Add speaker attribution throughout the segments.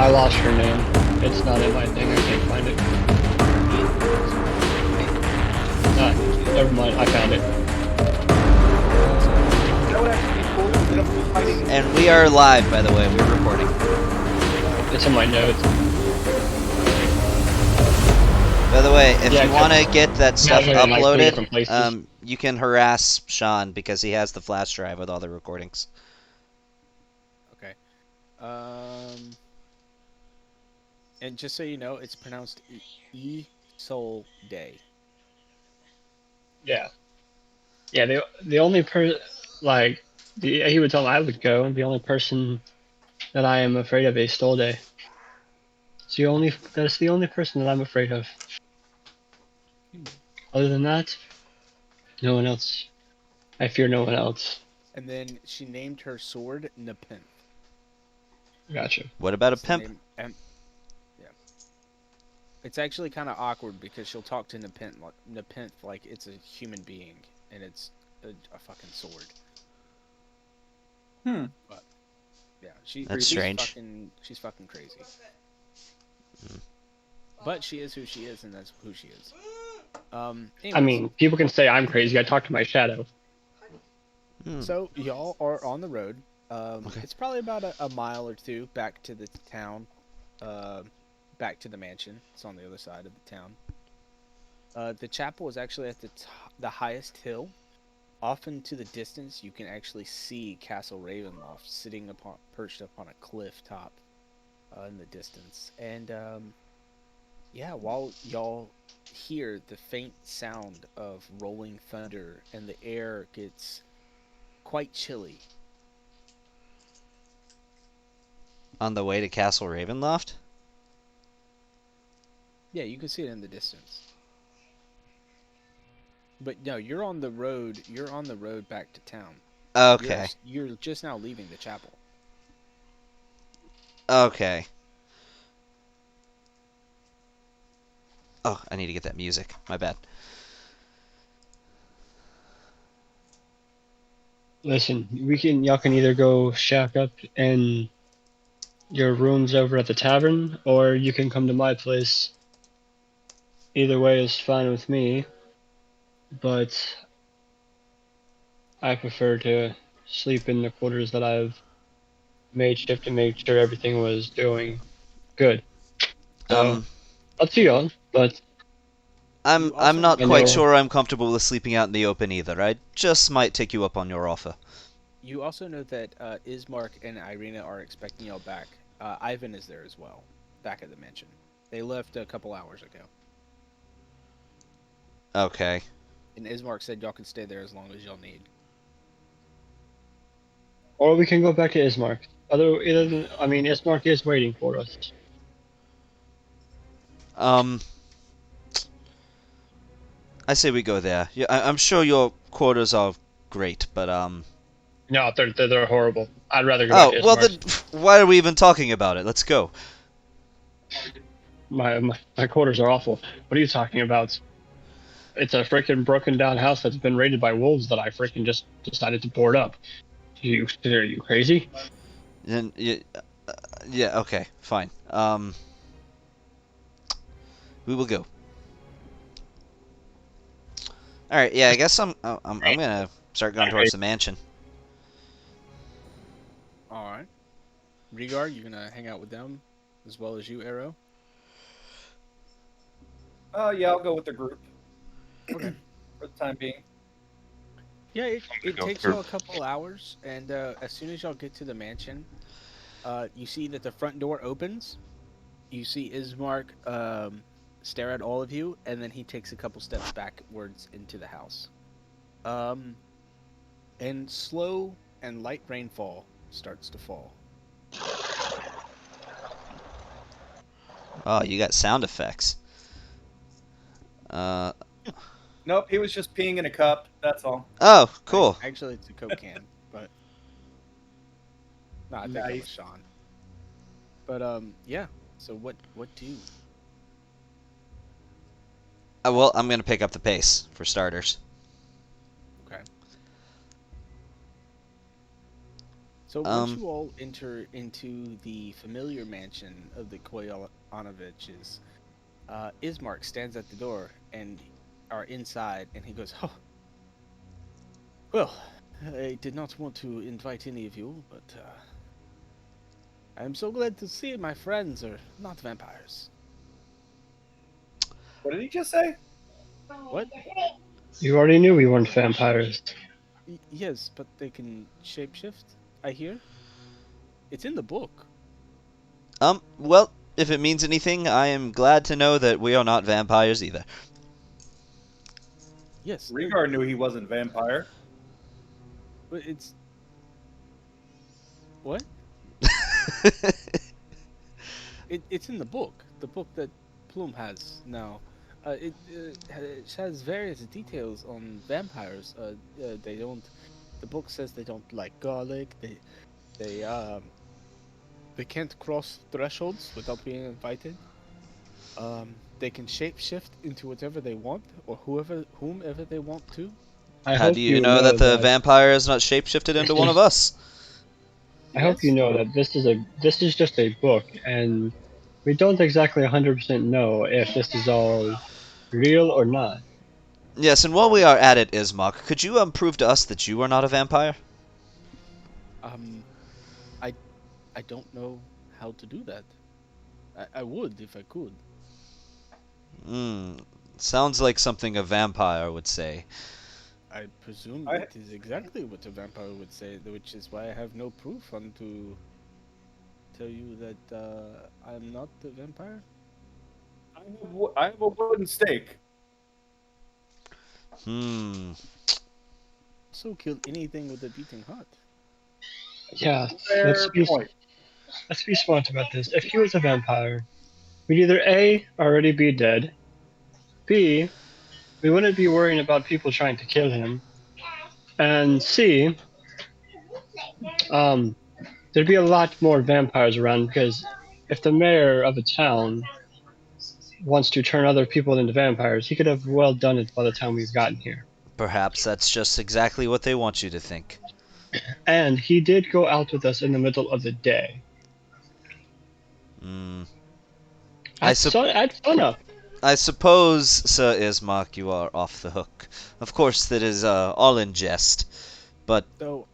Speaker 1: I lost her name. It's not in my thing. I can't find it. Never mind. I found it.
Speaker 2: That would actually be cool. They don't be fighting.
Speaker 3: And we are live, by the way. We're recording.
Speaker 1: It's in my notes.
Speaker 3: By the way, if
Speaker 1: Yeah,
Speaker 3: you want to get that stuff
Speaker 1: Imagine in, like, 3 different
Speaker 3: uploaded,
Speaker 1: places.
Speaker 3: you can harass Sean because he has the flash drive with all the recordings.
Speaker 4: Okay. And just so you know, it's pronounced E-Sol Day.
Speaker 1: Yeah. Yeah. The only he would tell me I would go. The only person that I am afraid of is Stolde. That's the only person that I'm afraid of. Other than that, no one else. I fear no one else.
Speaker 4: And then she named her sword Nepenthe.
Speaker 1: Gotcha.
Speaker 3: What about a
Speaker 4: That's the
Speaker 3: pimp?
Speaker 4: name- yeah. It's actually kind of awkward because she'll talk to Nepenthe like it's a human being, and it's a fucking sword. But yeah,
Speaker 3: That's strange.
Speaker 4: She's fucking crazy. But she is who she is, and that's who she is.
Speaker 1: I
Speaker 4: Anyways,
Speaker 1: mean, people can say I'm crazy. I talk to my shadow.
Speaker 4: so y'all are on the road.
Speaker 3: Okay.
Speaker 4: It's probably about a mile or two back to the town, back to the mansion. It's on the other side of the town. The chapel is actually at the highest hill. Off into the distance, you can actually see Castle Ravenloft sitting perched upon a cliff top in the distance. And yeah, while y'all hear the faint sound of rolling thunder and the air gets quite chilly.
Speaker 3: On the way to Castle Ravenloft?
Speaker 4: Yeah, you can see it in the distance. But no, you're on the road. You're on the road back to town.
Speaker 3: Okay.
Speaker 4: You're just now leaving the chapel.
Speaker 3: Okay. Oh, I need to get that music. My bad.
Speaker 1: Listen, y'all can either go shack up in your rooms over at the tavern, or you can come to my place. Either way is fine with me, but I prefer to sleep in the quarters that I've made shift to make sure everything was doing good. So,
Speaker 3: Um,
Speaker 1: up to y'all, but
Speaker 3: I'm not
Speaker 1: I
Speaker 3: quite
Speaker 1: know
Speaker 3: sure I'm comfortable with sleeping out in the open either. I just might take you up on your offer.
Speaker 4: You also know that Ismark and Irina are expecting y'all back. Ivan is there as well, back at the mansion. They left a couple hours ago.
Speaker 3: Okay.
Speaker 4: And Ismark said y'all can stay there as long as y'all need.
Speaker 1: or we can go back to Ismark. Ismark is waiting for us.
Speaker 3: Um, I say we go there. Yeah, I'm sure your quarters are great, but
Speaker 1: No, they're horrible. I'd rather go back
Speaker 3: oh
Speaker 1: to
Speaker 3: well,
Speaker 1: Ismark.
Speaker 3: then why are we even talking about it? Let's go.
Speaker 1: My quarters are awful. What are you talking about? It's a freaking broken down house that's been raided by wolves that I freaking just decided to board up. Are you crazy?
Speaker 3: Then yeah, okay, fine. We will go. All right, yeah, I guess I'm gonna start going towards the mansion.
Speaker 4: All right. Regar, you gonna hang out with them as well as you, Arrow?
Speaker 2: Yeah, I'll go with the group
Speaker 4: Okay.
Speaker 2: for the time being.
Speaker 4: Yeah, it
Speaker 5: go
Speaker 4: takes
Speaker 5: through.
Speaker 4: y'all a couple hours, and as soon as y'all get to the mansion, you see that the front door opens. You see Ismark stare at all of you, and then he takes a couple steps backwards into the house. And slow and light rainfall starts to fall.
Speaker 3: Oh, you got sound effects.
Speaker 2: Nope, he was just peeing in a cup. That's all.
Speaker 3: Oh, cool.
Speaker 4: Actually, it's a Coke can, but no, I think that was
Speaker 2: Nice.
Speaker 4: Sean. But yeah. So what do?
Speaker 3: Well, I'm gonna pick up the pace for starters.
Speaker 4: Okay. So once you all enter into the familiar mansion of the Koyanoviches, Ismark stands at the door and are inside, and he goes, "Oh, well, I did not want to invite any of you, but I am so glad to see my friends are not vampires."
Speaker 2: What did he just say?
Speaker 4: What?
Speaker 1: You already knew we weren't vampires.
Speaker 4: Yes, but they can shapeshift. I hear. It's in the book.
Speaker 3: Well, if it means anything, I am glad to know that we are not vampires either.
Speaker 4: Yes,
Speaker 2: Rhaegar knew he wasn't vampire.
Speaker 4: but it's what? It's in the book. The book that Plume has now. It has various details on vampires. They don't. The book says they don't like garlic. They can't cross thresholds without being invited. They can shapeshift into whatever they want or whomever they want to.
Speaker 1: I
Speaker 3: How
Speaker 1: hope
Speaker 3: do you know
Speaker 1: know
Speaker 3: that the
Speaker 1: that.
Speaker 3: vampire is not shapeshifted into one of us?
Speaker 1: I hope you
Speaker 4: Yes.
Speaker 1: know that this is just a book, and we don't exactly 100% know if this is all real or not.
Speaker 3: Yes, and while we are at it, Ismok, could you prove to us that you are not a vampire?
Speaker 4: Um, I I don't know how to do that. I would if I could.
Speaker 3: Hmm. Sounds like something a vampire would say.
Speaker 4: I presume
Speaker 2: I
Speaker 4: it is exactly what a vampire would say, which is why I have no proof on to tell you that I'm not the vampire.
Speaker 2: I have a wooden stake.
Speaker 3: Hmm.
Speaker 4: Also, kill anything with a beating heart.
Speaker 1: Yeah, let's
Speaker 2: Fair
Speaker 1: be
Speaker 2: point.
Speaker 1: let's be smart about this. If he was a vampire, we'd either A, already be dead, B, we wouldn't be worrying about people trying to kill him, and C, um, there'd be a lot more vampires around because if the mayor of a town wants to turn other people into vampires, he could have well done it by the time we've gotten here.
Speaker 3: Perhaps that's just exactly what they want you to think.
Speaker 1: And he did go out with us in the middle of the day.
Speaker 3: Hmm. I
Speaker 1: At
Speaker 3: sup
Speaker 1: sunup.
Speaker 3: I suppose, Sir Ismark, you are off the hook. Of course, that is all in jest. But
Speaker 4: So,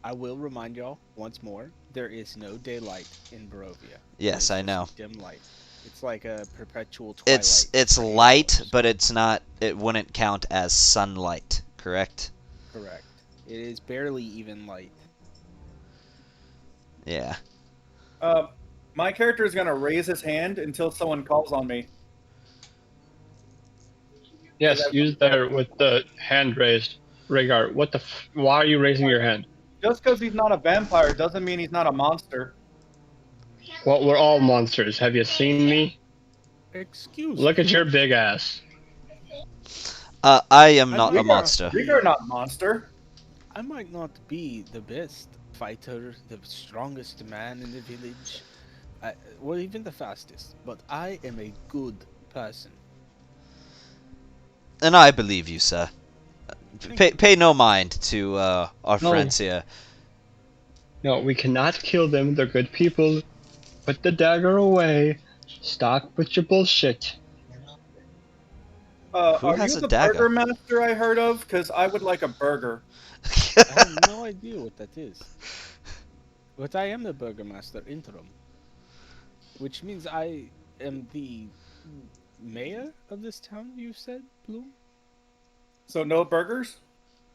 Speaker 4: I will remind y'all once more: there is no daylight in Barovia. It
Speaker 3: yes,
Speaker 4: is
Speaker 3: I
Speaker 4: just
Speaker 3: know.
Speaker 4: dim light. It's like a perpetual
Speaker 3: It's
Speaker 4: twilight
Speaker 3: it's
Speaker 4: for 8
Speaker 3: light,
Speaker 4: hours.
Speaker 3: but it's not. It wouldn't count as sunlight, correct?
Speaker 4: Correct. It is barely even light.
Speaker 3: Yeah.
Speaker 2: Uh, my character is gonna raise his hand until someone calls on me.
Speaker 1: Yes, use there with the hand raised. Rhaegar, why are you raising your hand?
Speaker 2: Just because he's not a vampire doesn't mean he's not a monster.
Speaker 1: Well, we're all monsters. Have you seen me?
Speaker 4: Excuse
Speaker 1: Look
Speaker 4: me.
Speaker 1: at your big ass.
Speaker 3: I am
Speaker 4: I
Speaker 3: not a
Speaker 4: might not
Speaker 3: monster.
Speaker 2: Rhaegar
Speaker 4: be.
Speaker 2: not monster.
Speaker 4: I might not be the best fighter, the strongest man in the village, or even the fastest, but I am a good person.
Speaker 3: And I believe you, sir.
Speaker 4: Thank you.
Speaker 3: Pay no mind to our
Speaker 1: No,
Speaker 3: friends here.
Speaker 1: no, we cannot kill them. They're good people. Put the dagger away. Stop with your bullshit.
Speaker 3: Who
Speaker 2: Are
Speaker 3: has
Speaker 2: you
Speaker 3: a
Speaker 2: the
Speaker 3: dagger?
Speaker 2: burger master I heard of? Because I would like a burger.
Speaker 4: I have no idea what that is. But I am the Burgermaster interim, which means I am the mayor of this town, you said, Bloom?
Speaker 2: So no burgers?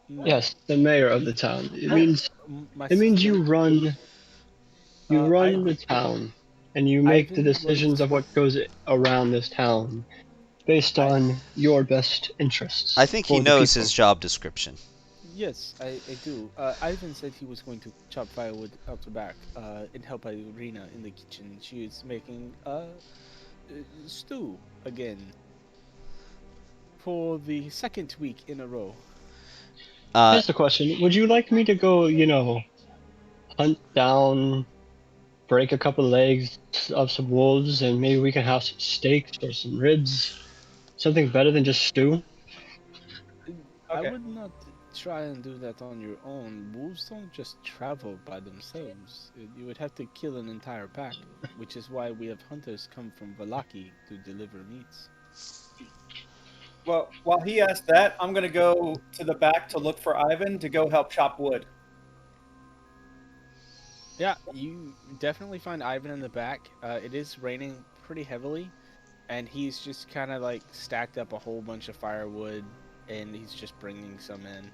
Speaker 4: No.
Speaker 1: Yes, the mayor of the town. It
Speaker 4: Oh,
Speaker 1: means
Speaker 4: my
Speaker 1: it means
Speaker 4: sister,
Speaker 1: you run the
Speaker 4: Ivan.
Speaker 1: town and you make the
Speaker 4: Ivan was.
Speaker 1: decisions of what goes around this town based
Speaker 4: I
Speaker 1: on your best
Speaker 3: I
Speaker 1: interests
Speaker 3: think he
Speaker 1: for the
Speaker 3: knows
Speaker 1: people.
Speaker 3: his job description.
Speaker 4: Yes, I do. Ivan said he was going to chop firewood out the back and help Irina in the kitchen. She is making stew again for the second week in a row.
Speaker 3: Uh,
Speaker 1: Here's the question. Would you like me to go, hunt down, break a couple legs of some wolves, and maybe we can have some steaks or some ribs? Something better than just stew?
Speaker 4: I
Speaker 2: Okay.
Speaker 4: would not. try and do that on your own. Wolves don't just travel by themselves. You would have to kill an entire pack, which is why we have hunters come from Valaki to deliver meats.
Speaker 2: Well, while he asks that, I'm gonna go to the back to look for Ivan to go help chop wood.
Speaker 4: Yeah, you definitely find Ivan in the back. It is raining pretty heavily, and he's just kind of like stacked up a whole bunch of firewood, and he's just bringing some in.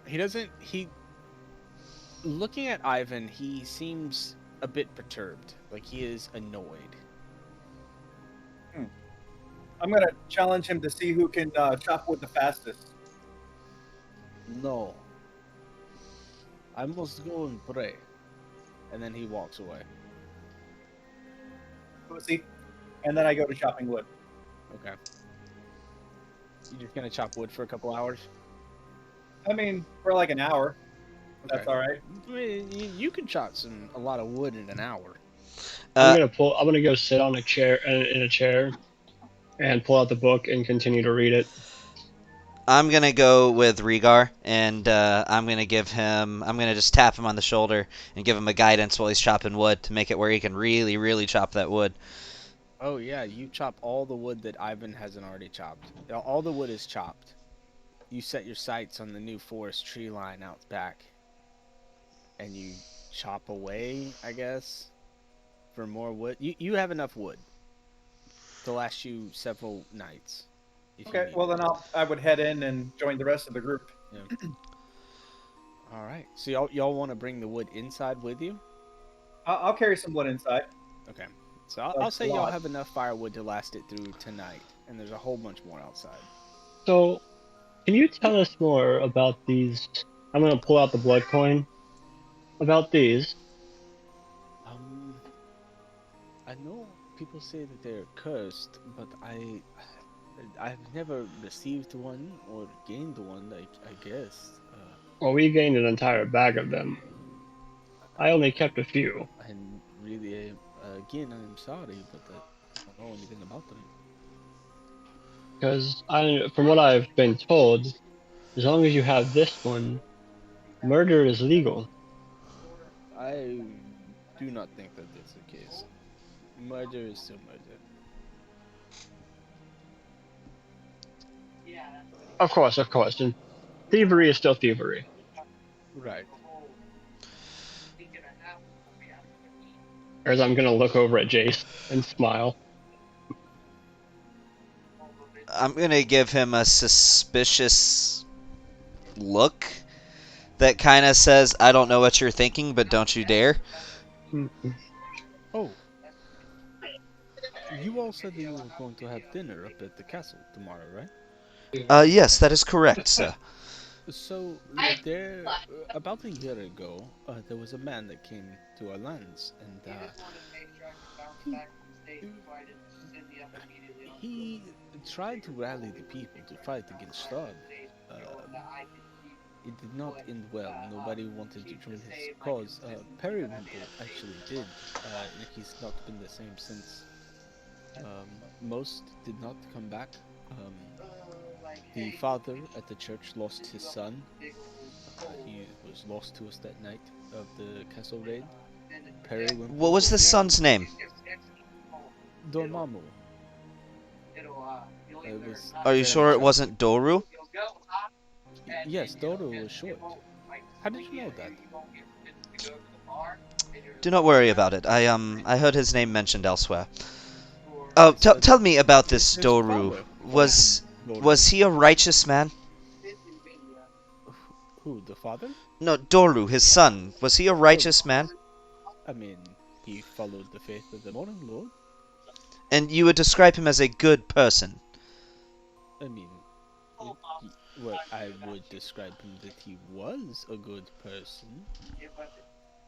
Speaker 4: He doesn't. He looking at Ivan, he seems a bit perturbed, like he is annoyed.
Speaker 2: I'm gonna challenge him to see who can chop wood the fastest.
Speaker 4: No, I must go and pray. And then he walks away.
Speaker 2: Pussy. And then I go to chopping wood.
Speaker 4: Okay. You just gonna chop wood for a couple hours?
Speaker 2: I mean, for like an hour.
Speaker 4: Okay.
Speaker 2: That's all right.
Speaker 4: I mean, you can chop a lot of wood in an hour.
Speaker 1: I'm gonna go sit on a chair in a chair, and pull out the book and continue to read it.
Speaker 3: I'm gonna go with Rhaegar, and I'm gonna just tap him on the shoulder and give him a guidance while he's chopping wood to make it where he can really, really chop that wood.
Speaker 4: Oh yeah, you chop all the wood that Ivan hasn't already chopped. All the wood is chopped. You set your sights on the new forest tree line out back, and you chop away, I guess, for more wood. You have enough wood to last you several nights. If you
Speaker 2: Okay,
Speaker 4: need
Speaker 2: well
Speaker 4: it.
Speaker 2: then I would head in and join the rest of the group.
Speaker 4: Yeah. All right. So y'all want to bring the wood inside with you?
Speaker 2: I'll carry some wood inside.
Speaker 4: Okay. So
Speaker 2: Like
Speaker 4: I'll
Speaker 2: a
Speaker 4: say y'all
Speaker 2: lot.
Speaker 4: have enough firewood to last it through tonight, and there's a whole bunch more outside.
Speaker 1: So, can you tell us more about these? I'm gonna pull out the blood coin. About these.
Speaker 4: Um, I know people say that they're cursed, but I've never received one or gained one. I guess.
Speaker 1: Well, we gained an entire bag of them. I only kept a few.
Speaker 4: And really, again, I'm sorry, but I don't know anything about them.
Speaker 1: Because from what I've been told, as long as you have this one, murder is legal.
Speaker 4: I do not think that that's the case. Murder is still murder.
Speaker 1: Of course, and thievery is still thievery.
Speaker 4: Right.
Speaker 1: As I'm gonna look over at Jace and smile.
Speaker 3: I'm gonna give him a suspicious look that kind of says, "I don't know what you're thinking, but don't you dare."
Speaker 4: Oh, you all said that you were going to have dinner up at the castle tomorrow, right?
Speaker 3: Yes, that is correct, sir.
Speaker 4: So there, about a year ago, there was a man that came to our lands, and he he tried to rally the people to fight against Strahd. Um, it did not end well. Nobody wanted to join his cause. Periwinkle actually did, and he's not been the same since. Most did not come back. Um, the father at the church lost his son. He was lost to us that night of the castle raid.
Speaker 3: What
Speaker 4: Periwinkle
Speaker 3: was the
Speaker 4: was one.
Speaker 3: son's name?
Speaker 4: Dormammu. It was
Speaker 3: Are you
Speaker 4: very
Speaker 3: sure it
Speaker 4: tragic.
Speaker 3: wasn't Doru?
Speaker 4: Yes, Dodo was short. How did you know that?
Speaker 3: Do not worry about it. I heard his name mentioned elsewhere. Oh,
Speaker 4: It's, uh,
Speaker 3: tell me about this
Speaker 4: his
Speaker 3: Doru.
Speaker 4: father called
Speaker 3: Was
Speaker 4: him Dodo.
Speaker 3: was he a righteous man?
Speaker 4: Who, the father?
Speaker 3: No, Doru, his son. Was he a
Speaker 4: Oh,
Speaker 3: righteous man?
Speaker 4: I mean, he followed the faith of the Morning Lord.
Speaker 3: And you would describe him as a good person.
Speaker 4: I mean, well, I would describe him that he was a good person,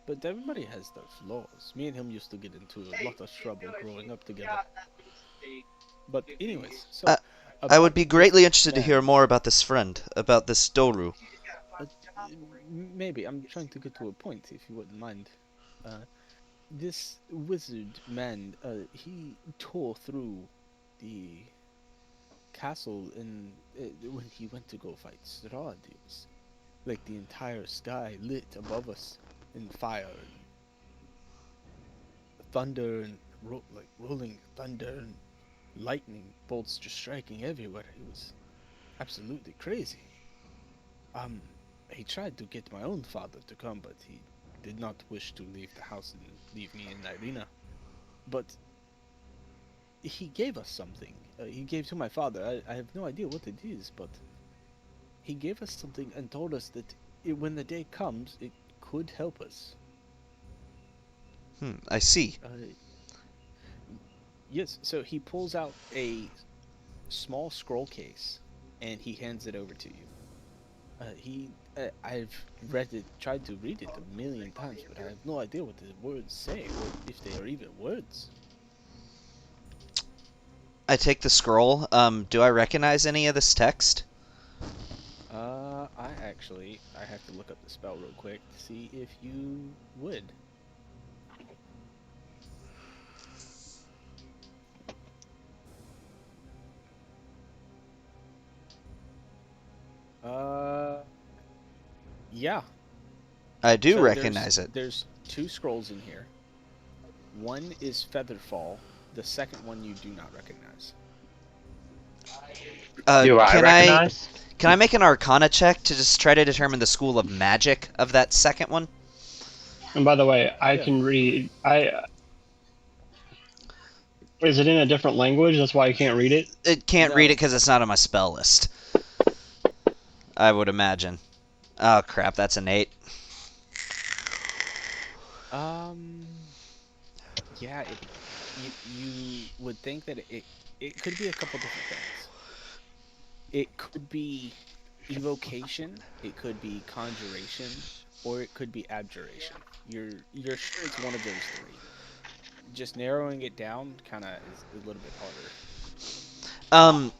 Speaker 4: but everybody has their flaws. Me and him used to get into a lot of trouble growing up together. But anyways, so
Speaker 3: I, I would
Speaker 4: about
Speaker 3: be
Speaker 4: this
Speaker 3: greatly interested to hear
Speaker 4: man,
Speaker 3: more about this friend, about this Doru.
Speaker 4: uh, maybe I'm trying to get to a point, if you wouldn't mind. Uh, this wizard man, he tore through the castle and when he went to go fight Strahd, it was like the entire sky lit above us in fire and thunder and like rolling thunder and lightning bolts just striking everywhere. It was absolutely crazy. He tried to get my own father to come, but he did not wish to leave the house and leave me in Irina. But he gave us something. He gave to my father. I have no idea what it is, but he gave us something and told us that when the day comes, it could help us.
Speaker 3: I see.
Speaker 4: Yes, so he pulls out a small scroll case and he hands it over to you. I've read it, tried to read it a million times, but I have no idea what the words say, or if they are even words.
Speaker 3: I take the scroll. Do I recognize any of this text?
Speaker 4: I have to look up the spell real quick to see if you would. Yeah.
Speaker 3: I do
Speaker 4: So
Speaker 3: recognize it.
Speaker 4: There's 2 scrolls in here. One is Featherfall. The second one you do not recognize.
Speaker 5: Do I recognize?
Speaker 3: Can I make an Arcana check to just try to determine the school of magic of that second one?
Speaker 1: And by the way, I
Speaker 4: Yeah.
Speaker 1: can read. Is it in a different language? That's why I can't read it.
Speaker 3: It can't
Speaker 4: No.
Speaker 3: read it because it's not on my spell list. I would imagine. Oh crap, that's an 8.
Speaker 4: Yeah, you would think that it could be a couple different things. It could be evocation, it could be conjuration, or it could be abjuration. You're sure it's one of those 3. Just narrowing it down kind of is a little bit harder.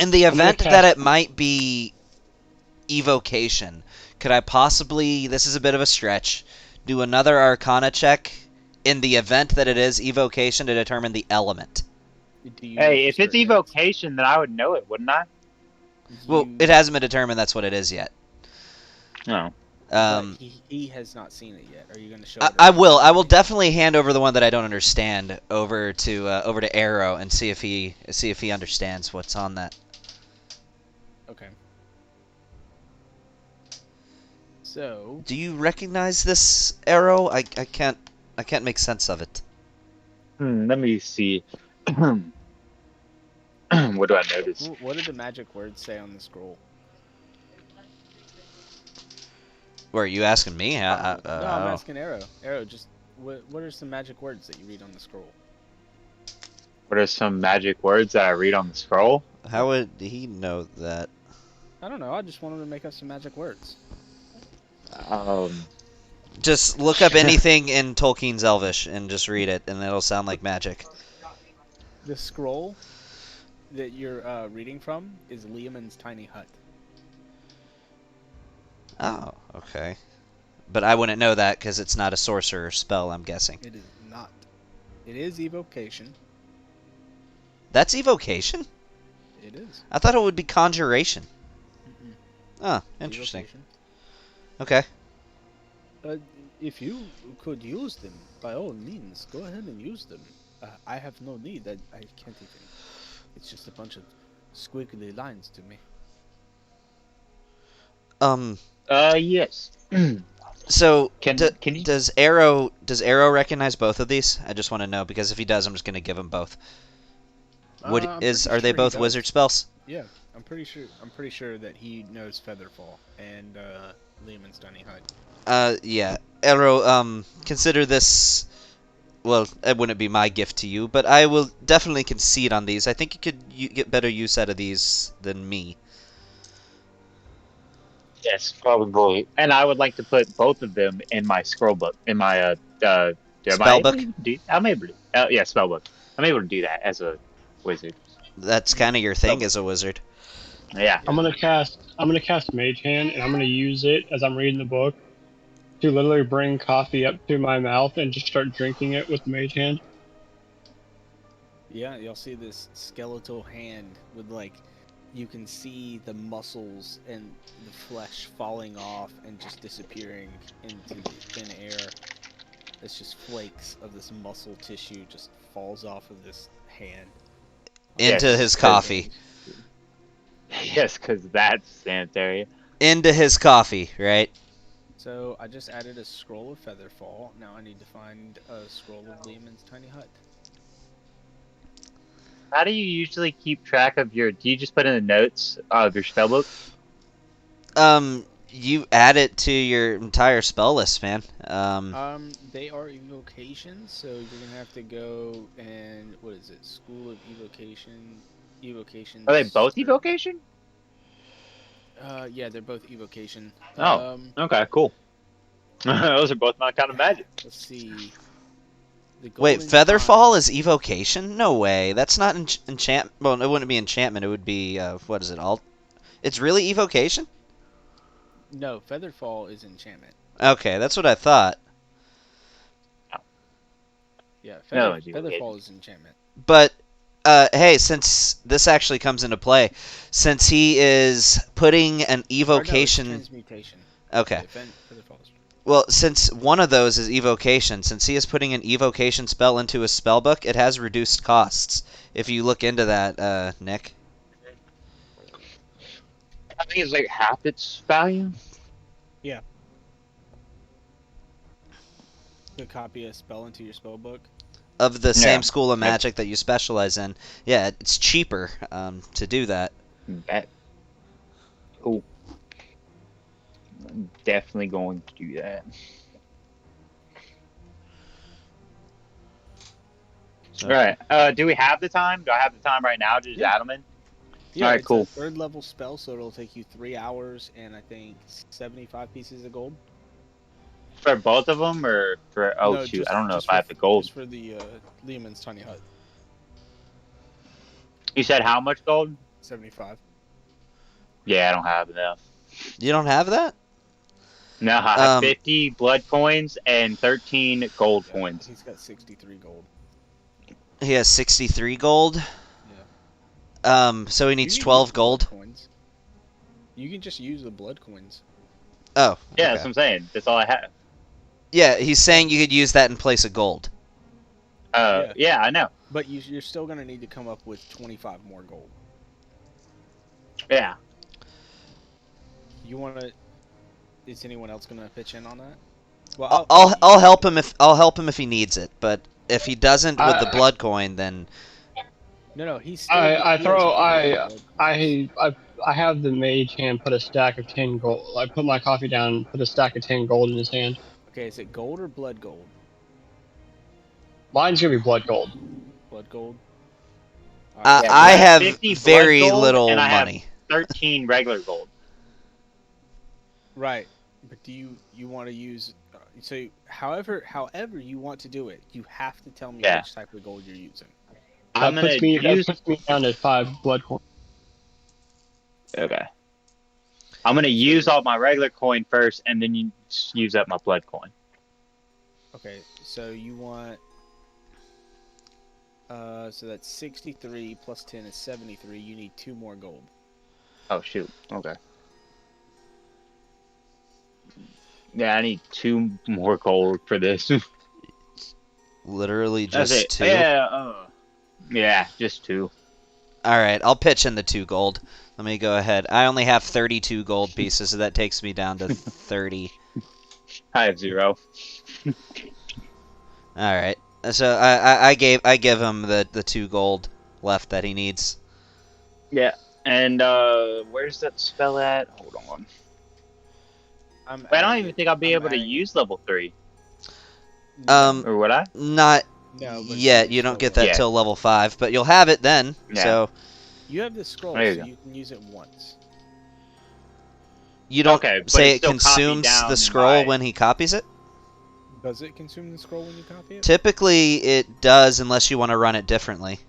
Speaker 3: In the
Speaker 1: I'm gonna
Speaker 3: event that
Speaker 1: cast-
Speaker 3: it might be evocation, could I possibly, this is a bit of a stretch, do another Arcana check in the event that it is evocation to determine the element?
Speaker 4: Do you know
Speaker 5: Hey,
Speaker 4: for
Speaker 5: if it's
Speaker 4: certain
Speaker 5: evocation, then I would know it, wouldn't I?
Speaker 3: Well,
Speaker 4: you-
Speaker 3: it hasn't been determined that's what it is yet.
Speaker 5: No.
Speaker 4: but he has not seen it yet. Are you going to show it?
Speaker 3: I will. I will definitely hand over the one that I don't understand over to Arrow and see if he understands what's on that.
Speaker 4: Okay. So
Speaker 3: Do you recognize this Arrow? I can't make sense of it.
Speaker 5: Let me see. What do I notice?
Speaker 4: what did the magic words say on the scroll?
Speaker 3: Were you asking me?
Speaker 4: No, I'm asking Arrow. Arrow, just what are some magic words that you read on the scroll?
Speaker 5: What are some magic words that I read on the scroll?
Speaker 3: How would he know that?
Speaker 4: I don't know. I just wanted to make up some magic words.
Speaker 3: Just look up anything in Tolkien's Elvish and just read it, and it'll sound like magic.
Speaker 4: The scroll that you're reading from is Leomund's tiny hut.
Speaker 3: Oh, okay. But I wouldn't know that because it's not a sorcerer spell, I'm guessing.
Speaker 4: It is not. It is evocation.
Speaker 3: That's evocation?
Speaker 4: It is.
Speaker 3: I thought it would be conjuration.
Speaker 4: Mm-mm.
Speaker 3: Oh, interesting.
Speaker 4: Evocation.
Speaker 3: Okay.
Speaker 4: If you could use them, by all means, go ahead and use them. I have no need. I can't even. It's just a bunch of squiggly lines to me.
Speaker 5: Yes.
Speaker 3: So
Speaker 5: Can you?
Speaker 3: does Arrow recognize both of these? I just want to know because if he does, I'm just gonna give him both.
Speaker 4: I'm
Speaker 3: Are
Speaker 4: pretty
Speaker 3: they
Speaker 4: sure he
Speaker 3: both
Speaker 4: does.
Speaker 3: wizard spells?
Speaker 4: Yeah, I'm pretty sure that he knows Featherfall and Leomund's tiny hut.
Speaker 3: Yeah. Arrow, consider this. Well, it wouldn't be my gift to you, but I will definitely concede on these. I think you could get better use out of these than me.
Speaker 5: Yes, probably. And I would like to put both of them in my scroll book, in my
Speaker 3: Spell book?
Speaker 5: I'm able to. Yeah, spell book. I'm able to do that as a wizard.
Speaker 3: That's kind of your thing as a wizard.
Speaker 5: Yeah.
Speaker 1: I'm gonna cast Mage Hand, and I'm gonna use it as I'm reading the book to literally bring coffee up to my mouth and just start drinking it with the Mage Hand.
Speaker 4: Yeah, you'll see this skeletal hand with like you can see the muscles and the flesh falling off and just disappearing into the thin air. It's just flakes of this muscle tissue just falls off of this hand.
Speaker 3: Into
Speaker 5: Yes,
Speaker 3: his
Speaker 5: 'cause-
Speaker 3: coffee.
Speaker 5: Yes, because that's sanitary.
Speaker 3: Into his coffee, right?
Speaker 4: So I just added a scroll of Featherfall. Now I need to find a scroll of Lehman's tiny hut.
Speaker 5: How do you usually keep track of your? Do you just put in the notes of your spellbook?
Speaker 3: You add it to your entire spell list, man.
Speaker 4: They are evocations, so you're gonna have to go and what is it? School of Evocation, Evocations.
Speaker 5: Are they both evocation?
Speaker 4: Yeah, they're both evocation.
Speaker 5: Oh, okay, cool. Those are both my kind of magic.
Speaker 4: Let's see. The
Speaker 3: Wait,
Speaker 4: golden
Speaker 3: Featherfall
Speaker 4: time-
Speaker 3: is evocation? No way. That's not enchant. Well, it wouldn't be enchantment. It would be what is it? Alt. It's really evocation.
Speaker 4: No, Featherfall is enchantment.
Speaker 3: Okay, that's what I thought.
Speaker 4: Yeah,
Speaker 5: No, it's evocation.
Speaker 4: Featherfall is enchantment.
Speaker 3: But hey, since this actually comes into play, since he is putting an
Speaker 4: Or no, it's
Speaker 3: evocation.
Speaker 4: transmutation.
Speaker 3: Okay.
Speaker 4: Featherfall is.
Speaker 3: Well, since one of those is evocation, since he is putting an evocation spell into his spellbook, it has reduced costs. If you look into that, Nick.
Speaker 5: I think it's like half its value.
Speaker 4: To copy a spell into your spell book.
Speaker 3: Of the
Speaker 5: Yeah.
Speaker 3: same school of magic that you specialize in, yeah, it's cheaper to do that.
Speaker 5: That. Cool. I'm definitely going to do that.
Speaker 3: So-
Speaker 5: All right. Do we have the time? Do I have the time right now to just
Speaker 4: Yeah.
Speaker 5: add them in?
Speaker 4: Yeah,
Speaker 5: Alright,
Speaker 4: it's
Speaker 5: cool.
Speaker 4: a third level spell, so it'll take you 3 hours and I think 75 pieces of gold.
Speaker 5: For both of them, or for? Oh
Speaker 4: No,
Speaker 5: shoot,
Speaker 4: just-
Speaker 5: I don't know
Speaker 4: just
Speaker 5: if I
Speaker 4: for-
Speaker 5: have the gold.
Speaker 4: Just for the Lehman's tiny hut,
Speaker 5: You said how much gold?
Speaker 4: 75.
Speaker 5: Yeah, I don't have enough.
Speaker 3: You don't have that?
Speaker 5: No, I have
Speaker 3: Um,
Speaker 5: 50 blood coins and 13 gold
Speaker 4: Yeah,
Speaker 5: coins.
Speaker 4: he's got 63 gold.
Speaker 3: He has 63 gold.
Speaker 4: Yeah.
Speaker 3: So he
Speaker 4: You
Speaker 3: needs
Speaker 4: can
Speaker 3: 12
Speaker 4: use the blood
Speaker 3: gold.
Speaker 4: coins. You can just use the blood coins.
Speaker 3: Oh,
Speaker 5: Yeah,
Speaker 3: okay.
Speaker 5: that's what I'm saying. That's all I have.
Speaker 3: Yeah, he's saying you could use that in place of gold.
Speaker 5: Yeah, I know.
Speaker 4: But you're still going to need to come up with 25 more gold.
Speaker 5: Yeah.
Speaker 4: You want to... Is anyone else going to pitch in on that? Well,
Speaker 3: I'll help him if he needs it, but if he doesn't with the blood coin, then
Speaker 4: No, he's still...
Speaker 1: I have the mage hand put a stack of 10 gold. I put my coffee down, put a stack of 10 gold in his hand.
Speaker 4: Okay, is it gold or blood gold?
Speaker 1: Mine's gonna be blood gold.
Speaker 4: Blood gold?
Speaker 3: I
Speaker 5: Yeah, I have
Speaker 3: have
Speaker 5: 50 blood
Speaker 3: very
Speaker 5: gold,
Speaker 3: little
Speaker 5: and I have-
Speaker 3: money.
Speaker 5: 13 regular gold.
Speaker 4: Right, but do you want to use... So, however you want to do it, you have to tell me
Speaker 5: Yeah.
Speaker 4: which type of gold you're using.
Speaker 5: I'm
Speaker 1: That
Speaker 5: gonna use.
Speaker 1: puts me down to 5 blood coins.
Speaker 5: Okay. I'm gonna use all my regular coin first, and then you use up my blood coin.
Speaker 4: Okay, so you want... so that's 63 plus 10 is 73. You need 2 more gold.
Speaker 5: Oh shoot. Okay. Yeah, I need 2 more gold for this.
Speaker 3: Literally
Speaker 5: That's
Speaker 3: just
Speaker 5: it.
Speaker 3: 2.
Speaker 5: Yeah, just 2.
Speaker 3: All right, I'll pitch in the 2 gold. Let me go ahead. I only have 32 gold pieces, so that takes me down to 30.
Speaker 5: I have 0.
Speaker 3: All right. So I give him the 2 gold left that he needs.
Speaker 5: Yeah. And where's that spell at? Hold on. I don't even think I'll be able to use level 3. Or would I?
Speaker 3: Not
Speaker 4: No, but
Speaker 3: yet. You don't get that
Speaker 5: Yeah.
Speaker 3: till level 5, but you'll have it then.
Speaker 5: Yeah.
Speaker 3: So
Speaker 4: You have the scroll,
Speaker 5: There you
Speaker 4: so
Speaker 5: go.
Speaker 4: you can use it once.
Speaker 3: you don't
Speaker 5: Okay, but
Speaker 3: say
Speaker 5: it's
Speaker 3: it
Speaker 5: still copied
Speaker 3: consumes
Speaker 5: down
Speaker 3: the
Speaker 5: in
Speaker 3: scroll
Speaker 5: my-
Speaker 3: when he copies it.
Speaker 4: Does it consume the scroll when you copy it?
Speaker 3: Typically, it does unless you want to run it differently.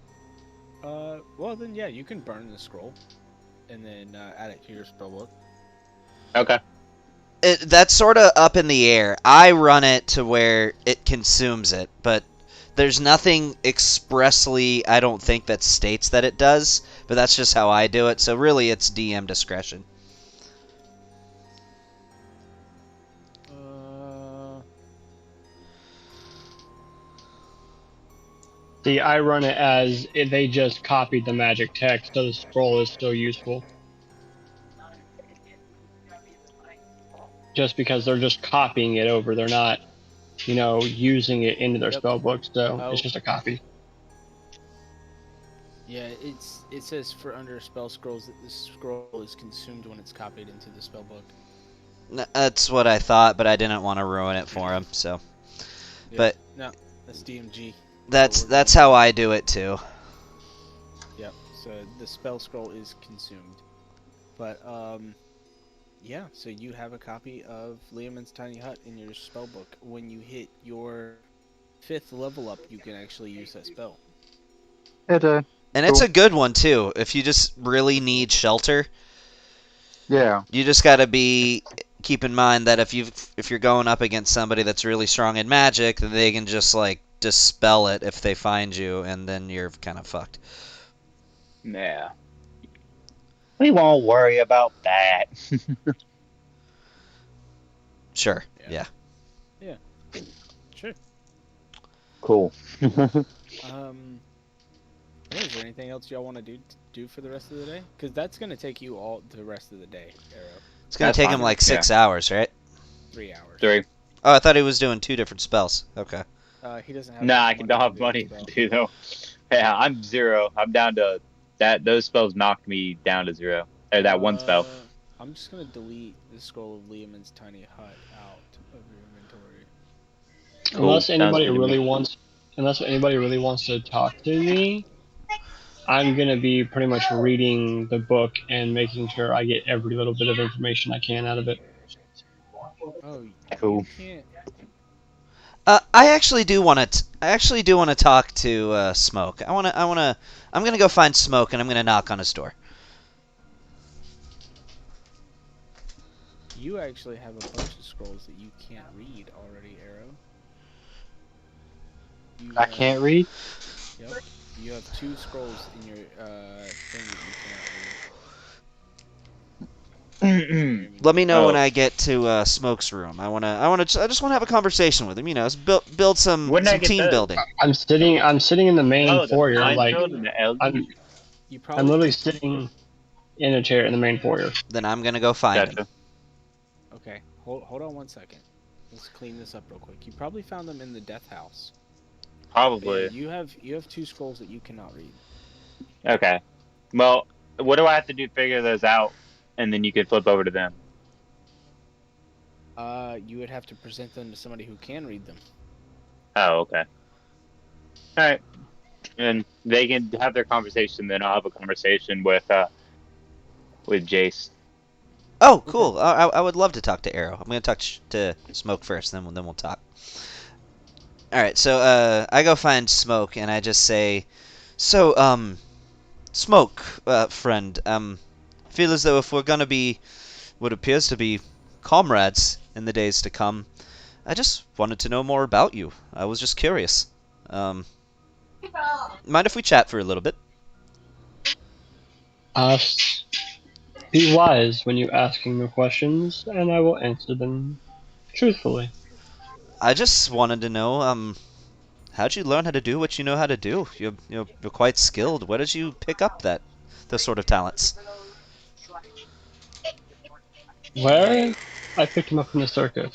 Speaker 4: Well then, yeah, you can burn the scroll, and then add it to your spellbook.
Speaker 5: Okay.
Speaker 3: That's sort of up in the air. I run it to where it consumes it, but There's nothing expressly, I don't think, that states that it does, but that's just how I do it. So really, it's DM discretion.
Speaker 1: See, I run it as they just copied the magic text, so the scroll is still useful. Just because they're just copying it over, they're not, using it into their spell book, so it's just a copy.
Speaker 4: Yeah, it says for under spell scrolls that the scroll is consumed when it's copied into the spell book.
Speaker 3: That's what I thought, but I didn't want to ruin it for him, so.
Speaker 4: Yeah,
Speaker 3: but
Speaker 4: no, that's DMG.
Speaker 3: That's how I do it too.
Speaker 4: Yep. So the spell scroll is consumed, but yeah. So you have a copy of Leomund's Tiny Hut in your spell book. When you hit your 5th level up, you can actually use that spell.
Speaker 3: And it's a good one too. If you just really need shelter.
Speaker 6: Yeah.
Speaker 3: You just gotta keep in mind that if you're going up against somebody that's really strong in magic, then they can just like dispel it if they find you, and then you're kind of fucked.
Speaker 5: Yeah. We won't worry about that.
Speaker 3: Sure. Yeah.
Speaker 4: Yeah. Sure.
Speaker 5: Cool.
Speaker 4: Yeah, is there anything else y'all want to do for the rest of the day? Because that's gonna take you all the rest of the day, Arrow.
Speaker 3: It's gonna take him like 6 hours, right?
Speaker 4: 3 hours.
Speaker 5: 3.
Speaker 3: Oh, I thought he was doing 2 different spells. Okay.
Speaker 4: He doesn't have.
Speaker 5: Nah, I don't have money to do though. Yeah, I'm 0. I'm down to that. Those spells knocked me down to 0. Or that one spell.
Speaker 4: I'm just gonna delete the scroll of Leomund's Tiny Hut out of your inventory.
Speaker 5: Cool.
Speaker 1: Unless anybody really wants to talk to me, I'm gonna be pretty much reading the book and making sure I get every little bit of information I can out of it.
Speaker 4: Oh,
Speaker 5: cool.
Speaker 4: You can't.
Speaker 3: I actually do want to talk to Smoke. I'm gonna go find Smoke and I'm gonna knock on his door.
Speaker 4: You actually have a bunch of scrolls that you can't read already, Arrow.
Speaker 6: I can't read?
Speaker 4: Yep. You have 2 scrolls in your thing that you cannot read.
Speaker 3: Let me know when I get to Smoke's room. I just want to have a conversation with him. Build some team building.
Speaker 1: I'm sitting in the main foyer.
Speaker 5: I'm
Speaker 1: literally sitting in a chair in the main foyer.
Speaker 3: Then I'm gonna go find him.
Speaker 4: Okay, hold on 1 second. Let's clean this up real quick. You probably found them in the death house.
Speaker 5: Probably.
Speaker 4: Yeah, you have 2 scrolls that you cannot read.
Speaker 5: Okay. Well, what do I have to do to figure those out, and then you can flip over to them?
Speaker 4: You would have to present them to somebody who can read them.
Speaker 5: Oh, okay. All right. And they can have their conversation. Then I'll have a conversation with Jace.
Speaker 3: Oh, cool. Okay. I would love to talk to Arrow. I'm gonna talk to Smoke first, then we'll talk. All right. So I go find Smoke and I just say, so Smoke, friend, feel as though if we're gonna be what appears to be comrades in the days to come, I just wanted to know more about you. I was just curious. Mind if we chat for a little bit?
Speaker 1: Be wise when you asking the questions, and I will answer them truthfully.
Speaker 3: I just wanted to know, how'd you learn how to do what you know how to do? You're quite skilled. Where did you pick up those sort of talents?
Speaker 1: Where? I picked him up from the circus.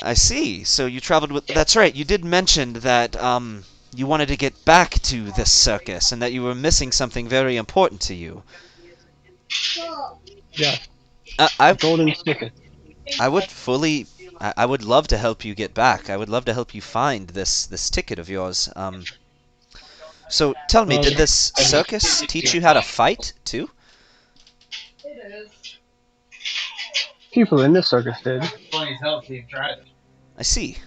Speaker 3: I see. So you traveled with... That's right. You did mention that, you wanted to get back to this circus and that you were missing something very important to you.
Speaker 1: Yeah. Golden ticket.
Speaker 3: I would love to help you get back. I would love to help you find this ticket of yours. So tell me, did this circus teach you how to fight too?
Speaker 1: People in this circus did.
Speaker 3: I see.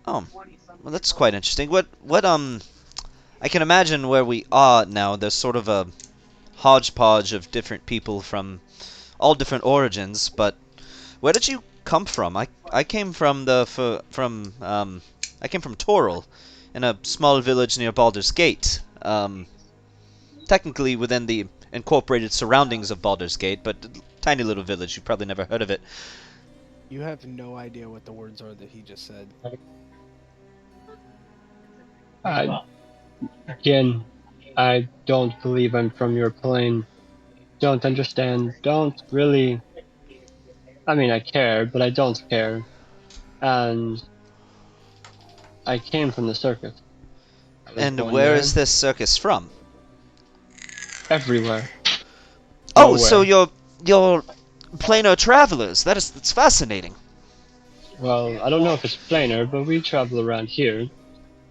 Speaker 3: Oh, well, that's quite interesting. I can imagine where we are now. There's sort of a hodgepodge of different people from all different origins, but where did you come from? I came from I came from Toril, in a small village near Baldur's Gate. Technically within the incorporated surroundings of Baldur's Gate, but a tiny little village. You've probably never heard of it.
Speaker 4: You have no idea what the words are that he just said.
Speaker 1: Again, I don't believe I'm from your plane. Don't understand. Don't really. I mean, I care, but I don't care. And I came from the circus. I was
Speaker 3: And
Speaker 1: born
Speaker 3: where
Speaker 1: there.
Speaker 3: is this circus from?
Speaker 1: Everywhere.
Speaker 3: Oh, so
Speaker 1: Nowhere.
Speaker 3: you're planar travelers. That's fascinating.
Speaker 1: Well, I don't know if it's planar, but we travel around here,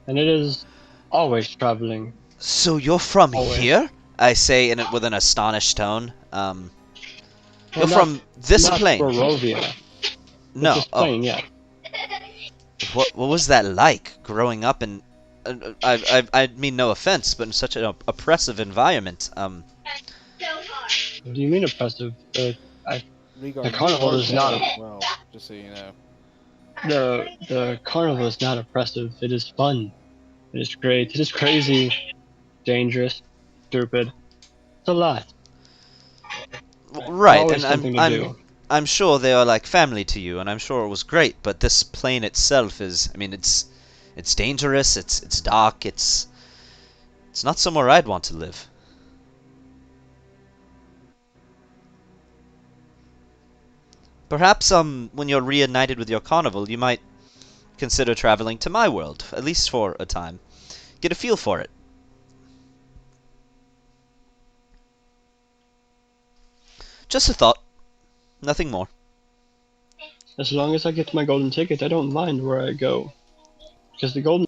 Speaker 1: and it is always traveling.
Speaker 3: So you're from
Speaker 1: Always.
Speaker 3: here? I say in it with an astonished tone.
Speaker 1: Well,
Speaker 3: You're from this
Speaker 1: not
Speaker 3: plane?
Speaker 1: Barovia.
Speaker 3: No.
Speaker 1: Just
Speaker 3: Oh,
Speaker 1: plane, yeah.
Speaker 3: what was that like growing up in? I mean no offense, but in such an oppressive environment.
Speaker 1: What do you mean oppressive?
Speaker 4: Regar,
Speaker 1: The carnival
Speaker 4: you are
Speaker 1: is not-
Speaker 4: gay. Well, just so you know.
Speaker 1: The carnival is not oppressive. It is fun. It is great. It is crazy, dangerous, stupid. It's a lot.
Speaker 3: Right,
Speaker 1: Always
Speaker 3: and
Speaker 1: something to do.
Speaker 3: I'm sure they are like family to you, and I'm sure it was great. But this plane itself is, I mean, it's dangerous. It's dark. It's not somewhere I'd want to live. Perhaps when you're reunited with your carnival, you might consider traveling to my world, at least for a time. Get a feel for it. Just a thought. Nothing more.
Speaker 1: As long as I get my golden ticket, I don't mind where I go. Because the golden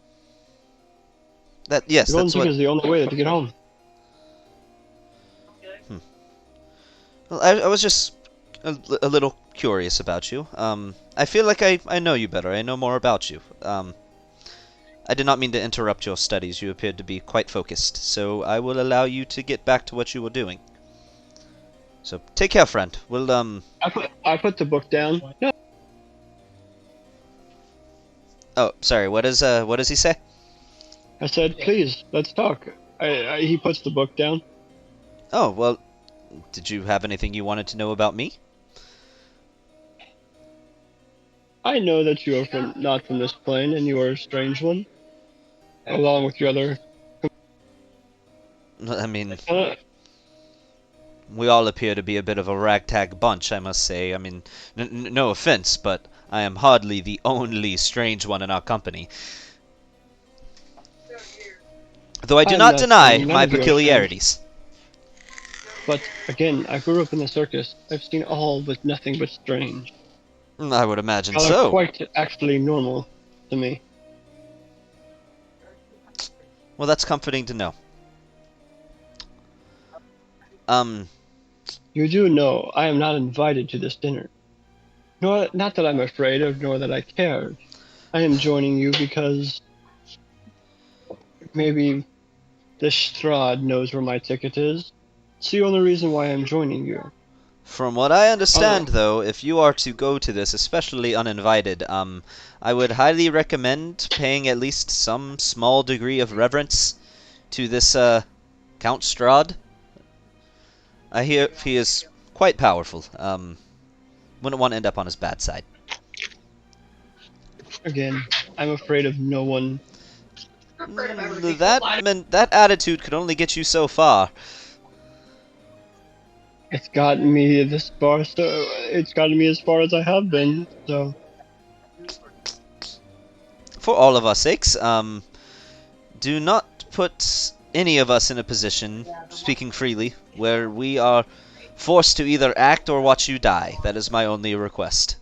Speaker 3: Yes,
Speaker 1: golden
Speaker 3: that's
Speaker 1: ticket
Speaker 3: what.
Speaker 1: is the only way to get home.
Speaker 3: Well, I was just a little curious about you. I feel like I know you better. I know more about you. I did not mean to interrupt your studies. You appeared to be quite focused, so I will allow you to get back to what you were doing. So take care, friend. We'll
Speaker 1: I put the book down. No,
Speaker 3: Oh, sorry. What does he say?
Speaker 1: I said, please, let's talk. He puts the book down.
Speaker 3: Oh, well, did you have anything you wanted to know about me?
Speaker 1: I know that you are not from this plane, and you are a strange one. Along with your other.
Speaker 3: I mean,
Speaker 1: Uh,
Speaker 3: we all appear to be a bit of a ragtag bunch, I must say. I mean, no offense, but I am hardly the only strange one in our company. Though I do
Speaker 1: I'm
Speaker 3: not
Speaker 1: not
Speaker 3: deny
Speaker 1: saying none
Speaker 3: my
Speaker 1: of you are
Speaker 3: peculiarities.
Speaker 1: but again, I grew up in the circus. I've seen all but nothing but strange.
Speaker 3: I would imagine
Speaker 1: Y'all are
Speaker 3: so.
Speaker 1: quite actually normal to me.
Speaker 3: Well, that's comforting to know.
Speaker 1: You do know I am not invited to this dinner. Not that I'm afraid of, nor that I care. I am joining you because maybe this Strahd knows where my ticket is. It's the only reason why I'm joining you.
Speaker 3: From what I understand,
Speaker 1: Oh.
Speaker 3: though, if you are to go to this, especially uninvited, I would highly recommend paying at least some small degree of reverence to this, Count Strahd. I hear he is quite powerful. Wouldn't want to end up on his bad side.
Speaker 1: Again, I'm afraid of no one.
Speaker 3: That attitude could only get you so far.
Speaker 1: It's gotten me this far, so it's gotten me as far as I have been. So
Speaker 3: For all of our sakes, do not put any of us in a position, speaking freely, where we are forced to either act or watch you die. That is my only request.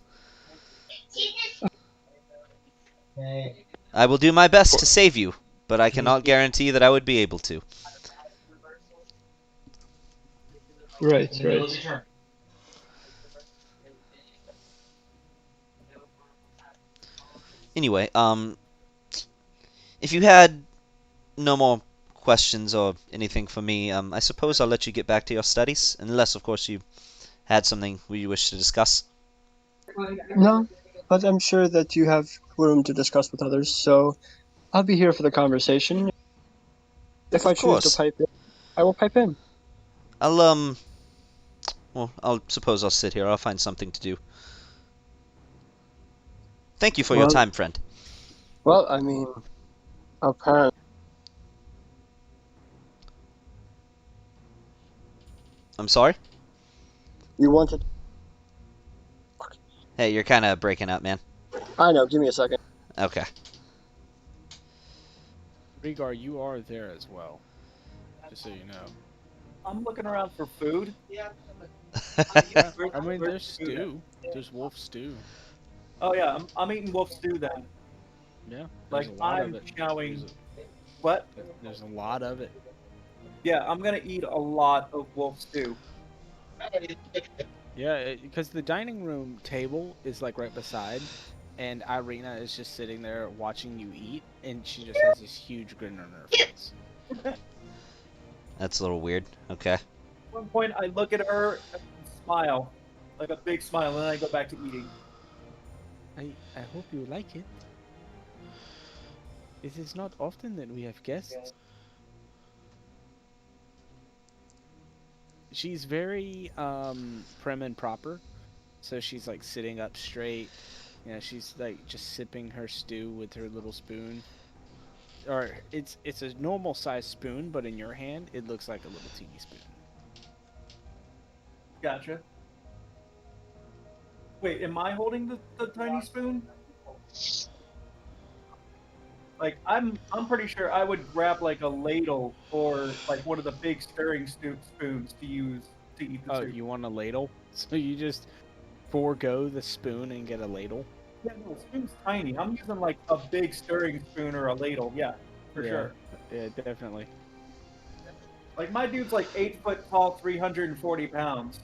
Speaker 3: I will do my best to save you, but I cannot guarantee that I would be able to.
Speaker 1: right.
Speaker 3: Anyway, if you had no more questions or anything for me, I suppose I'll let you get back to your studies, unless, of course, you had something you wish to discuss.
Speaker 1: No, but I'm sure that you have room to discuss with others, so I'll be here for the conversation. If I
Speaker 3: Of
Speaker 1: choose to
Speaker 3: course.
Speaker 1: pipe in, I will pipe in.
Speaker 3: I'll I'll suppose I'll sit here. I'll find something to do. Thank you for your
Speaker 1: Well,
Speaker 3: time, friend.
Speaker 1: well, I mean, apparently
Speaker 3: I'm sorry?
Speaker 1: you wanted.
Speaker 3: Hey, you're kind of breaking up, man.
Speaker 1: I know. Give me a second.
Speaker 3: Okay.
Speaker 4: Rhaegar, you are there as well. Just so you know.
Speaker 2: I'm looking around for food.
Speaker 4: Yeah,
Speaker 2: Where's-
Speaker 4: I mean,
Speaker 2: where's
Speaker 4: there's
Speaker 2: the food at?
Speaker 4: stew. There's wolf stew.
Speaker 2: Oh yeah, I'm eating wolf stew then.
Speaker 4: Yeah,
Speaker 2: Like,
Speaker 4: there's a lot of
Speaker 2: I'm
Speaker 4: it.
Speaker 2: showing.
Speaker 4: There's
Speaker 2: What?
Speaker 4: there's a lot of it.
Speaker 2: Yeah, I'm gonna eat a lot of wolf stew.
Speaker 4: Yeah, because the dining room table is like right beside, and Irina is just sitting there watching you eat, and she just has this huge grin on her face.
Speaker 3: That's a little weird. Okay.
Speaker 2: At one point, I look at her and smile, like a big smile, and then I go back to eating.
Speaker 4: I hope you like it. It is not often that we have guests. She's very prim and proper, so she's like sitting up straight. You know, she's like just sipping her stew with her little spoon. Or it's a normal sized spoon, but in your hand it looks like a little teeny spoon.
Speaker 2: Gotcha. Wait, am I holding the tiny spoon? Like, I'm pretty sure I would grab like a ladle or like one of the big stirring spoons to use to eat the
Speaker 4: Oh,
Speaker 2: soup.
Speaker 4: you want a ladle? So you just forego the spoon and get a ladle?
Speaker 2: Yeah, no, the spoon's tiny. I'm using like a big stirring spoon or a ladle. Yeah, for
Speaker 4: Yeah.
Speaker 2: sure.
Speaker 4: Yeah, definitely.
Speaker 2: Like, my dude's like 8 foot tall, 340 pounds.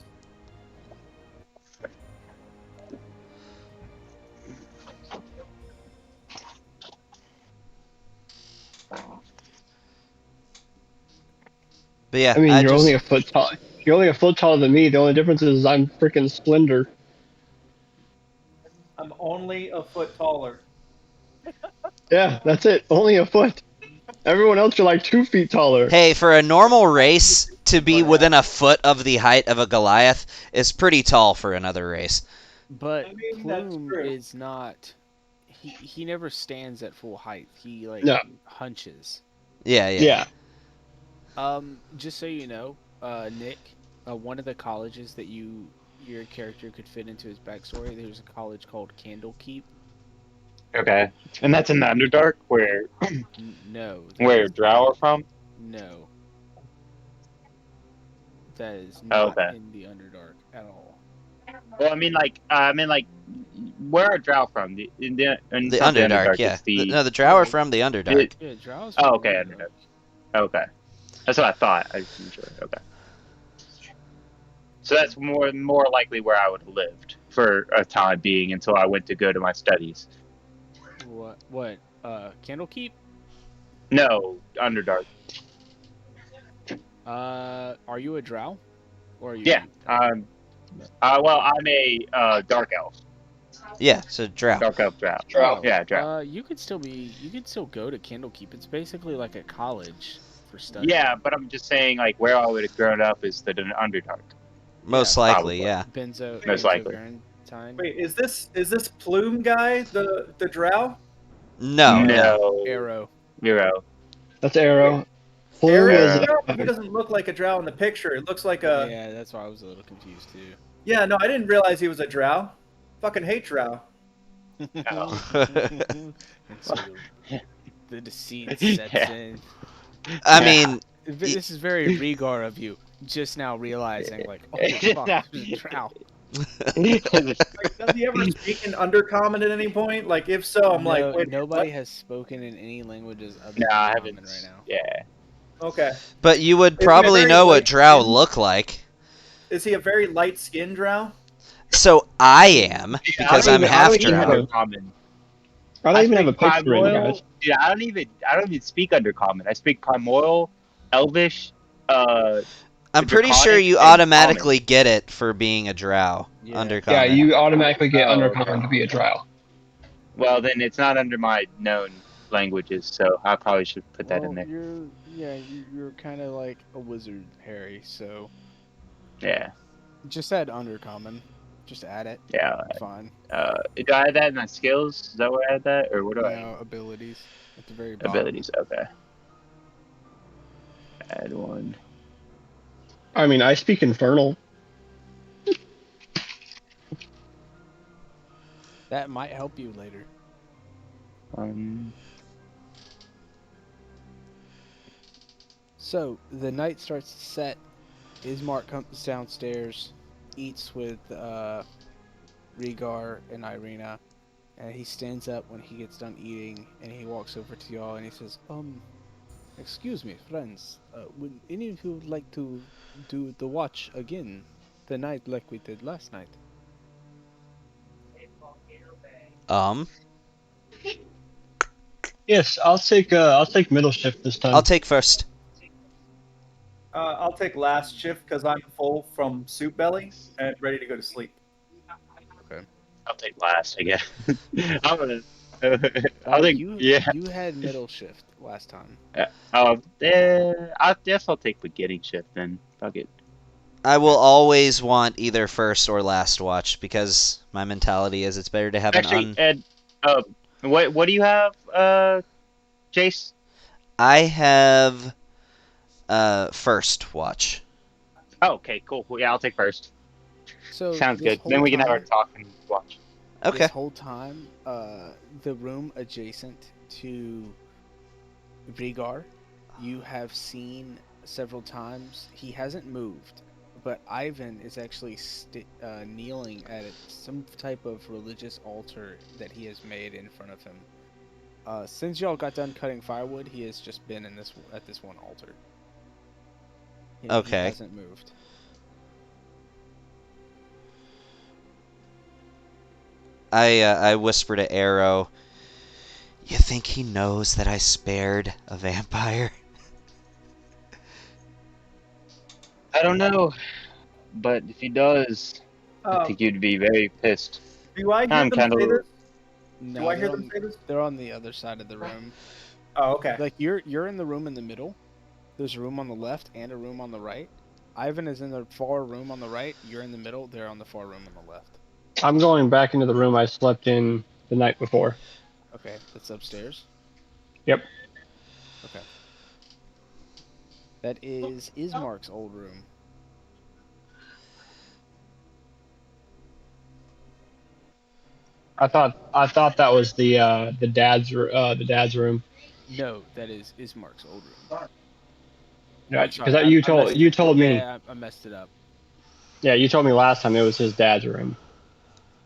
Speaker 3: But yeah,
Speaker 1: I mean, you're
Speaker 3: just,
Speaker 1: only a foot tall. You're only a foot taller than me. The only difference is I'm freaking slender.
Speaker 2: I'm only a foot taller.
Speaker 1: Yeah, that's it. Only a foot. Everyone else are like 2 feet taller.
Speaker 3: Hey, for a normal race to be within a foot of the height of a Goliath is pretty tall for another race.
Speaker 4: But
Speaker 2: I mean, that's
Speaker 4: Plume
Speaker 2: true.
Speaker 4: is not. He never stands at full height. He like
Speaker 1: No.
Speaker 4: hunches.
Speaker 3: Yeah, yeah.
Speaker 1: Yeah.
Speaker 4: Just so you know, Nick, one of the colleges that your character could fit into his backstory, there's a college called Candlekeep.
Speaker 5: Okay. And that's in the Underdark where
Speaker 4: No.
Speaker 5: where Drow are from?
Speaker 4: No. That is
Speaker 5: Oh,
Speaker 4: not
Speaker 5: okay.
Speaker 4: in the Underdark at all.
Speaker 5: Well, I mean, where are Drow from?
Speaker 3: The
Speaker 5: It's not
Speaker 3: Underdark, yeah.
Speaker 5: It's the...
Speaker 3: No, the Drow are from the Underdark.
Speaker 4: Yeah, Drow's
Speaker 5: Oh,
Speaker 4: from
Speaker 5: okay,
Speaker 4: the
Speaker 5: Underdark. Okay. That's what I thought. I just wasn't sure. Okay. So that's more likely where I would have lived for a time being until I went to go to my studies.
Speaker 4: What? Candlekeep?
Speaker 5: No, Underdark.
Speaker 4: Are you a Drow? Or are you?
Speaker 5: Yeah. Well, I'm a dark elf.
Speaker 3: Yeah, so Drow.
Speaker 5: Dark elf Drow.
Speaker 4: Oh,
Speaker 5: Yeah, Drow.
Speaker 4: You could still go to Candlekeep. It's basically like a college for study.
Speaker 5: Yeah, but I'm just saying, like, where I would have grown up is the Underdark.
Speaker 3: Most
Speaker 4: Yeah,
Speaker 3: likely,
Speaker 5: probably.
Speaker 3: yeah.
Speaker 5: Most likely.
Speaker 4: Valentine.
Speaker 2: Wait, is this Plume guy the drow?
Speaker 3: No.
Speaker 4: Arrow.
Speaker 5: Zero.
Speaker 1: That's Arrow. Plume
Speaker 2: Arrow?
Speaker 1: is.
Speaker 2: He doesn't look like a drow in the picture. It looks like a.
Speaker 4: Yeah, that's why I was a little confused too.
Speaker 2: Yeah, no, I didn't realize he was a drow. Fucking hate drow.
Speaker 4: And so the deceit sets
Speaker 5: Yeah.
Speaker 4: in.
Speaker 3: I mean,
Speaker 4: This is very Rhaegar of you. Just now realizing, like, oh fuck, there's a Drow.
Speaker 2: Like, does he ever speak in Undercommon at any point? Like, if so, I'm like, wait,
Speaker 4: nobody
Speaker 2: what?
Speaker 4: has spoken in any languages other
Speaker 5: No,
Speaker 4: than
Speaker 5: I
Speaker 4: Common
Speaker 5: haven't.
Speaker 4: right now.
Speaker 5: Yeah.
Speaker 2: Okay.
Speaker 3: but you would
Speaker 2: Is he
Speaker 3: probably
Speaker 2: very
Speaker 3: know what
Speaker 2: light
Speaker 3: Drow
Speaker 2: skinned?
Speaker 3: look like.
Speaker 2: Is he a very light-skinned drow?
Speaker 3: So I am, because I'm half Drow.
Speaker 5: Undercommon.
Speaker 1: I don't even have a
Speaker 5: speak
Speaker 1: picture in,
Speaker 5: Primordial.
Speaker 1: guys.
Speaker 5: Dude, I don't even speak Undercommon. I speak Primordial, Elvish,
Speaker 3: I'm pretty sure
Speaker 5: Draconic,
Speaker 3: you
Speaker 5: and
Speaker 3: automatically get it for being a Drow.
Speaker 4: Yeah.
Speaker 3: Undercommon.
Speaker 1: Yeah, you automatically get
Speaker 5: Oh,
Speaker 1: Undercommon
Speaker 5: okay.
Speaker 1: to be a Drow.
Speaker 5: Well, then it's not under my known languages, so I probably should put that in
Speaker 4: Well,
Speaker 5: there.
Speaker 4: you're kind of like a wizard, Harry. So
Speaker 5: Yeah.
Speaker 4: just add undercommon. Just add it.
Speaker 5: Yeah.
Speaker 4: It's fine.
Speaker 5: Do I add that in my skills? Is that where I add that, or what do I add?
Speaker 4: No abilities at the very bottom.
Speaker 5: Abilities. Okay. Add one.
Speaker 1: I mean, I speak Infernal.
Speaker 4: That might help you later. So the night starts to set. Ismark comes downstairs, eats with Rhaegar and Irina, and he stands up when he gets done eating, and he walks over to y'all and he says, excuse me, friends, would any of you like to do the watch again tonight like we did last night?
Speaker 1: Yes, I'll take middle shift this time.
Speaker 3: I'll take first.
Speaker 2: I'll take last shift because I'm full from soup belly and ready to go to sleep.
Speaker 4: Okay.
Speaker 5: I'll take last, I guess. I'm gonna. I think.
Speaker 4: You had middle shift last time.
Speaker 5: I guess I'll take beginning shift then. Fuck it.
Speaker 3: I will always want either first or last watch because my mentality is it's better to have
Speaker 5: Actually, Ed, what do you have, Jace?
Speaker 3: I have first watch.
Speaker 5: Oh, okay, cool. Yeah, I'll take first.
Speaker 4: So
Speaker 5: Sounds
Speaker 4: this
Speaker 5: good. Then we can have our
Speaker 4: time-
Speaker 5: talk and watch.
Speaker 3: Okay.
Speaker 4: This whole time, the room adjacent to Rhaegar, you have seen several times. He hasn't moved, but Ivan is actually kneeling at some type of religious altar that he has made in front of him. Since y'all got done cutting firewood, he has just been at this one altar.
Speaker 3: Okay.
Speaker 4: He hasn't moved.
Speaker 3: I whisper to Arrow, you think he knows that I spared a vampire?
Speaker 5: I don't know, but if he does, I think you'd be very pissed.
Speaker 2: Do I hear
Speaker 5: I'm
Speaker 2: them
Speaker 5: kind
Speaker 2: say
Speaker 5: of.
Speaker 2: this?
Speaker 4: No,
Speaker 2: Do I hear them say this?
Speaker 4: They're on the other side of the room.
Speaker 2: Oh, okay.
Speaker 4: Like you're in the room in the middle. There's a room on the left and a room on the right. Ivan is in the far room on the right. You're in the middle. They're on the far room on the left.
Speaker 1: I'm going back into the room I slept in the night before.
Speaker 4: Okay, that's upstairs.
Speaker 1: Yep.
Speaker 4: Okay. That is Ismark's old room.
Speaker 1: I thought that was the dad's room.
Speaker 4: No, that is Ismark's old room.
Speaker 1: Yeah,
Speaker 4: Sorry,
Speaker 1: because you told me.
Speaker 4: Yeah, I messed it up.
Speaker 1: Yeah, you told me last time it was his dad's room.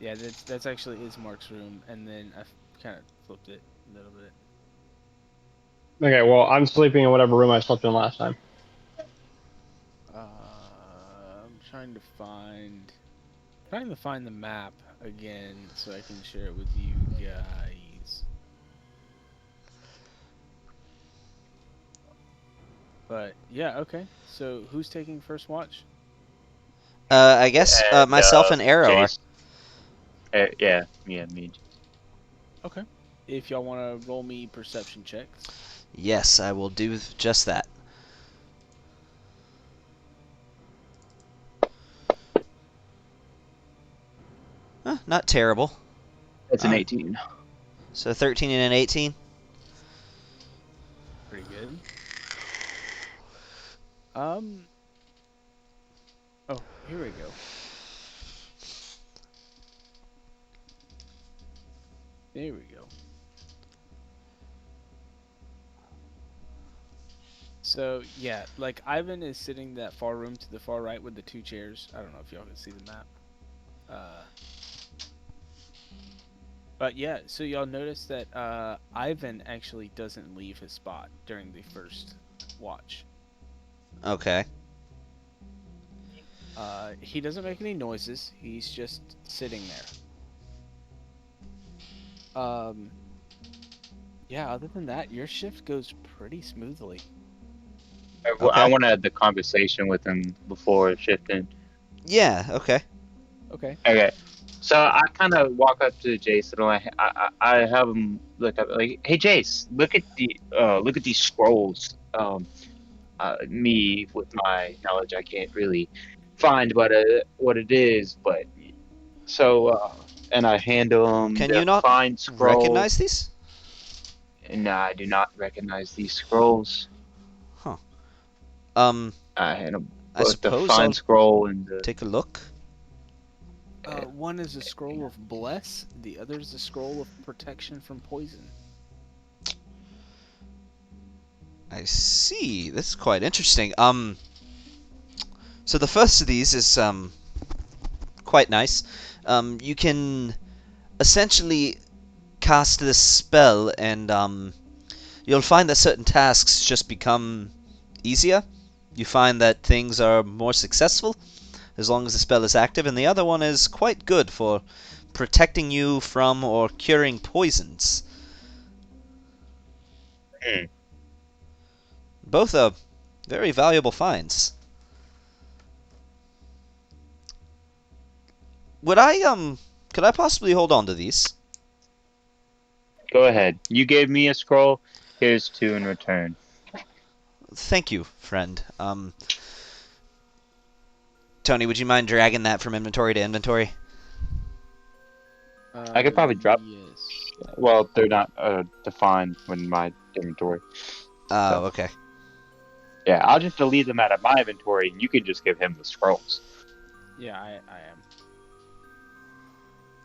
Speaker 4: Yeah, that's actually Ismark's room, and then I kind of flipped it a little bit.
Speaker 1: Okay, well I'm sleeping in whatever room I slept in last time.
Speaker 4: I'm trying to find the map again so I can share it with you guys. But yeah, okay. So who's taking first watch?
Speaker 3: I guess myself and Arrow are.
Speaker 5: Yeah, me.
Speaker 4: Okay. If y'all want to roll me perception checks.
Speaker 3: Yes, I will do just that. Not terrible.
Speaker 5: It's an 18.
Speaker 3: So 13 and an 18.
Speaker 4: Pretty good. Oh, here we go. There we go. So yeah, like Ivan is sitting that far room to the far right with the two chairs. I don't know if y'all can see the map. But yeah, so y'all notice that Ivan actually doesn't leave his spot during the first watch.
Speaker 3: Okay.
Speaker 4: He doesn't make any noises. He's just sitting there. Yeah, other than that, your shift goes pretty smoothly.
Speaker 3: Okay.
Speaker 5: I want to have the conversation with him before shifting.
Speaker 3: Yeah, okay.
Speaker 4: Okay.
Speaker 5: Okay. So I kind of walk up to Jason and I have him look up like, hey Jace, look at these scrolls. Me with my knowledge, I can't really find what it is, but so and I hand him
Speaker 3: Can
Speaker 5: the
Speaker 3: you not
Speaker 5: find scroll.
Speaker 3: recognize these?
Speaker 5: And I do not recognize these scrolls.
Speaker 3: Huh.
Speaker 5: I hand him
Speaker 3: I
Speaker 5: both the
Speaker 3: suppose I'll
Speaker 5: find scroll and the.
Speaker 3: take a look.
Speaker 4: One is a scroll of bless. The other is a scroll of protection from poison.
Speaker 3: I see. This is quite interesting. So the first of these is quite nice. You can essentially cast this spell, and you'll find that certain tasks just become easier. You find that things are more successful as long as the spell is active, and the other one is quite good for protecting you from or curing poisons. Both are very valuable finds. Could I possibly hold on to these?
Speaker 5: Go ahead. You gave me a scroll. Here's two in return.
Speaker 3: Thank you, friend. Tony, would you mind dragging that from inventory to inventory?
Speaker 5: I could probably drop.
Speaker 4: Yes.
Speaker 5: Well, they're not defined in my inventory.
Speaker 3: Oh, okay.
Speaker 5: Yeah, I'll just delete them out of my inventory, and you can just give him the scrolls.
Speaker 4: Yeah, I am.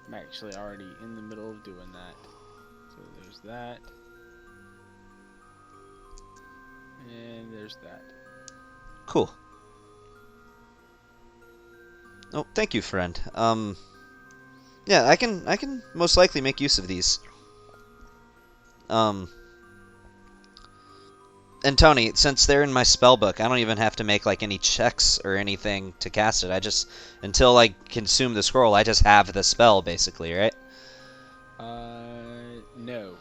Speaker 4: I'm actually already in the middle of doing that. So there's that. And there's that.
Speaker 3: Cool. Oh, thank you, friend. Yeah, I can most likely make use of these. And Tony, since they're in my spell book, I don't even have to make like any checks or anything to cast it. I just, until I consume the scroll, I just have the spell basically, right?
Speaker 4: No.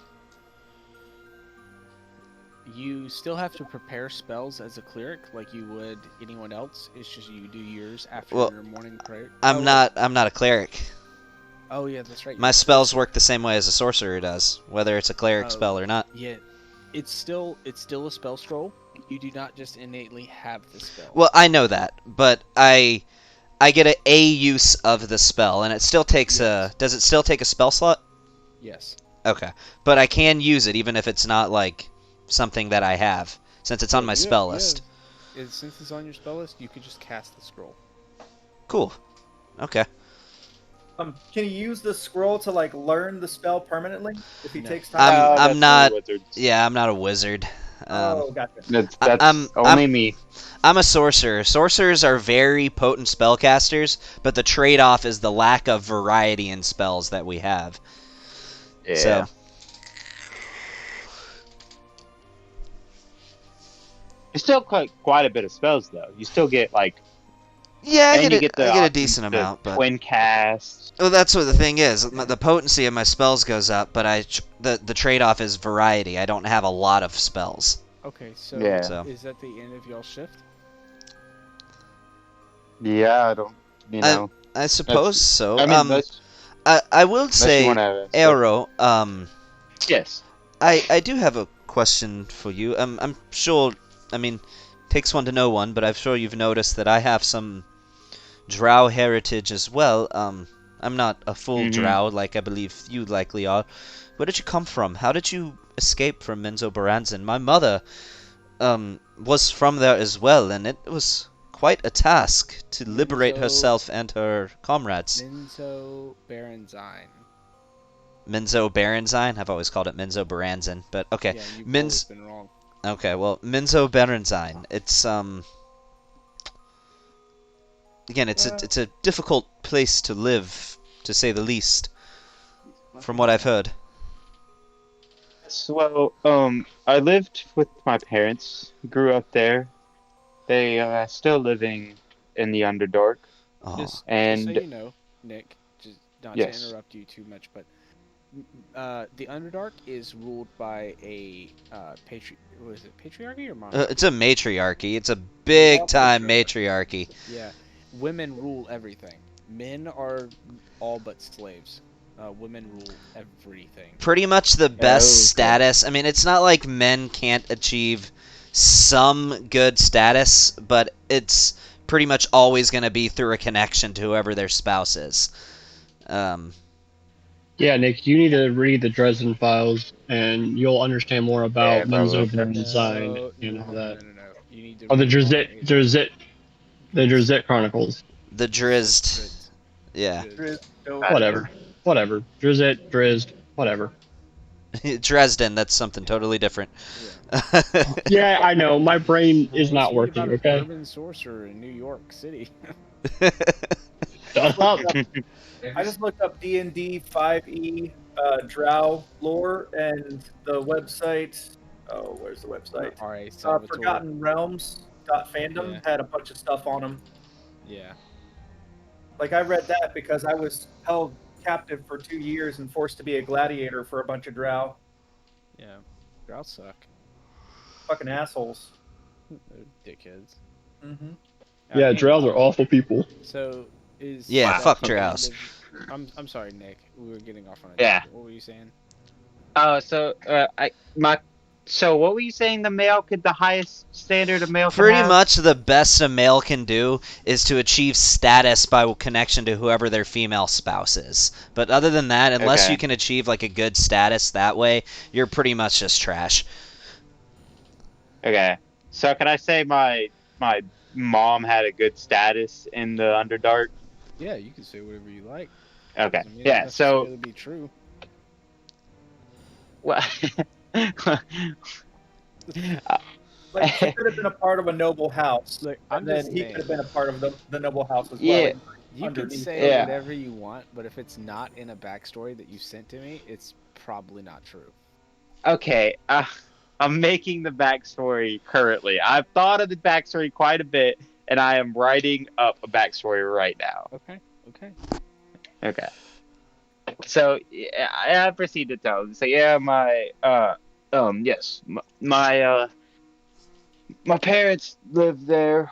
Speaker 4: You still have to prepare spells as a cleric like you would anyone else. It's just you do yours after your morning prayer.
Speaker 3: I'm not a cleric.
Speaker 4: Oh yeah, that's right.
Speaker 3: My spells work the same way as a sorcerer does, whether it's a cleric spell or not.
Speaker 4: Yeah. It's still a spell scroll. You do not just innately have the spell.
Speaker 3: Well, I know that, but I get a use of the spell, and it still takes Does it still take a spell slot?
Speaker 4: Yes.
Speaker 3: Okay, but I can use it even if it's not like something that I have, since it's on my spell list.
Speaker 4: Since it's on your spell list, you could just cast the scroll.
Speaker 3: Cool. Okay.
Speaker 2: Can you use the scroll to like learn the spell permanently if he takes time?
Speaker 3: I'm not. Yeah, I'm not a wizard.
Speaker 2: Gotcha.
Speaker 5: That's only me.
Speaker 3: I'm a sorcerer. Sorcerers are very potent spellcasters, but the trade-off is the lack of variety in spells that we have.
Speaker 5: Yeah.
Speaker 3: So.
Speaker 5: You still quite a bit of spells though. You still get like.
Speaker 3: Yeah, I get
Speaker 5: a
Speaker 3: decent amount, but
Speaker 5: twin cast.
Speaker 3: Well, that's what the thing is. The potency of my spells goes up, but the trade-off is variety. I don't have a lot of spells.
Speaker 4: Okay, so is that the end of y'all's shift?
Speaker 6: Yeah, I don't.
Speaker 3: I suppose so.
Speaker 6: I mean,
Speaker 3: I will say, Arrow.
Speaker 5: Yes.
Speaker 3: I do have a question for you. I'm sure. I mean, takes one to know one, but I'm sure you've noticed that I have some drow heritage as well. I'm not a full drow like I believe you likely are. Where did you come from? How did you escape from Menzoberranzan? My mother was from there as well, and it was quite a task to liberate herself and her comrades. Menzoberranzan? I've always called it Menzoberranzan, but okay.
Speaker 4: Yeah, you've always been wrong.
Speaker 3: Okay, well, Menzoberranzan. It's again, it's a difficult place to live, to say the least, from what I've heard.
Speaker 5: Well, I lived with my parents, grew up there. They are still living in the Underdark.
Speaker 3: Oh.
Speaker 4: Just so you know, Nick, just not to interrupt you too much, but the Underdark is ruled by a patriarchy or monarchy?
Speaker 3: It's a matriarchy. It's a big time matriarchy.
Speaker 4: Yeah, women rule everything. Men are all but slaves. Women rule everything.
Speaker 3: Pretty much the best status. I mean, it's not like men can't achieve some good status, but it's pretty much always going to be through a connection to whoever their spouse is.
Speaker 1: Yeah, Nick, you need to read the Dresden Files, and you'll understand more about men's opening design and all that.
Speaker 4: No. You need to
Speaker 1: Oh, the
Speaker 4: read more.
Speaker 1: The Drizzt Chronicles.
Speaker 3: The Drizzt. Yeah.
Speaker 1: Whatever. Drizzt, whatever.
Speaker 3: Dresden, that's something totally different.
Speaker 4: Yeah.
Speaker 1: Yeah, I know. My brain is
Speaker 4: Let's
Speaker 1: not
Speaker 4: read
Speaker 1: working,
Speaker 4: about
Speaker 1: okay?
Speaker 4: an urban sorcerer in New York City.
Speaker 1: Shut up.
Speaker 2: I just looked up D&D 5e Drow lore, and the website. Oh, where's the website?
Speaker 4: Alright, Salvatore.
Speaker 2: Forgotten Realms.fandom had a bunch of stuff on them.
Speaker 4: Yeah.
Speaker 2: Like, I read that because I was held captive for 2 years and forced to be a gladiator for a bunch of Drow.
Speaker 4: Yeah. Drow suck.
Speaker 2: Fucking assholes.
Speaker 4: They're dickheads.
Speaker 2: Mm-hmm.
Speaker 1: Yeah, Drows are awful people.
Speaker 4: So is
Speaker 3: Yeah, fuck Drows.
Speaker 4: I'm sorry, Nick. We were getting off on a
Speaker 5: Yeah.
Speaker 4: What were you saying?
Speaker 5: So what were you saying? The highest standard a male can
Speaker 3: Pretty
Speaker 5: have?
Speaker 3: much the best a male can do is to achieve status by connection to whoever their female spouse is. But other than that, unless you can achieve like a good status that way, you're pretty much just trash.
Speaker 5: Okay. So can I say my mom had a good status in the Underdark?
Speaker 4: Yeah, you can say whatever you like.
Speaker 5: Okay.
Speaker 4: Doesn't mean
Speaker 5: Yeah.
Speaker 4: it
Speaker 5: So.
Speaker 4: necessarily be true.
Speaker 5: Well.
Speaker 2: Like, he could have been a part of a noble house.
Speaker 4: Look,
Speaker 2: And then he could have been a part of the noble house as well.
Speaker 5: Yeah.
Speaker 4: You can
Speaker 2: underneath
Speaker 4: say
Speaker 5: Yeah.
Speaker 4: whatever you want, but if it's not in a backstory that you sent to me, it's probably not true.
Speaker 5: Okay. I'm making the backstory currently. I've thought of the backstory quite a bit, and I am writing up a backstory right now.
Speaker 4: Okay.
Speaker 5: So yeah, I proceed to tell them. So yeah, my parents lived there.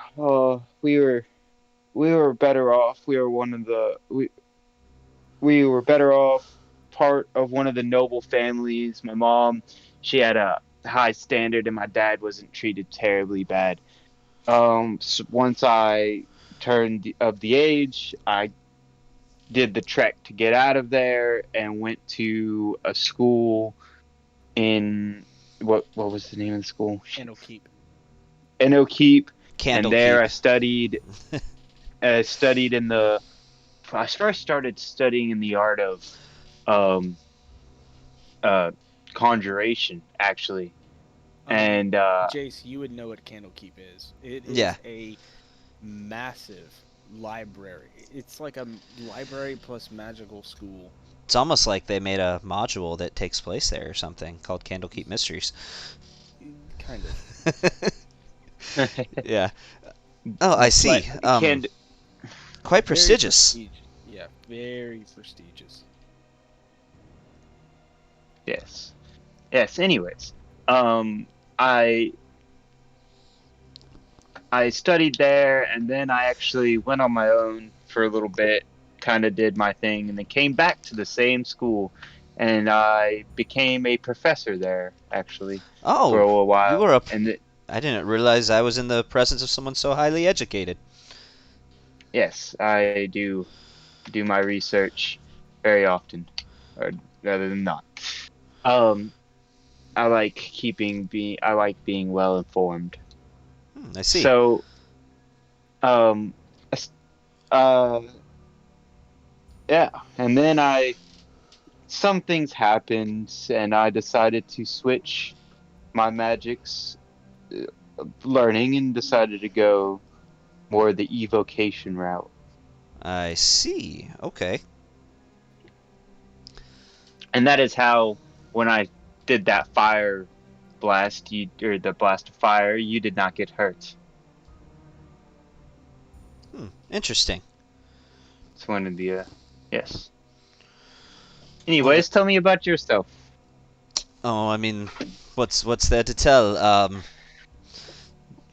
Speaker 5: We were better off. We were better off, part of one of the noble families. My mom, she had a high standard, and my dad wasn't treated terribly bad. So once I turned of the age, I did the trek to get out of there and went to a school in what was the name of the school?
Speaker 4: Candlekeep.
Speaker 5: And there I studied. I first started studying in the art of conjuration, actually. And
Speaker 4: Jace, you would know what Candlekeep is. It is a massive library. It's like a library plus magical school.
Speaker 3: It's almost like they made a module that takes place there or something called Candlekeep Mysteries.
Speaker 4: Kind of.
Speaker 3: Yeah. Oh, I see. Quite prestigious.
Speaker 4: Yeah, very prestigious.
Speaker 5: Yes. Anyways, I studied there, and then I actually went on my own for a little bit, kind of did my thing, and then came back to the same school, and I became a professor there, actually, for a while.
Speaker 3: You were I didn't realize I was in the presence of someone so highly educated.
Speaker 5: Yes, I do my research very often, or rather than not. I like being well informed.
Speaker 3: I see.
Speaker 5: So, yeah, and then some things happened, and I decided to switch my magic's learning and decided to go more the evocation route.
Speaker 3: I see. Okay.
Speaker 5: And that is how, when I did that fire blast, or the blast of fire, you did not get hurt.
Speaker 3: Interesting.
Speaker 5: It's one of the, yes. Anyways, tell me about yourself.
Speaker 3: Oh, I mean, what's there to tell?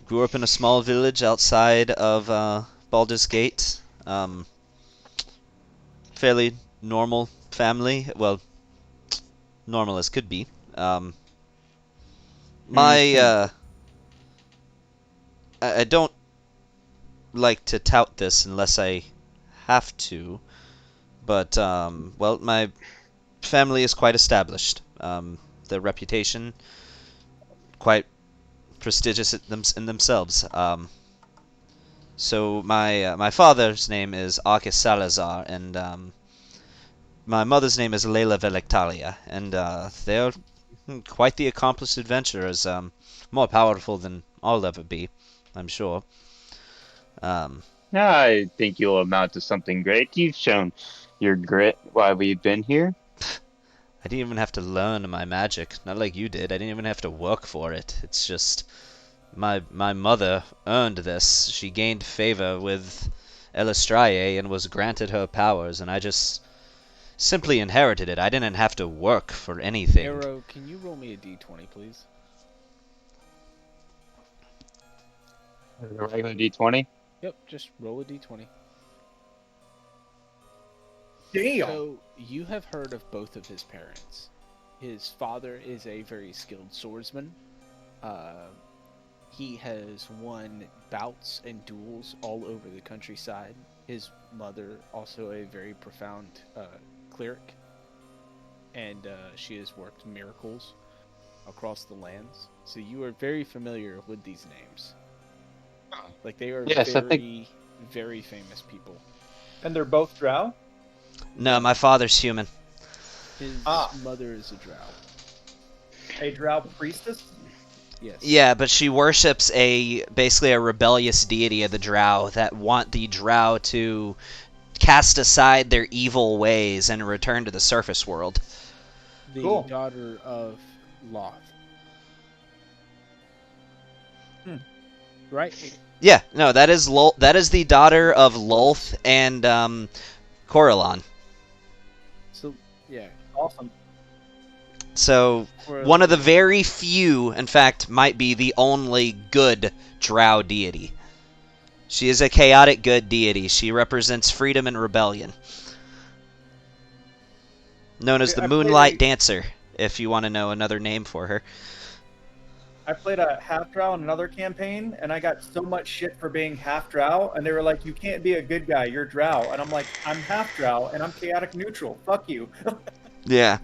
Speaker 3: Grew up in a small village outside of Baldur's Gate. fairly normal family. Well, normal as could be. My I don't like to tout this unless I have to, but well, my family is quite established. Their reputation quite prestigious in themselves. So my father's name is Arcus Salazar, and my mother's name is Leila Velectalia, and they're quite the accomplished adventurers. More powerful than I'll ever be, I'm sure. Um,
Speaker 5: I think you'll amount to something great. You've shown your grit while we've been here.
Speaker 3: I didn't even have to learn my magic, not like you did. I didn't even have to work for it. It's just my mother earned this. She gained favor with Elistrae and was granted her powers, and I just simply inherited it. I didn't have to work for anything.
Speaker 4: Arrow, can you roll me a d20, please?
Speaker 5: A regular D20.
Speaker 4: Yep, just roll a d20.
Speaker 2: Damn.
Speaker 4: So, you have heard of both of his parents. His father is a very skilled swordsman. He has won bouts and duels all over the countryside. His mother, also a very profound cleric, and she has worked miracles across the lands. So you are very familiar with these names. Like, they are
Speaker 5: Yes, I think-
Speaker 4: very famous people.
Speaker 2: And they're both drow?
Speaker 3: No, my father's human.
Speaker 4: His
Speaker 2: Ah.
Speaker 4: mother is a drow.
Speaker 2: A drow priestess?
Speaker 4: Yes.
Speaker 3: Yeah, but she worships basically a rebellious deity of the Drow that want the Drow to cast aside their evil ways and return to the surface world.
Speaker 4: The
Speaker 2: Cool.
Speaker 4: daughter of Loth. Right?
Speaker 3: Yeah, no, that is that is the daughter of Lolth and Coralon.
Speaker 4: So, yeah.
Speaker 2: Awesome.
Speaker 3: So one of the very few, in fact, might be the only good Drow deity. She is a chaotic good deity. She represents freedom and rebellion. Known as the
Speaker 2: I played
Speaker 3: Moonlight Dancer, if you want to know another name for her.
Speaker 2: I played a half drow in another campaign, and I got so much shit for being half drow, and they were like, "You can't be a good guy, you're drow." And I'm like, "I'm half drow, and I'm chaotic neutral. Fuck you."
Speaker 3: Yeah.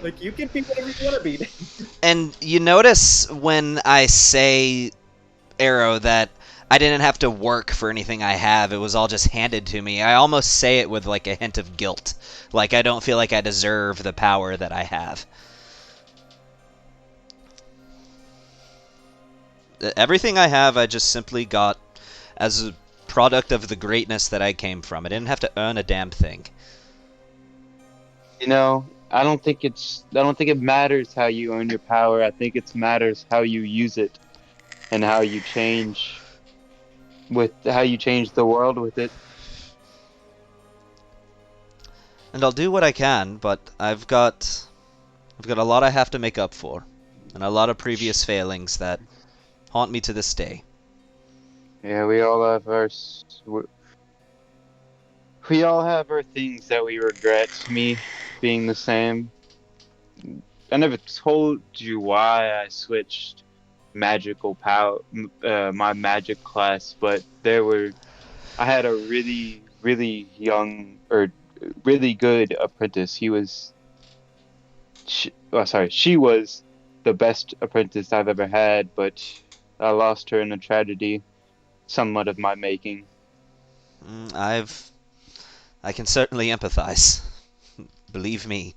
Speaker 2: Like, you can be whatever you want to be.
Speaker 3: And you notice when I say, Arrow, that I didn't have to work for anything I have. It was all just handed to me. I almost say it with like a hint of guilt. Like I don't feel like I deserve the power that I have. Everything I have, I just simply got as a product of the greatness that I came from. I didn't have to earn a damn thing.
Speaker 5: You know, I don't think it matters how you earn your power. I think it matters how you use it and how you change the world with it.
Speaker 3: And I'll do what I can, but I've got a lot I have to make up for, and a lot of previous failings that haunt me to this day.
Speaker 5: Yeah, we all have our things that we regret. Me being the same. I never told you why I switched magical power, my magic class, but I had a really, really young or really good apprentice. She was the best apprentice I've ever had, but I lost her in a tragedy, somewhat of my making.
Speaker 3: I can certainly empathize. Believe me.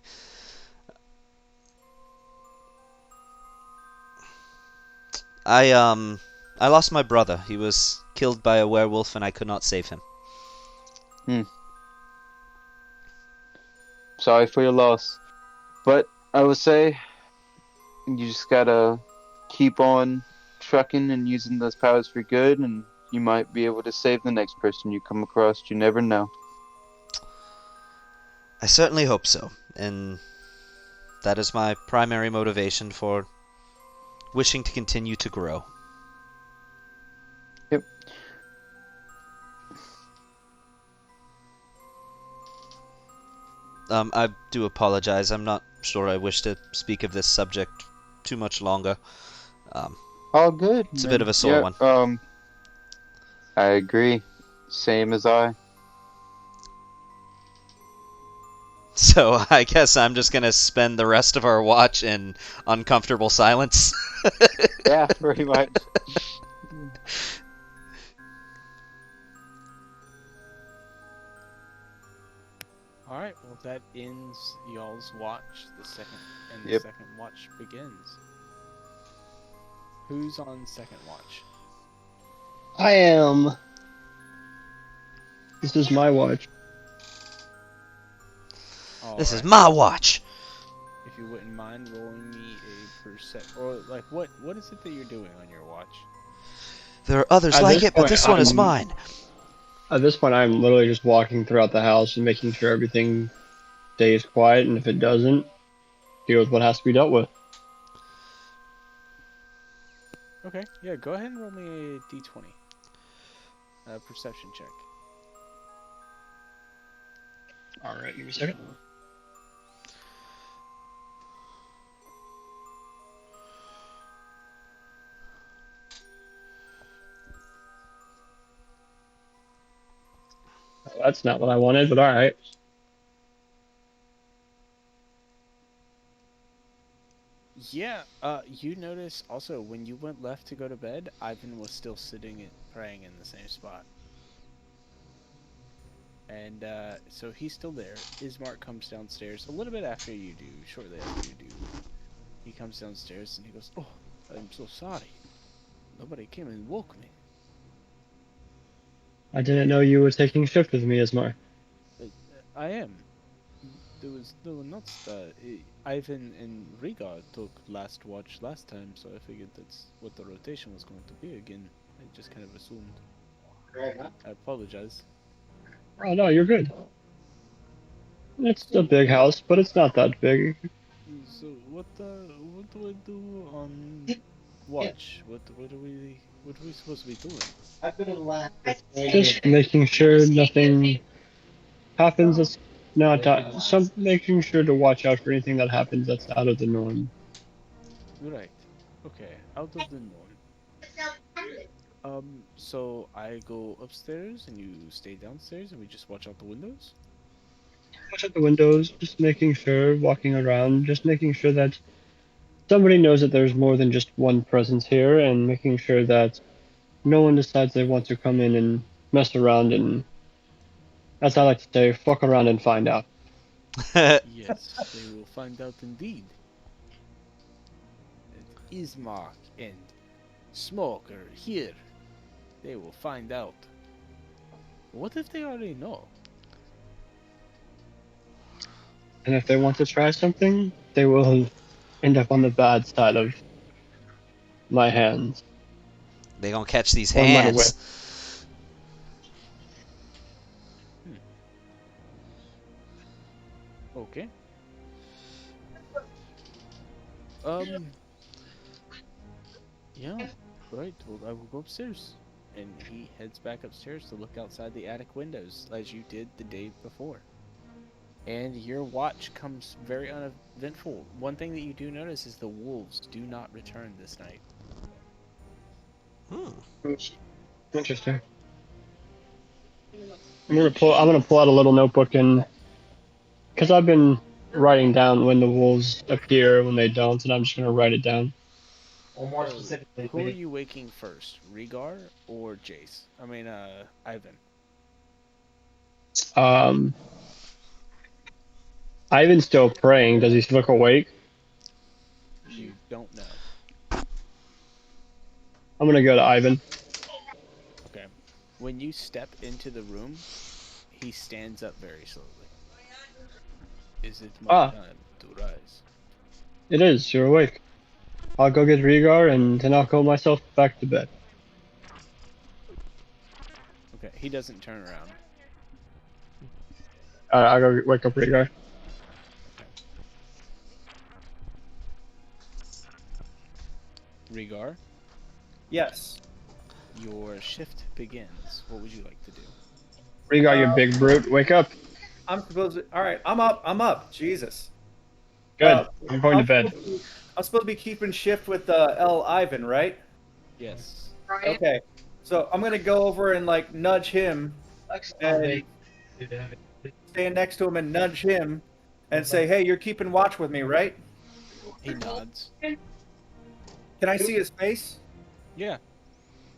Speaker 3: I lost my brother. He was killed by a werewolf and I could not save him.
Speaker 5: Sorry for your loss, but I would say you just gotta keep on trucking and using those powers for good, and you might be able to save the next person you come across. You never know.
Speaker 3: I certainly hope so, and that is my primary motivation for wishing to continue to grow.
Speaker 5: Yep.
Speaker 3: I do apologize. I'm not sure I wish to speak of this subject too much longer. Um,
Speaker 6: All good,
Speaker 3: it's a bit of
Speaker 6: man.
Speaker 3: a sore
Speaker 6: Yeah,
Speaker 3: one.
Speaker 6: I agree. Same as I.
Speaker 3: So I guess I'm just gonna spend the rest of our watch in uncomfortable silence.
Speaker 6: Yeah, pretty much.
Speaker 4: All right. Well, that ends y'all's watch. The
Speaker 6: Yep.
Speaker 4: second watch begins. Who's on second watch?
Speaker 1: I am. This is my watch.
Speaker 3: This is
Speaker 4: Alright.
Speaker 3: my watch.
Speaker 4: If you wouldn't mind rolling me a or like what is it that you're doing on your watch?
Speaker 3: There are others
Speaker 1: At
Speaker 3: like
Speaker 1: this
Speaker 3: it, but
Speaker 1: point,
Speaker 3: this one is
Speaker 1: I'm
Speaker 3: mine.
Speaker 1: at this point I'm literally just walking throughout the house and making sure everything stays quiet, and if it doesn't, deal with what has to be dealt with.
Speaker 4: Okay. Yeah. Go ahead and roll me a d20. Perception check.
Speaker 1: All right, give me a second. Oh, that's not what I wanted, but all right.
Speaker 4: Yeah. You notice also when you went left to go to bed, Ivan was still sitting and praying in the same spot. And so he's still there. Ismark comes downstairs a little bit after you do, shortly after you do. He comes downstairs and he goes, "Oh, I'm so sorry. Nobody came and woke me.
Speaker 1: I didn't know you were taking shift with me, Ismar.
Speaker 4: I am. There were not. Ivan and Riga took last watch last time, so I figured that's what the rotation was going to be again. I just kind of assumed. I apologize.
Speaker 1: Oh no, you're good. It's a
Speaker 4: So,
Speaker 1: big house, but it's not that big.
Speaker 4: so what do I do on watch? What are we supposed to be doing?
Speaker 1: Just making sure nothing happens that's not some making sure to watch out for anything that happens that's out of the norm.
Speaker 4: Right. Okay. Out of the norm. So I go upstairs and you stay downstairs and we just watch out the windows?
Speaker 1: Watch out the windows, just making sure, walking around, just making sure that somebody knows that there's more than just one presence here, and making sure that no one decides they want to come in and mess around and, as I like to say, fuck around and find out.
Speaker 4: Yes, they will find out indeed. And Ismark and Smoke are here. They will find out. What if they already know?
Speaker 1: And if they want to try something, they will end up on the bad side of my hands,
Speaker 3: They gonna catch these
Speaker 1: or my whip.
Speaker 3: hands.
Speaker 4: Hmm. Okay. Um, yeah. Right, well, I will go upstairs. And he heads back upstairs to look outside the attic windows, as you did the day before. And your watch comes very uneventful. One thing that you do notice is the wolves do not return this night.
Speaker 1: Interesting. I'm gonna pull out a little notebook, and because I've been writing down when the wolves appear, when they don't, and I'm just gonna write it down.
Speaker 4: Who are you waking first, Rhaegar or Jace? I mean, Ivan.
Speaker 1: Um, Ivan's still praying. Does he look awake?
Speaker 4: You don't know.
Speaker 1: I'm gonna go to Ivan.
Speaker 4: Okay. When you step into the room, he stands up very slowly. Is it my
Speaker 1: Ah,
Speaker 4: time to rise?
Speaker 1: it is. You're awake. I'll go get Rhaegar, and then I'll go myself back to bed.
Speaker 4: Okay, he doesn't turn around.
Speaker 1: I'll go wake up Rhaegar.
Speaker 4: Okay. Rhaegar,
Speaker 2: Yes.
Speaker 4: your shift begins. What would you like to do?
Speaker 1: Rhaegar, you big brute, wake up.
Speaker 2: I'm supposed to. All right, I'm up. I'm up. Jesus.
Speaker 1: Good. I'm going to
Speaker 2: I'm
Speaker 1: bed.
Speaker 2: I'm supposed to be keeping shift with L. Ivan, right?
Speaker 4: Yes.
Speaker 2: Okay. So I'm gonna go over and like nudge him and stand next to him and nudge him and say, "Hey, you're keeping watch with me, right?"
Speaker 4: He nods.
Speaker 2: Can I see his face?
Speaker 4: Yeah.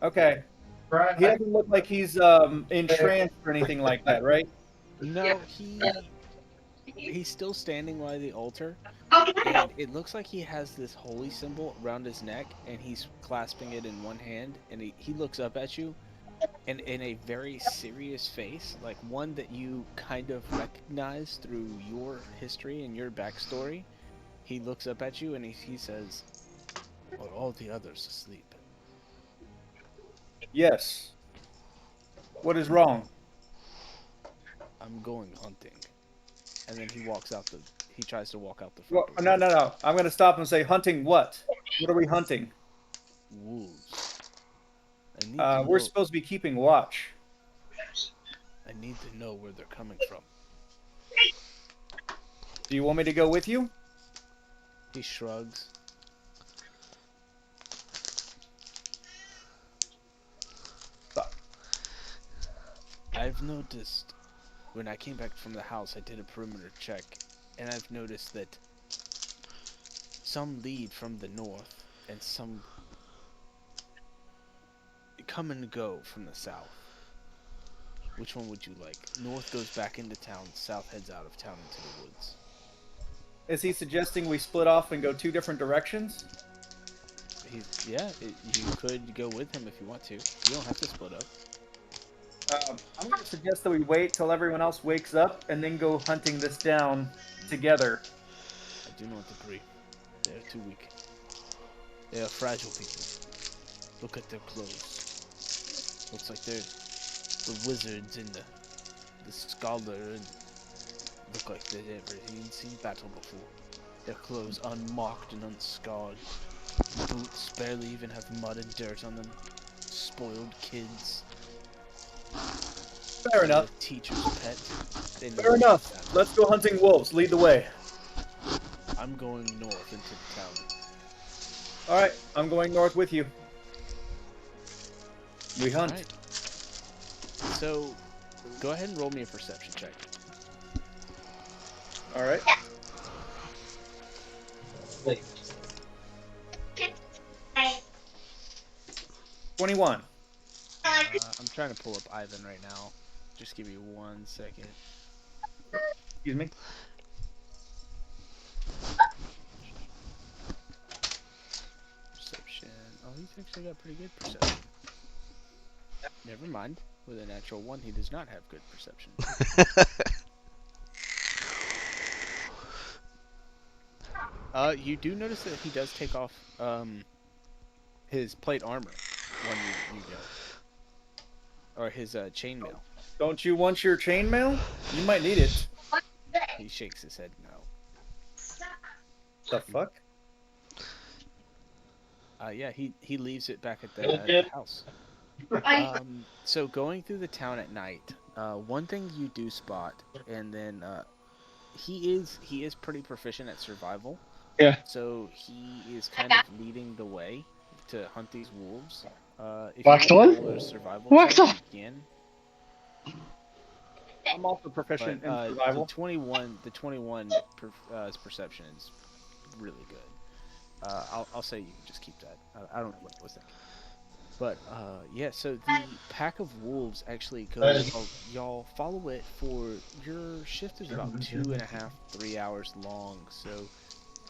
Speaker 2: Okay. He doesn't look like he's entranced or anything like that, right?
Speaker 4: No, he's still standing by the altar, and it looks like he has this holy symbol around his neck, and he's clasping it in one hand, and he looks up at you, and in a very serious face, like one that you kind of recognize through your history and your backstory. He looks up at you and he says, "Are all the others asleep?"
Speaker 2: Yes. What is wrong?
Speaker 4: "I'm going hunting." And then he tries to walk out the front
Speaker 2: Well,
Speaker 4: door.
Speaker 2: no, no, no. I'm gonna stop and say, hunting what? What are we hunting?
Speaker 4: Wolves. I need to
Speaker 2: We're
Speaker 4: know
Speaker 2: supposed to be keeping watch.
Speaker 4: I need to know where they're coming from.
Speaker 2: Do you want me to go with you?
Speaker 4: He shrugs.
Speaker 2: Fuck.
Speaker 4: I've noticed when I came back from the house, I did a perimeter check, and I've noticed that some lead from the north and some come and go from the south. Which one would you like? North goes back into town, south heads out of town into the woods.
Speaker 2: Is he suggesting we split off and go two different directions?
Speaker 4: You could go with him if you want to. You don't have to split up.
Speaker 2: I'm going to suggest that we wait till everyone else wakes up and then go hunting this down together.
Speaker 4: I do not agree. They are too weak. They are fragile people. Look at their clothes. Looks like they're the wizards and the scholar and look like they've never even seen battle before. Their clothes unmarked and unscarred. Boots barely even have mud and dirt on them. Spoiled kids.
Speaker 2: Fair enough.
Speaker 4: The teacher's pet. They know
Speaker 2: Fair
Speaker 4: what
Speaker 2: enough.
Speaker 4: that is.
Speaker 2: Let's go hunting wolves. Lead the way.
Speaker 4: I'm going north into the town.
Speaker 2: All right, I'm going north with you. We hunt.
Speaker 4: Alright. So, go ahead and roll me a perception check.
Speaker 2: All right.
Speaker 6: Wait.
Speaker 2: 21.
Speaker 4: I'm trying to pull up Ivan right now. Just give me 1 second.
Speaker 2: Excuse me.
Speaker 4: Perception. Oh, he's actually got pretty good perception. Never mind. With a natural 1, he does not have good perception. You do notice that he does take off his plate armor when you go, or his chainmail.
Speaker 2: Don't you want your chainmail? You might need it.
Speaker 4: He shakes his head no.
Speaker 2: The fuck?
Speaker 4: Yeah, he leaves it back at the house. So going through the town at night, one thing you do spot, and then he is pretty proficient at survival.
Speaker 1: Yeah.
Speaker 4: So he is kind of leading the way to hunt these wolves. If
Speaker 1: Wax
Speaker 4: you want
Speaker 1: on?
Speaker 4: to roll a survival
Speaker 1: Wax
Speaker 4: check,
Speaker 1: on!
Speaker 4: you can.
Speaker 2: I'm also
Speaker 4: But
Speaker 2: proficient in
Speaker 4: the
Speaker 2: survival.
Speaker 4: 21 perception is really good. I'll say you can just keep that. I don't know what I was thinking. But yeah, so the pack of wolves actually goes. Y'all follow it for your shift is about 2.5, 3 hours long. So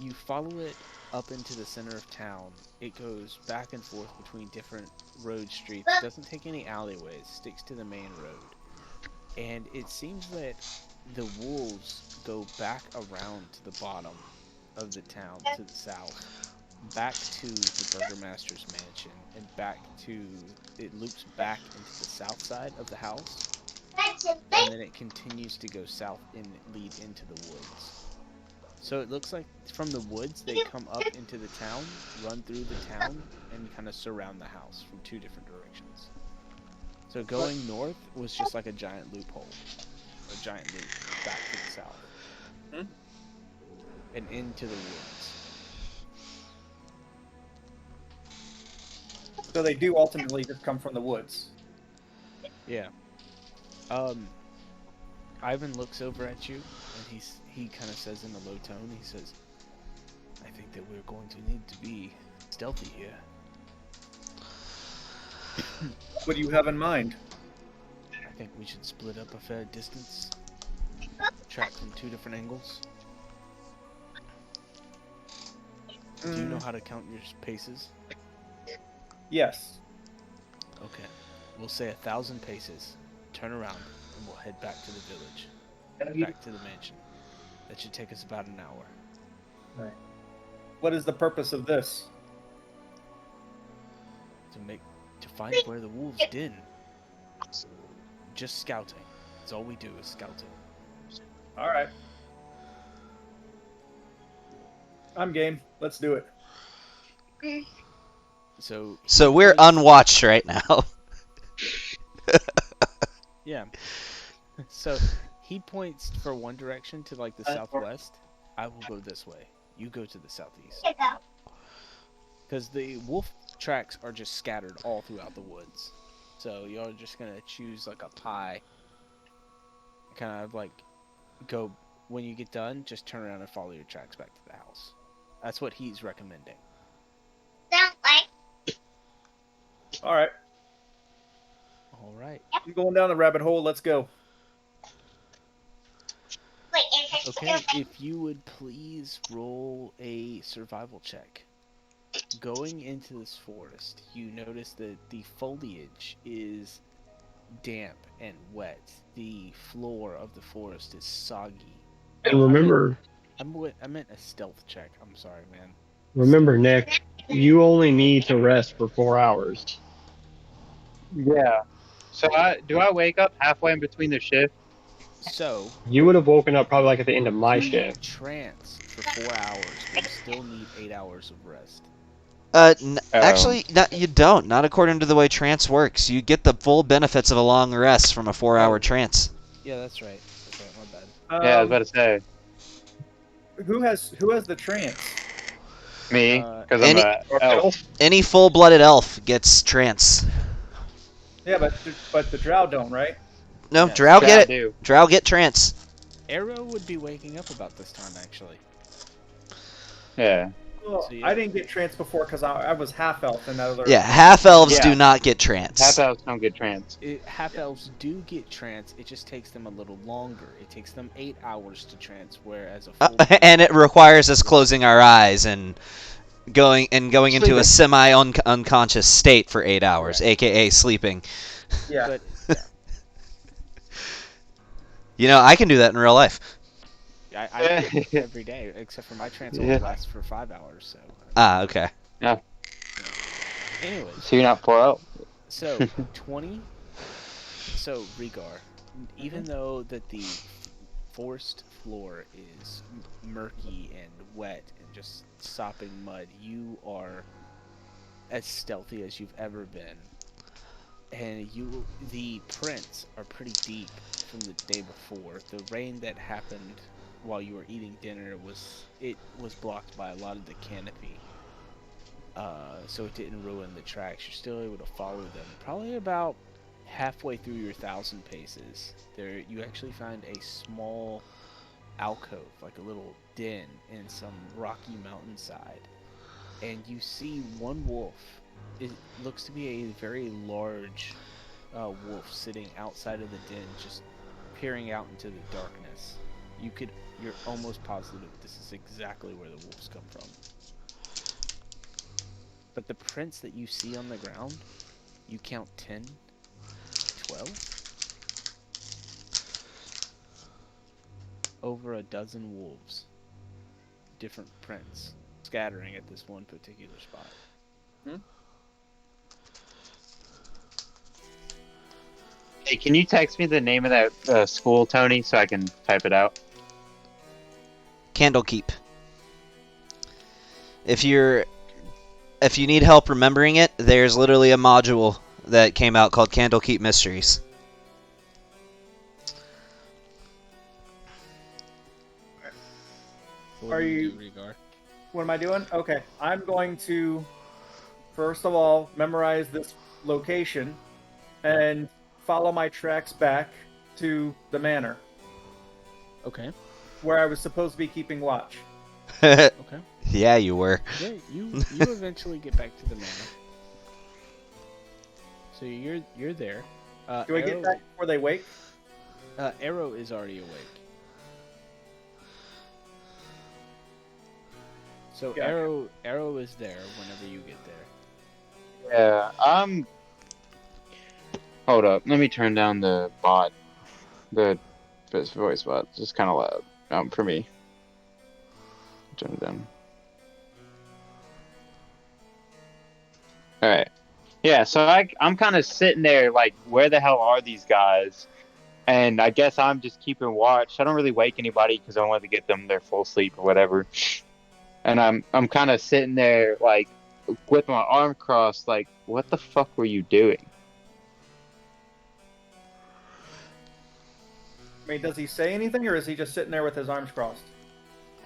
Speaker 4: you follow it up into the center of town. It goes back and forth between different road streets. Doesn't take any alleyways. Sticks to the main road. And it seems that the wolves go back around to the bottom of the town to the south, back to the burgomaster's mansion, and it loops back into the south side of the house, and then it continues to go south and lead into the woods. So it looks like from the woods they come up into the town, run through the town, and kind of surround the house from two different directions. So going north was just like a giant loophole. a giant loop back to the south.
Speaker 2: Hmm?
Speaker 4: And into the woods.
Speaker 2: So they do ultimately just come from the woods.
Speaker 4: Yeah. Ivan looks over at you, and he kind of says in a low tone, he says, I think that we're going to need to be stealthy here.
Speaker 2: What do you have in mind?
Speaker 4: I think we should split up a fair distance. Track from 2 different angles. Do you know how to count your paces?
Speaker 2: Yes.
Speaker 4: Okay. We'll say 1,000 paces. Turn around, and we'll head back to the village. Back to the mansion. That should take us about an hour.
Speaker 2: What is the purpose of this?
Speaker 4: To find where the wolves den. Just scouting. That's all we do is scouting.
Speaker 2: All right. I'm game. Let's do it.
Speaker 4: So
Speaker 3: we're unwatched right now.
Speaker 4: Yeah. So he points for one direction to like the southwest. I will go this way. You go to the southeast. Because the wolf tracks are just scattered all throughout the woods. So you're just going to choose like a pie. Kind of like go, when you get done, just turn around and follow your tracks back to the house. That's what he's recommending.
Speaker 2: All right.
Speaker 4: All right.
Speaker 2: I'm going down the rabbit hole. Let's go.
Speaker 4: Okay, if you would please roll a survival check. Going into this forest, you notice that the foliage is damp and wet. The floor of the forest is soggy.
Speaker 1: And remember,
Speaker 4: I meant a stealth check. I'm sorry, man.
Speaker 1: remember, Nick, you only need to rest for 4 hours.
Speaker 5: Yeah. So do I wake up halfway in between the shift?
Speaker 4: So
Speaker 1: You would have woken up probably like at the end of my
Speaker 4: you
Speaker 1: shift.
Speaker 4: trance for 4 hours, but you still need 8 hours of rest.
Speaker 3: Actually, you don't. Not according to the way trance works. You get the full benefits of a long rest from a 4-hour trance.
Speaker 4: Yeah, that's right. That's right. My bad.
Speaker 5: Yeah, I was about to say.
Speaker 2: Who has the trance?
Speaker 5: Me, because I'm
Speaker 3: Any-
Speaker 5: a elf.
Speaker 3: Any full-blooded elf gets trance.
Speaker 2: Yeah, but the drow don't, right?
Speaker 3: No,
Speaker 4: Yes.
Speaker 3: drow get it.
Speaker 5: Do.
Speaker 3: Drow get trance.
Speaker 4: Arrow would be waking up about this time, actually.
Speaker 5: Yeah.
Speaker 2: Well,
Speaker 4: So, yeah.
Speaker 2: I didn't get trance before because I was half elf in that other.
Speaker 3: Yeah, half-elves
Speaker 5: Yeah.
Speaker 3: do not get trance.
Speaker 5: Half elves don't get trance.
Speaker 4: Half elves do get trance. It just takes them a little longer. It takes them 8 hours to trance, whereas a full
Speaker 3: And it requires us closing our eyes and going into a semi-unconscious state for 8 hours,
Speaker 4: Right.
Speaker 3: aka sleeping.
Speaker 2: Yeah.
Speaker 4: But yeah,
Speaker 3: You know, I can do that in real life.
Speaker 4: I do it every day, except for my trance only
Speaker 5: Yeah.
Speaker 4: lasts for 5 hours. So
Speaker 3: Ah, okay.
Speaker 4: anyways,
Speaker 5: So you're not 4-0.
Speaker 4: so 20. So Rhaegar, even though that the forest floor is murky and wet and just sopping mud, you are as stealthy as you've ever been. And the prints are pretty deep from the day before. The rain that happened while you were eating dinner was blocked by a lot of the canopy. So it didn't ruin the tracks. You're still able to follow them. Probably about halfway through your 1,000 paces, you actually find a small alcove, like a little den in some rocky mountainside, and you see one wolf. It looks to be a very large wolf sitting outside of the den, just peering out into the darkness. You're almost positive this is exactly where the wolves come from. But the prints that you see on the ground, you count 10, 12, over a dozen wolves. Different prints scattering at this one particular spot.
Speaker 5: Hey, can you text me the name of that school, Tony, so I can type it out?
Speaker 3: Candlekeep. If you need help remembering it, there's literally a module that came out called Candlekeep Mysteries.
Speaker 4: What
Speaker 2: Are
Speaker 4: do
Speaker 2: you?
Speaker 4: do, Regar?
Speaker 2: What am I doing? Okay, I'm going to first of all memorize this location and follow my tracks back to the manor
Speaker 4: Okay.
Speaker 2: where I was supposed to be keeping watch.
Speaker 4: Okay.
Speaker 3: Yeah, you were.
Speaker 4: Yeah, you eventually get back to the manor. So you're there.
Speaker 2: Do I get back before they wake?
Speaker 4: Arrow is already awake. So
Speaker 2: Yeah.
Speaker 4: Arrow is there whenever you get there.
Speaker 5: Yeah, hold up. Let me turn down the voice bot. It's just kind of loud. For me. Turn it down. All right. Yeah, so I'm kind of sitting there like, where the hell are these guys? And I guess I'm just keeping watch. I don't really wake anybody because I wanted to get them their full sleep or whatever. And I'm kind of sitting there like with my arm crossed, like, what the fuck were you doing?
Speaker 2: I mean, does he say anything, or is he just sitting there with his arms crossed?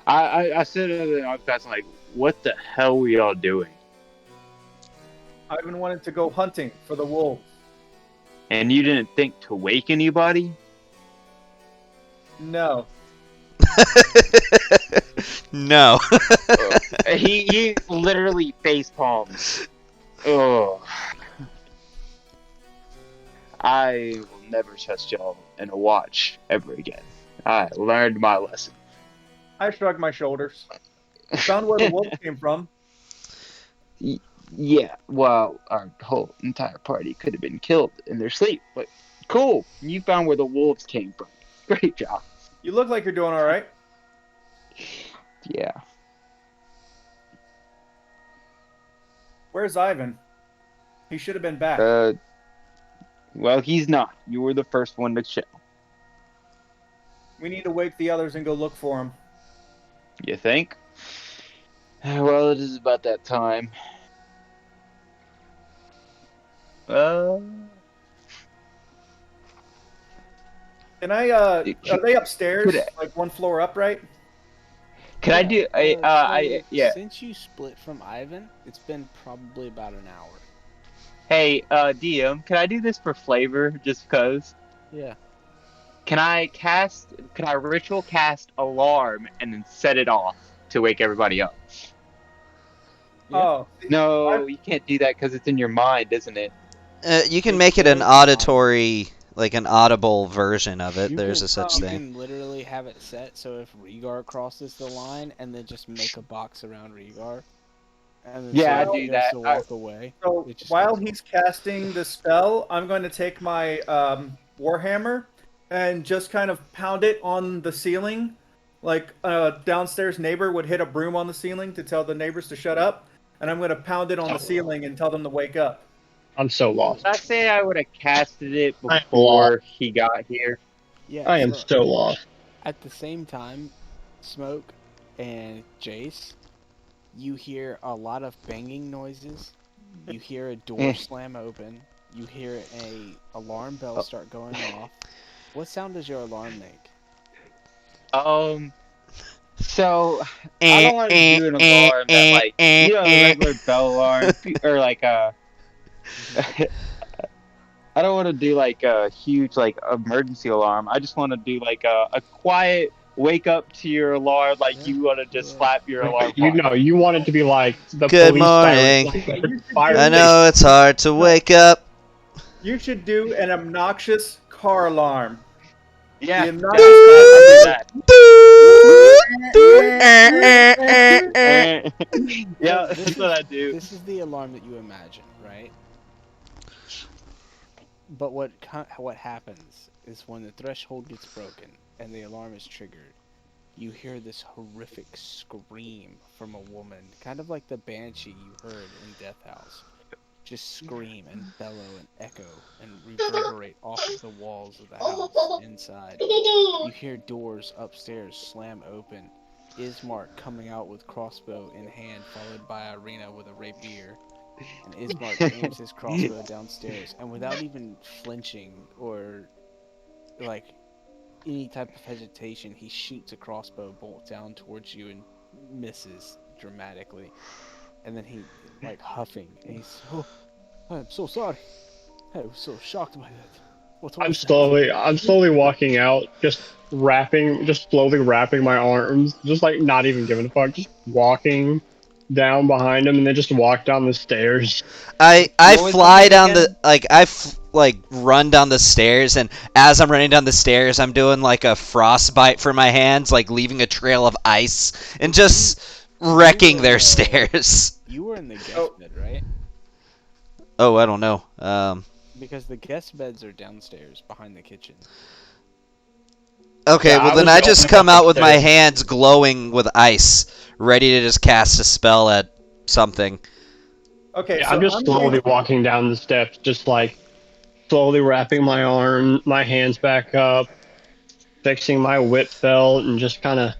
Speaker 5: I sit there and I was like, what the hell were y'all doing?
Speaker 2: Ivan wanted to go hunting for the wolves.
Speaker 5: And you didn't think to wake anybody?
Speaker 2: No.
Speaker 3: No.
Speaker 5: He literally face palms. Oh, I will never trust y'all in a watch ever again. I learned my lesson.
Speaker 2: I shrugged my shoulders. Found where the wolves came from.
Speaker 5: Yeah, well, our whole entire party could have been killed in their sleep, but cool. You found where the wolves came from. Great job.
Speaker 2: You look like you're doing all right.
Speaker 5: Yeah.
Speaker 2: Where's Ivan? He should have been back.
Speaker 5: Well, he's not. You were the first one to chill.
Speaker 2: We need to wake the others and go look for him.
Speaker 5: You think? Well, it is about that time. Uh,
Speaker 2: Can I, are they upstairs? Like one floor up, right?
Speaker 5: Can I do? Yeah.
Speaker 4: Since you split from Ivan, it's been probably about an hour.
Speaker 5: Hey, DM, can I do this for flavor, just because?
Speaker 4: Yeah.
Speaker 5: Can I ritual cast alarm and then set it off to wake everybody up?
Speaker 4: Yeah.
Speaker 2: Oh,
Speaker 5: No, you can't do that because it's in your mind, isn't it?
Speaker 3: You can
Speaker 4: It
Speaker 3: make it an
Speaker 4: was not.
Speaker 3: auditory, like an audible version of it.
Speaker 4: You
Speaker 3: There's
Speaker 4: can,
Speaker 3: a such
Speaker 4: you
Speaker 3: thing.
Speaker 4: can literally have it set so if Rhaegar crosses the line, and then just make a box around Rhaegar, and then
Speaker 5: Yeah,
Speaker 4: so
Speaker 5: I
Speaker 4: if he
Speaker 5: do
Speaker 4: goes
Speaker 5: that.
Speaker 4: to walk away.
Speaker 2: so
Speaker 4: It just
Speaker 2: while
Speaker 4: goes
Speaker 2: he's casting the spell, I'm going to take my warhammer and just kind of pound it on the ceiling, like a downstairs neighbor would hit a broom on the ceiling to tell the neighbors to shut up. And I'm going to pound it on the ceiling and tell them to wake up.
Speaker 1: I'm so lost.
Speaker 5: I say I would have casted it
Speaker 1: I'm
Speaker 5: before he got here.
Speaker 4: Yeah.
Speaker 1: I am
Speaker 4: So
Speaker 1: so lost.
Speaker 4: at the same time, Smoke and Jace, you hear a lot of banging noises. You hear a door slam open. You hear a alarm bell start going off. What sound does your alarm make?
Speaker 5: So I don't want to do an alarm that like the regular bell alarm or like I don't want to do like a huge like emergency alarm. I just want to do like a quiet wake up to your alarm, like you want to just slap your alarm
Speaker 1: You
Speaker 5: clock.
Speaker 1: know, you want it to be like the
Speaker 3: Good
Speaker 1: police
Speaker 3: morning.
Speaker 1: fire
Speaker 3: I know it's hard to wake up.
Speaker 2: You should do an obnoxious car alarm.
Speaker 5: Yeah,
Speaker 2: The
Speaker 5: yeah,
Speaker 2: obnoxious
Speaker 5: I'll do that. Yeah,
Speaker 4: So this
Speaker 5: that's what I do.
Speaker 4: This is the alarm that you imagine, right? But what happens is when the threshold gets broken and the alarm is triggered, you hear this horrific scream from a woman, kind of like the banshee you heard in Death House. Just scream and bellow and echo and reverberate off of the walls of the house inside. You hear doors upstairs slam open. Ismark coming out with crossbow in hand, followed by Irina with a rapier. And Ismark aims his crossbow downstairs, and without even flinching or like any type of hesitation, he shoots a crossbow bolt down towards you and misses dramatically. And then he, like, huffing, and he's, oh, I'm so sorry. I was so shocked by that. What was that?
Speaker 1: I'm slowly walking out, just slowly wrapping my arms, just like not even giving a fuck, just walking down behind him, and then just walk down the stairs.
Speaker 3: I
Speaker 5: What was
Speaker 3: fly
Speaker 5: the name
Speaker 3: down the
Speaker 5: again?
Speaker 3: like run down the stairs, and as I'm running down the stairs, I'm doing like a frostbite for my hands, like leaving a trail of ice and just wrecking their stairs.
Speaker 4: You were in the guest
Speaker 2: Oh.
Speaker 4: bed, right?
Speaker 3: Oh, I don't know.
Speaker 4: Because the guest beds are downstairs behind the kitchen.
Speaker 3: Okay,
Speaker 1: Yeah,
Speaker 3: well
Speaker 1: I
Speaker 3: then
Speaker 1: was
Speaker 3: I
Speaker 1: going
Speaker 3: just come
Speaker 1: up the
Speaker 3: out with my
Speaker 1: stairs.
Speaker 3: hands glowing with ice, ready to just cast a spell at something.
Speaker 2: Okay,
Speaker 1: Yeah,
Speaker 2: so
Speaker 1: I'm just slowly walking down the steps, just like slowly wrapping my hands back up, fixing my whip belt, and just kind of,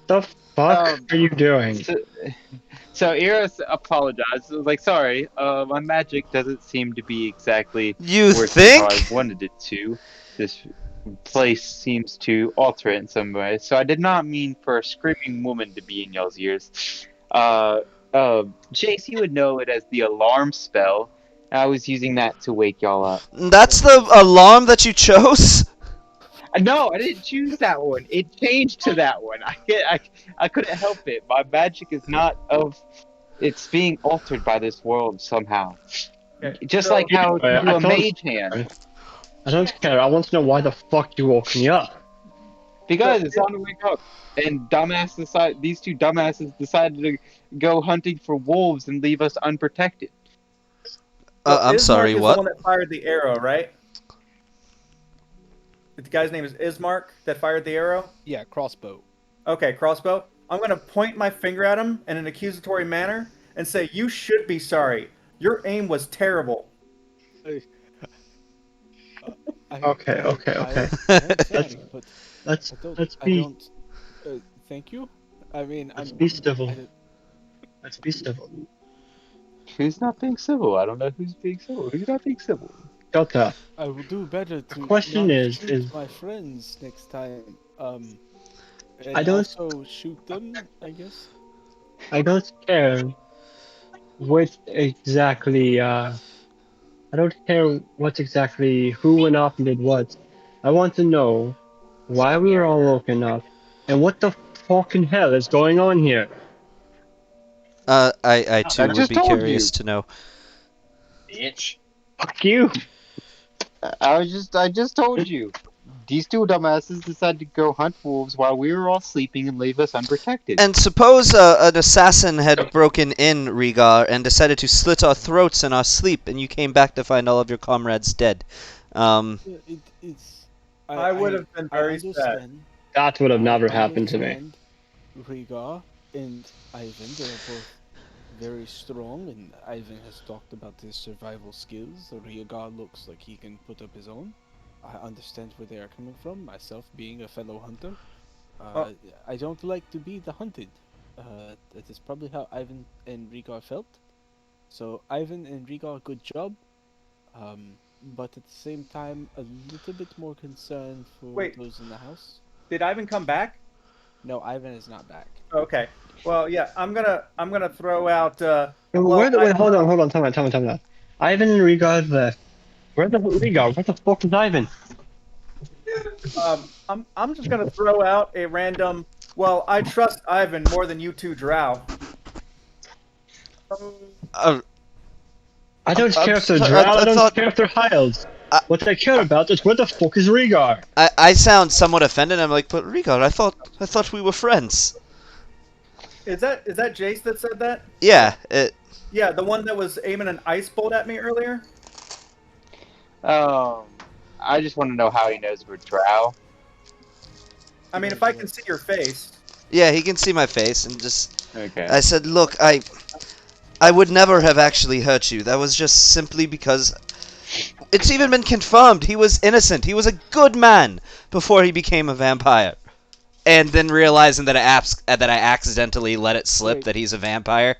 Speaker 1: the fuck
Speaker 5: Um,
Speaker 1: are you doing?
Speaker 5: so Eros apologized. Like, sorry, my magic doesn't seem to be exactly
Speaker 3: You
Speaker 5: working how I
Speaker 3: think?
Speaker 5: wanted it to. This place seems to alter it in some way. So I did not mean for a screaming woman to be in y'all's ears. Chase, you would know it as the alarm spell. I was using that to wake y'all up.
Speaker 3: That's the alarm that you chose?
Speaker 5: No, I didn't choose that one. It changed to that one. I couldn't help it. My magic is not of. It's being altered by this world somehow.
Speaker 2: Okay,
Speaker 5: Just
Speaker 2: so-
Speaker 5: like how
Speaker 1: Anyway,
Speaker 5: to do a mage hand.
Speaker 1: I don't care. I want to know why the fuck you woke me up.
Speaker 5: Because it's time to wake up. And these two dumbasses decided to go hunting for wolves and leave us unprotected.
Speaker 2: So
Speaker 3: I'm
Speaker 2: Ismark
Speaker 3: sorry,
Speaker 2: is the
Speaker 3: what?
Speaker 2: one that fired the arrow, right? The guy's name is Ismark that fired the arrow?
Speaker 4: Yeah, crossbow.
Speaker 2: Okay, crossbow. I'm going to point my finger at him in an accusatory manner and say, you should be sorry. Your aim was terrible.
Speaker 1: Okay.
Speaker 4: I'm sorry, but
Speaker 1: Let's
Speaker 4: I don't.
Speaker 1: let's
Speaker 4: I
Speaker 1: be
Speaker 4: don't. Thank you. I mean,
Speaker 1: let's
Speaker 4: I'm.
Speaker 1: be civil.
Speaker 4: I don't-
Speaker 1: Let's be civil.
Speaker 5: Who's not being civil? I don't know who's being civil. Who's not being civil?
Speaker 1: Shut up.
Speaker 4: I will do better to
Speaker 1: question
Speaker 4: not
Speaker 1: is-
Speaker 4: shoot
Speaker 1: is-
Speaker 4: my friends next time. And
Speaker 1: I don't-
Speaker 4: also shoot them, I guess.
Speaker 1: I don't care what exactly. I don't care what exactly who went off and did what. I want to know why we were all woken up and what the fucking hell is going on here.
Speaker 3: I too
Speaker 5: I
Speaker 3: would
Speaker 5: just
Speaker 3: be
Speaker 5: told
Speaker 3: curious
Speaker 5: you.
Speaker 3: to know.
Speaker 1: Bitch. Fuck you.
Speaker 5: I just told you. These two dumbasses decided to go hunt wolves while we were all sleeping and leave us unprotected.
Speaker 3: And suppose an assassin had broken in Rhaegar and decided to slit our throats in our sleep, and you came back to find all of your comrades dead.
Speaker 4: It's.
Speaker 2: I would have been very sad.
Speaker 4: understand.
Speaker 1: That would have
Speaker 4: I
Speaker 1: never happened to me.
Speaker 4: understand Rhaegar and Ivan, they're both very strong, and Ivan has talked about his survival skills. Rhaegar looks like he can put up his own. I understand where they are coming from. Myself, being a fellow hunter, I don't like to be the hunted. That is probably how Ivan and Rhaegar felt. So Ivan and Rhaegar, good job. But at the same time, a little bit more concerned for
Speaker 2: Wait.
Speaker 4: those in the house.
Speaker 2: Did Ivan come back?
Speaker 4: No, Ivan is not back.
Speaker 2: Okay. Well, yeah, I'm gonna throw out.
Speaker 1: Wait, hold on, time out. Ivan and Rhaegar left. Where the Rhaegar? What the fuck is Ivan?
Speaker 2: I'm just gonna throw out a random. Well, I trust Ivan more than you two drow.
Speaker 1: I don't care if they're
Speaker 3: I
Speaker 1: drow, I don't
Speaker 3: thought-
Speaker 1: care if they're high elves.
Speaker 3: I-
Speaker 1: What I care about is where the fuck is Rhaegar?
Speaker 3: I sound somewhat offended. I'm like, but Rhaegar, I thought we were friends.
Speaker 2: Is that Jace that said that?
Speaker 3: Yeah,
Speaker 2: Yeah, the one that was aiming an ice bolt at me earlier.
Speaker 5: I just want to know how he knows we're drow.
Speaker 2: I mean, if I can see your face.
Speaker 3: yeah, he can see my face, and just
Speaker 5: Okay.
Speaker 3: I said, look, I would never have actually hurt you. That was just simply because it's even been confirmed he was innocent. He was a good man before he became a vampire. And then realizing that I accidentally let it slip
Speaker 4: Wait.
Speaker 3: that he's a vampire.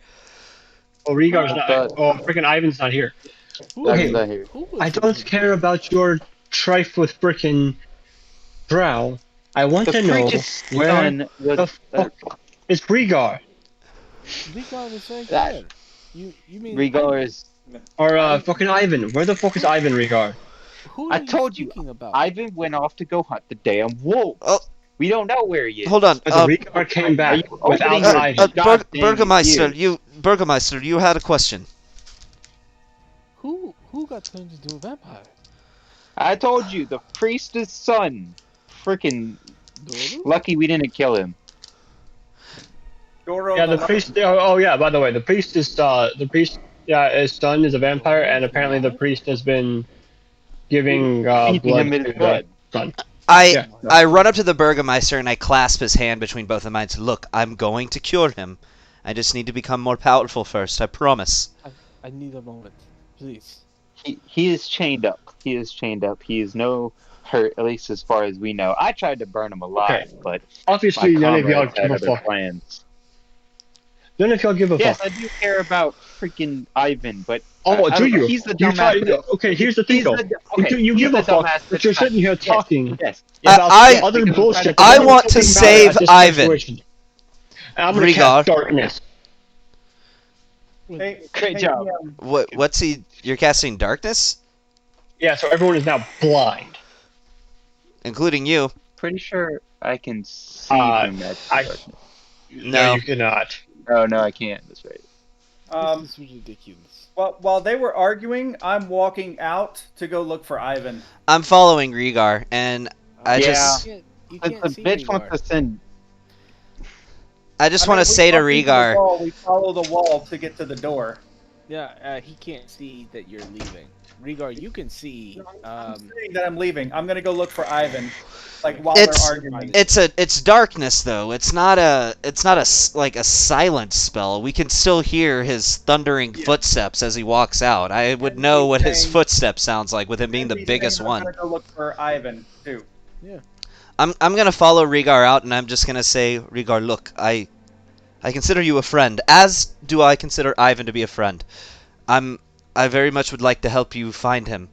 Speaker 1: Oh, Rhaegar's not.
Speaker 5: But-
Speaker 1: Oh, freaking Ivan's not here.
Speaker 4: Who
Speaker 1: Okay.
Speaker 5: Ivan's not here.
Speaker 4: who was
Speaker 1: I don't care about your trife with frickin' Drow, I want
Speaker 5: The
Speaker 1: to know
Speaker 5: preacher's
Speaker 1: where
Speaker 5: son was
Speaker 1: the fuck is Rhaegar?
Speaker 4: Rhaegar was right
Speaker 5: that
Speaker 4: there. You mean
Speaker 5: Rhaegar
Speaker 4: Ivan?
Speaker 5: is.
Speaker 1: Or
Speaker 4: I-
Speaker 1: fucking Ivan? Where the fuck is
Speaker 4: Who-
Speaker 1: Ivan Rhaegar?
Speaker 4: Who
Speaker 5: I
Speaker 4: are you
Speaker 5: told you,
Speaker 4: speaking about?
Speaker 5: Ivan went off to go hunt the damn wolves.
Speaker 3: Oh,
Speaker 5: We don't know where he
Speaker 3: hold on.
Speaker 5: is.
Speaker 1: So Rhaegar came
Speaker 5: Are
Speaker 1: back
Speaker 5: you
Speaker 1: without
Speaker 5: opening your
Speaker 1: Ivan.
Speaker 5: goddamn
Speaker 3: Burgermeister,
Speaker 5: ears?
Speaker 3: you had a question.
Speaker 4: Who got turned into a vampire?
Speaker 5: I told you, the priest's son. Freaking
Speaker 4: Doru?
Speaker 5: lucky we didn't kill him.
Speaker 2: Goro
Speaker 1: Yeah,
Speaker 2: the
Speaker 1: the priest. Oh yeah. By the way, the priest is the priest. Yeah, his son is a vampire,
Speaker 4: Doru
Speaker 1: and
Speaker 4: is
Speaker 1: apparently the
Speaker 4: alive?
Speaker 1: priest has been giving
Speaker 5: Feeding him
Speaker 1: blood
Speaker 5: his
Speaker 1: to the
Speaker 5: blood.
Speaker 1: son.
Speaker 3: I
Speaker 1: Yeah.
Speaker 4: Oh my
Speaker 3: I run
Speaker 4: God.
Speaker 3: up to the Burgermeister and I clasp his hand between both of mine. And say, look, I'm going to cure him. I just need to become more powerful first. I promise.
Speaker 4: I need a moment, please.
Speaker 5: He is chained up. He is chained up. He is no hurt, at least as far as we know. I tried to burn him
Speaker 1: Okay.
Speaker 5: alive, but my
Speaker 1: Obviously, none of y'all
Speaker 5: comrades
Speaker 1: give
Speaker 5: had
Speaker 1: a
Speaker 5: other
Speaker 1: fuck.
Speaker 5: plans.
Speaker 1: None of y'all give a
Speaker 5: Yes,
Speaker 1: fuck.
Speaker 5: I do care about freaking Ivan, but
Speaker 1: Oh,
Speaker 5: I
Speaker 1: do
Speaker 5: don't know.
Speaker 1: you?
Speaker 5: He's the
Speaker 1: You try.
Speaker 5: dumbass.
Speaker 1: Okay, here's the thing
Speaker 5: He's
Speaker 1: though.
Speaker 5: the okay.
Speaker 1: You
Speaker 5: He's
Speaker 1: give
Speaker 5: the
Speaker 1: a fuck,
Speaker 5: dumbass
Speaker 1: but
Speaker 5: that
Speaker 1: you're
Speaker 5: tried.
Speaker 1: sitting here
Speaker 5: Yes,
Speaker 1: talking
Speaker 5: yes,
Speaker 3: I
Speaker 5: yes.
Speaker 1: about
Speaker 5: Yes,
Speaker 1: other
Speaker 5: because I'm trying to
Speaker 1: bullshit that
Speaker 3: I
Speaker 1: doesn't
Speaker 3: want to
Speaker 1: fucking matter
Speaker 3: save
Speaker 1: at this
Speaker 3: Ivan.
Speaker 1: situation. And I'm gonna
Speaker 3: Rhaegar.
Speaker 1: cast darkness.
Speaker 2: Hey,
Speaker 5: Great
Speaker 2: hey,
Speaker 5: job.
Speaker 2: PM,
Speaker 3: What's he? You're casting darkness,
Speaker 1: Yeah, so everyone is now blind.
Speaker 3: including you.
Speaker 5: Pretty sure I can see
Speaker 1: Uh,
Speaker 5: through magic
Speaker 1: I
Speaker 5: darkness.
Speaker 1: no,
Speaker 3: No.
Speaker 1: you cannot.
Speaker 5: Oh no, I can't. That's right.
Speaker 4: This is ridiculous.
Speaker 2: while they were arguing, I'm walking out to go look for Ivan.
Speaker 3: I'm following Rhaegar, and I
Speaker 5: Yeah.
Speaker 3: just
Speaker 4: You
Speaker 5: Since
Speaker 4: can't
Speaker 5: the
Speaker 4: see
Speaker 5: bitch wants
Speaker 4: Rhaegar.
Speaker 5: to send.
Speaker 3: I just
Speaker 2: I
Speaker 3: want
Speaker 2: mean,
Speaker 3: to
Speaker 2: we
Speaker 3: say to
Speaker 2: bump into the
Speaker 3: Rhaegar.
Speaker 2: wall, we follow the wall to get to the door.
Speaker 4: Yeah, he can't see that you're leaving. Rhaegar, you can see.
Speaker 2: I'm saying that I'm leaving. I'm gonna go look for Ivan. Like while
Speaker 3: It's-
Speaker 2: they're arguing.
Speaker 3: It's darkness though. It's not like a silent spell. We can still hear his thundering
Speaker 2: Yeah.
Speaker 3: footsteps as he walks out. I would
Speaker 2: And
Speaker 3: know
Speaker 2: he's
Speaker 3: what his
Speaker 2: saying-
Speaker 3: footsteps sounds like with him being
Speaker 2: And
Speaker 3: the
Speaker 2: he's
Speaker 3: biggest
Speaker 2: saying
Speaker 3: one.
Speaker 2: I'm gonna go look for Ivan too.
Speaker 3: I'm gonna follow Rhaegar out, and I'm just gonna say, Rhaegar, look, I consider you a friend, as do I consider Ivan to be a friend. I very much would like to help you find him.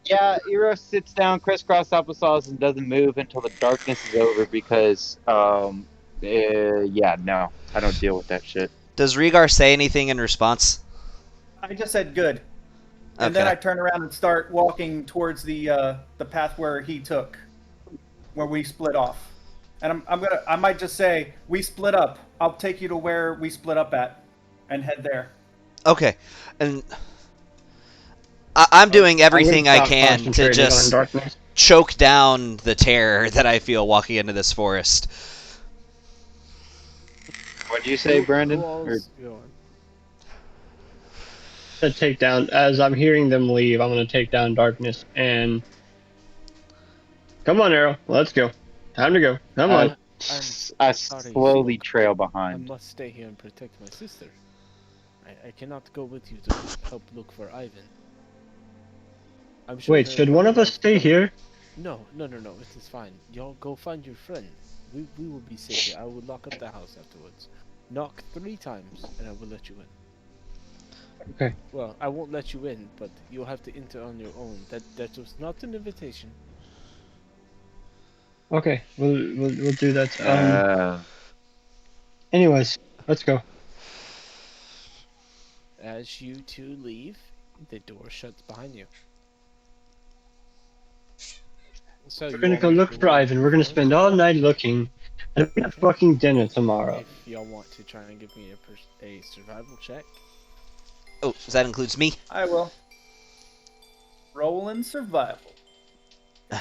Speaker 5: Yeah, Eros sits down crisscross applesauce and doesn't move until the darkness is over because yeah, no, I don't deal with that shit.
Speaker 3: Does Rhaegar say anything in response?
Speaker 2: I just said good. And then
Speaker 3: Okay.
Speaker 2: I turn around and start walking towards the path where he took, where we split off. And I might just say we split up. I'll take you to where we split up at, and head there.
Speaker 3: Okay, and I'm doing everything I
Speaker 1: stop
Speaker 3: can to
Speaker 1: concentrating on
Speaker 3: just
Speaker 1: darkness.
Speaker 3: choke down the terror that I feel walking into this forest.
Speaker 5: What'd you say, Brandon?
Speaker 4: Who all
Speaker 5: Or-
Speaker 4: is going?
Speaker 1: To take down as I'm hearing them leave. I'm gonna take down darkness and come on, Arrow. Let's go. Time to go. Come on.
Speaker 5: I
Speaker 4: sorry,
Speaker 5: slowly
Speaker 4: Smoke.
Speaker 5: trail
Speaker 4: I
Speaker 5: behind.
Speaker 4: must stay here and protect my sister. I cannot go with you to help look for Ivan. I'm sure
Speaker 1: Wait,
Speaker 4: there
Speaker 1: should
Speaker 4: are
Speaker 1: one of us
Speaker 4: others-
Speaker 1: stay here?
Speaker 4: No, it is fine. Y'all go find your friend. We will be safe here. I will lock up the house afterwards. Knock 3 times, and I will let you in.
Speaker 1: Okay.
Speaker 4: Well, I won't let you in, but you'll have to enter on your own. That was not an invitation.
Speaker 1: Okay, we'll do that. Anyways, let's go.
Speaker 4: As you two leave, the door shuts behind you. So
Speaker 1: We're
Speaker 4: you
Speaker 1: gonna
Speaker 4: all
Speaker 1: go
Speaker 4: want to
Speaker 1: look for
Speaker 4: in
Speaker 1: Ivan. We're gonna
Speaker 4: forest?
Speaker 1: spend all night looking, and we have fucking dinner tomorrow.
Speaker 4: If y'all want to try and give me a survival check.
Speaker 3: Oh, so that includes me?
Speaker 2: I will. Roll in survival.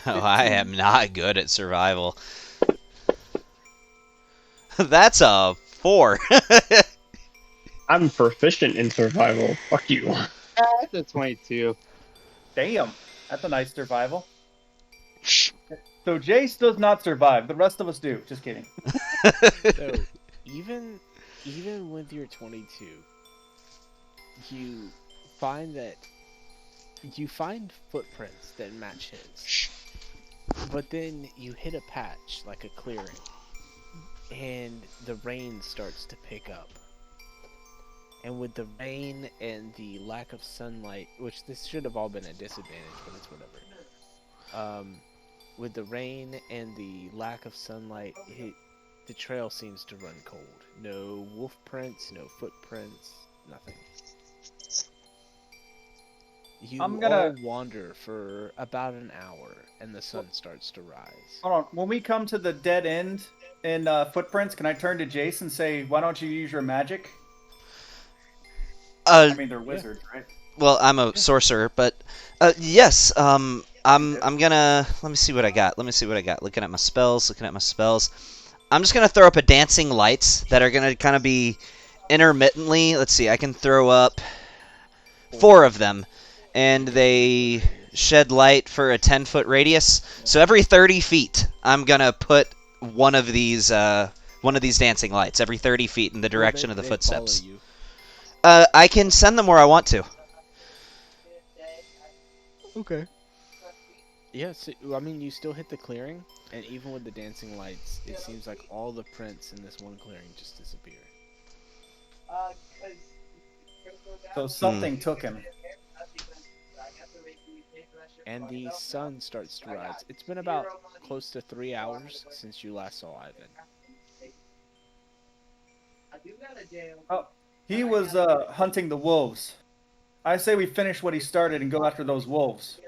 Speaker 3: Oh, I am not good at survival. That's a 4.
Speaker 1: I'm proficient in survival. Fuck you.
Speaker 5: That's a 22.
Speaker 2: Damn, that's a nice survival. So Jace does not survive. The rest of us do. Just kidding.
Speaker 4: So even with your 22, you find footprints that match his. But then you hit a patch, like a clearing, and the rain starts to pick up. And with the rain and the lack of sunlight, which this should have all been a disadvantage, but it's whatever. With the rain and the lack of sunlight, the trail seems to run cold. No wolf prints, no footprints, nothing. You
Speaker 2: I'm
Speaker 4: all
Speaker 2: gonna
Speaker 4: wander for about an hour, and the sun starts to rise.
Speaker 2: hold on. When we come to the dead end in footprints, can I turn to Jace and say, "Why don't you use your magic?"
Speaker 3: Uh,
Speaker 2: I mean, they're
Speaker 4: Yeah.
Speaker 2: wizards, right?
Speaker 3: well, I'm a sorcerer, but yes. I'm gonna let me see what I got. Let me see what I got. Looking at my spells. Looking at my spells. I'm just gonna throw up a dancing lights that are gonna kind of be intermittently. Let's see. I can throw up 4 of them, and they shed light for a 10-foot radius. So every 30 feet, I'm gonna put one of these dancing lights every 30 feet in the
Speaker 4: Will
Speaker 3: direction of the
Speaker 4: they follow
Speaker 3: footsteps.
Speaker 4: you?
Speaker 3: I can send them where I want to.
Speaker 4: Okay. Yes, I mean, you still hit the clearing, and even with the dancing lights, it seems like all the prints in this one clearing just disappear.
Speaker 2: So something took him.
Speaker 4: And the sun starts to rise. It's been about close to 3 hours since you last saw Ivan.
Speaker 2: Oh, he was hunting the wolves. I say we finish what he started and go after those wolves.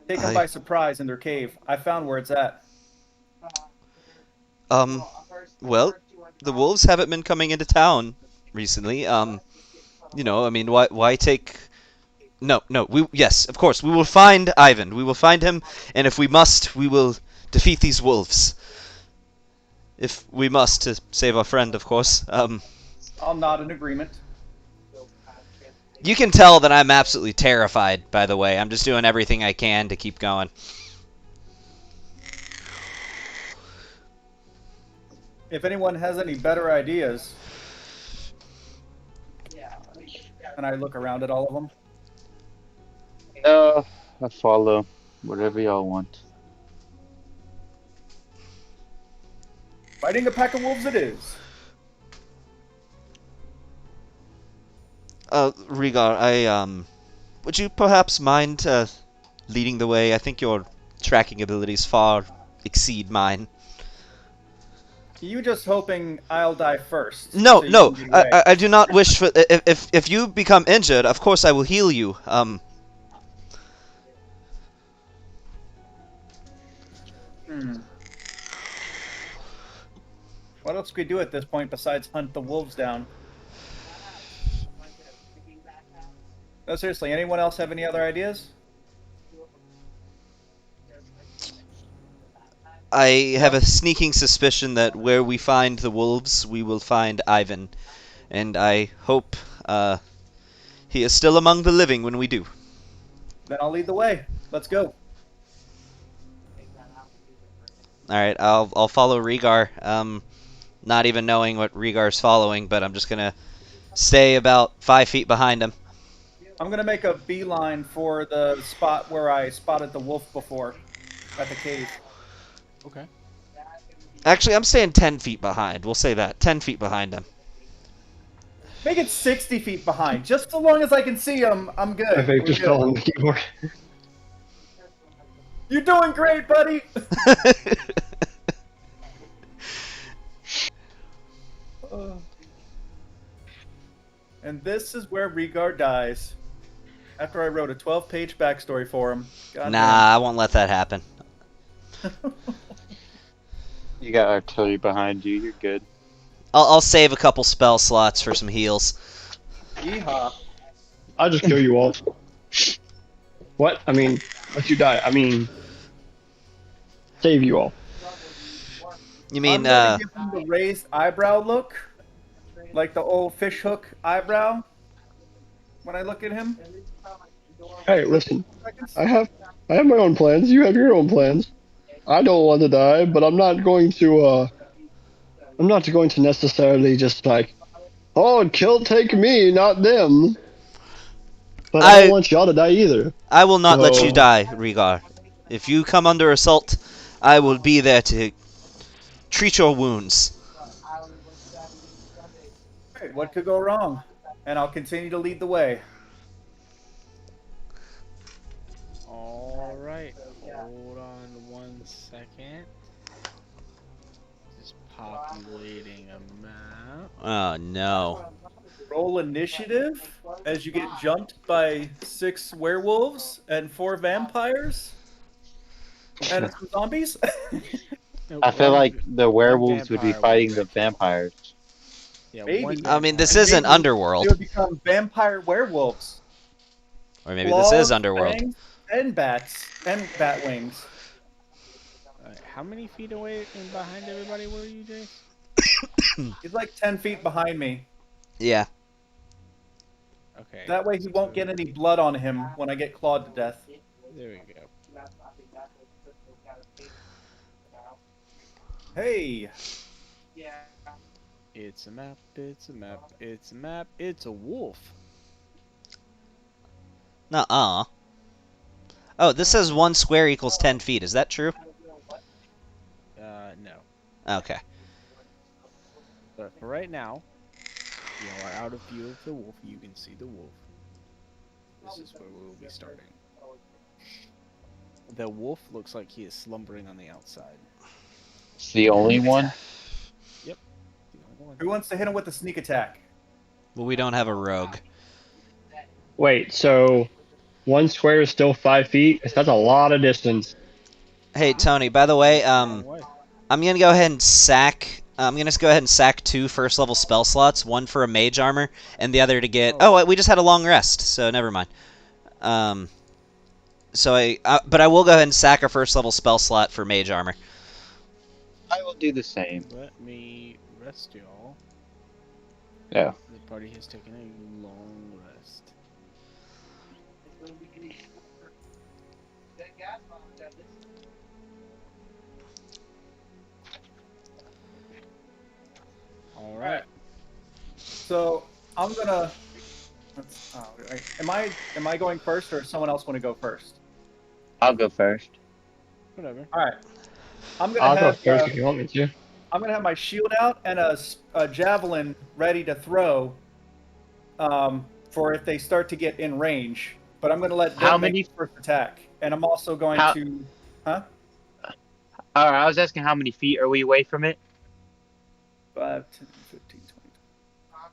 Speaker 2: Take them by
Speaker 3: I
Speaker 2: surprise in their cave. I found where it's at.
Speaker 3: um, well, the wolves haven't been coming into town recently. I mean, why take? No, no. Yes, of course, we will find Ivan. We will find him, and if we must, we will defeat these wolves. If we must, to save our friend, of course.
Speaker 2: I'll nod in agreement.
Speaker 3: You can tell that I'm absolutely terrified. By the way, I'm just doing everything I can to keep going.
Speaker 2: If anyone has any better ideas, and I look around at all of them.
Speaker 6: No, I follow. Whatever y'all want.
Speaker 2: Fighting a pack of wolves it is.
Speaker 3: Rigar, would you perhaps mind leading the way? I think your tracking abilities far exceed mine.
Speaker 2: You just hoping I'll die first,
Speaker 3: No,
Speaker 2: so you
Speaker 3: no,
Speaker 2: can get
Speaker 3: I,
Speaker 2: away.
Speaker 3: I I do not wish for. If you become injured, of course I will heal you.
Speaker 2: Hmm. What else can we do at this point besides hunt the wolves down? No, seriously, anyone else have any other ideas?
Speaker 3: I have
Speaker 2: No?
Speaker 3: a sneaking suspicion that where we find the wolves, we will find Ivan, and I hope he is still among the living when we do.
Speaker 2: Then I'll lead the way. Let's go.
Speaker 3: All right, I'll follow Rigar. Not even knowing what Rigar's following, but I'm just gonna stay about 5 feet behind him.
Speaker 2: I'm gonna make a beeline for the spot where I spotted the wolf before, at the cave.
Speaker 4: Okay.
Speaker 3: Actually, I'm staying 10 feet behind. We'll say that 10 feet behind him.
Speaker 2: Make it 60 feet behind. Just so long as I can see him, I'm
Speaker 1: I
Speaker 2: good.
Speaker 1: vape
Speaker 2: We're
Speaker 1: just
Speaker 2: good.
Speaker 1: fell on the keyboard.
Speaker 2: You're doing great, buddy. And this is where Rigar dies. After I wrote a 12-page backstory for him. God
Speaker 3: Nah, I won't let that happen.
Speaker 2: damn.
Speaker 6: You got artillery behind you. You're good.
Speaker 3: I'll save a couple spell slots for some heals.
Speaker 2: Yeehaw.
Speaker 1: I'll just kill you all. What? I mean, let you die. I mean, save you all.
Speaker 3: You
Speaker 2: I'm
Speaker 3: mean,
Speaker 2: gonna give him the raised eyebrow look. Like the old fishhook eyebrow. When I look at him.
Speaker 1: Hey,
Speaker 2: For a few
Speaker 1: listen.
Speaker 2: seconds.
Speaker 1: I have my own plans. You have your own plans. I don't want to die, but I'm not going to necessarily just like, oh, take me, not them. But I don't
Speaker 3: I
Speaker 1: want y'all to die either.
Speaker 3: I will not let you
Speaker 1: So,
Speaker 3: die, Rigar. If you come under assault, I will be there to treat your wounds.
Speaker 2: Alright, what could go wrong? And I'll continue to lead the way.
Speaker 4: Hold on 1 second. Just populating a map.
Speaker 3: Oh no.
Speaker 2: Roll initiative as you get jumped by 6 werewolves and 4 vampires and some zombies.
Speaker 6: I feel
Speaker 4: One
Speaker 6: like
Speaker 4: v-
Speaker 6: the
Speaker 4: one
Speaker 6: werewolves would be
Speaker 4: vampire, one
Speaker 6: fighting the
Speaker 4: vampire.
Speaker 6: vampires.
Speaker 4: Yeah,
Speaker 2: Maybe.
Speaker 4: one
Speaker 3: I mean, this
Speaker 4: vampire.
Speaker 2: And
Speaker 3: isn't
Speaker 2: maybe they
Speaker 3: Underworld,
Speaker 2: would become vampire werewolves.
Speaker 3: or maybe this is
Speaker 2: Claws,
Speaker 3: Underworld.
Speaker 2: fangs, and bats, and bat wings.
Speaker 4: How many feet away and behind everybody were you, Jace?
Speaker 2: He's like 10 feet behind me.
Speaker 3: Yeah.
Speaker 4: Okay.
Speaker 2: That way he won't get any blood on him when I get clawed to death.
Speaker 4: There we go.
Speaker 2: Hey,
Speaker 4: It's a map. It's a map. It's a map. It's a wolf.
Speaker 3: Nuh-uh. Oh, this says 1 square equals 10 feet. Is that true?
Speaker 4: No.
Speaker 3: Okay.
Speaker 4: But for right now, you are out of view of the wolf. You can see the wolf. This is where we will be starting. The wolf looks like he is slumbering on the outside.
Speaker 6: It's the only one.
Speaker 4: The only one.
Speaker 2: who wants to hit him with a sneak attack?
Speaker 3: Well, we don't have a rogue.
Speaker 1: Wait, so 1 square is still 5 feet? That's a lot of distance.
Speaker 3: Hey, Tony, by the way,
Speaker 4: Long way.
Speaker 3: I'm gonna go ahead and sack. I'm gonna go ahead and sack 2 first-level spell slots, one for a mage armor, and the other to get.
Speaker 4: Oh.
Speaker 3: Oh, we just had a long rest, so never mind. But I will go ahead and sack a first-level spell slot for mage armor.
Speaker 6: I will do the same.
Speaker 4: Let me rest y'all.
Speaker 6: Yeah.
Speaker 4: The party has taken a long rest. All right.
Speaker 2: So I'm gonna. Am I going first, or does someone else want to go first?
Speaker 6: I'll go first.
Speaker 4: Whatever.
Speaker 2: All right. I'm gonna
Speaker 1: I'll go
Speaker 2: have
Speaker 1: first if you want me to.
Speaker 2: I'm gonna have my shield out and a javelin ready to throw, for if they start to get in range. But I'm gonna let them
Speaker 6: How
Speaker 2: make
Speaker 6: many-
Speaker 2: the first attack, and I'm also going
Speaker 6: How-
Speaker 2: to.
Speaker 6: Alright, I was asking how many feet are we away from it?
Speaker 2: 5, 10, 15, 20.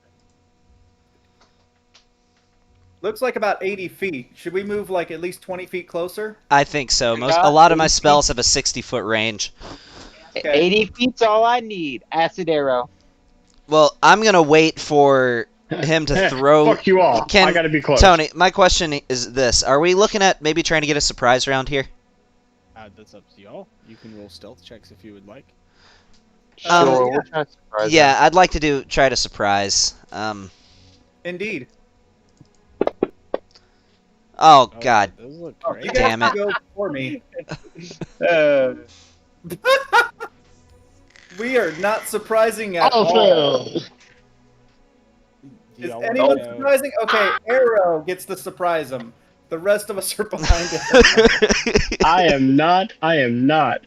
Speaker 2: Looks like about 80 feet. Should we move like at least 20 feet closer?
Speaker 3: I think so.
Speaker 6: I
Speaker 3: A
Speaker 6: got
Speaker 3: lot of my
Speaker 6: 80
Speaker 3: spells have a 60-foot range.
Speaker 2: Okay.
Speaker 6: 80 feet's all I need. Acid arrow.
Speaker 3: Well, I'm gonna wait for him to throw.
Speaker 1: Fuck you all.
Speaker 3: Can-
Speaker 1: I gotta be close.
Speaker 3: Tony, my question is this: are we looking at maybe trying to get a surprise round here?
Speaker 4: That's up to y'all. You can roll stealth checks if you would like.
Speaker 6: Sure,
Speaker 2: Yeah.
Speaker 6: we'll try to surprise
Speaker 3: Yeah,
Speaker 6: them.
Speaker 3: I'd like to try to surprise.
Speaker 2: Indeed.
Speaker 3: Oh God.
Speaker 4: Those look
Speaker 2: Oh,
Speaker 4: great.
Speaker 2: you guys
Speaker 3: Damn
Speaker 2: can
Speaker 3: it.
Speaker 2: go before me.
Speaker 6: Uh,
Speaker 2: We are not surprising at
Speaker 1: Oh,
Speaker 2: all.
Speaker 1: Phil.
Speaker 4: Do
Speaker 2: Is
Speaker 4: y'all wanna
Speaker 2: anyone
Speaker 4: go-
Speaker 2: surprising? Okay, Arrow gets to surprise him. The rest of us are behind him.
Speaker 1: I am not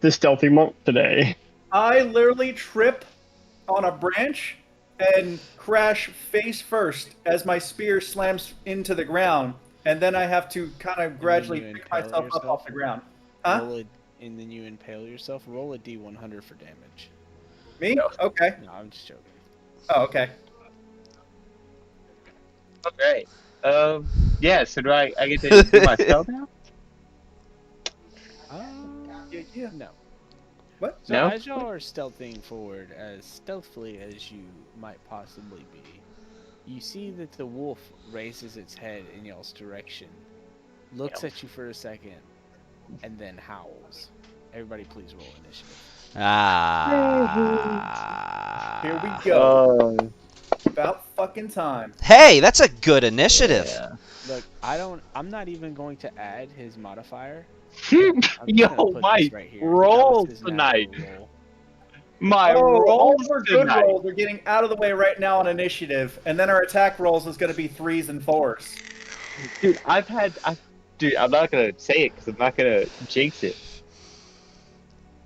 Speaker 1: the stealthy monk today.
Speaker 2: I literally trip on a branch and crash face first as my spear slams into the ground, and then I have to kind of gradually
Speaker 4: you
Speaker 2: pick
Speaker 4: impale
Speaker 2: myself up
Speaker 4: yourself?
Speaker 2: off the ground. Huh?
Speaker 4: And then you impale yourself. Roll a d100 for damage.
Speaker 2: Me? Okay.
Speaker 4: No, I'm just joking.
Speaker 2: Oh, okay.
Speaker 6: okay. Yeah, so do I get to do my spell now?
Speaker 2: Yeah.
Speaker 4: No.
Speaker 2: What?
Speaker 4: So
Speaker 6: No?
Speaker 4: as y'all are stealthing forward as stealthily as you might possibly be, you see that the wolf raises its head in y'all's direction, looks at you for a second, and then howls. Everybody please roll initiative.
Speaker 3: Ah.
Speaker 2: Here we go.
Speaker 6: Oh,
Speaker 2: About fucking time.
Speaker 3: Hey, that's a good initiative.
Speaker 6: yeah.
Speaker 4: Look, I'm not even going to add his modifier. I'm just
Speaker 6: Yo,
Speaker 4: gonna put
Speaker 6: my
Speaker 4: this right here. That
Speaker 6: rolls
Speaker 4: was his
Speaker 6: tonight.
Speaker 4: natural roll.
Speaker 6: My
Speaker 2: all
Speaker 6: rolls
Speaker 2: of our good
Speaker 6: tonight.
Speaker 2: rolls are getting out of the way right now on initiative, and then our attack rolls is going to be 3s and 4s.
Speaker 6: Dude, dude, I'm not gonna say it because I'm not gonna jinx it.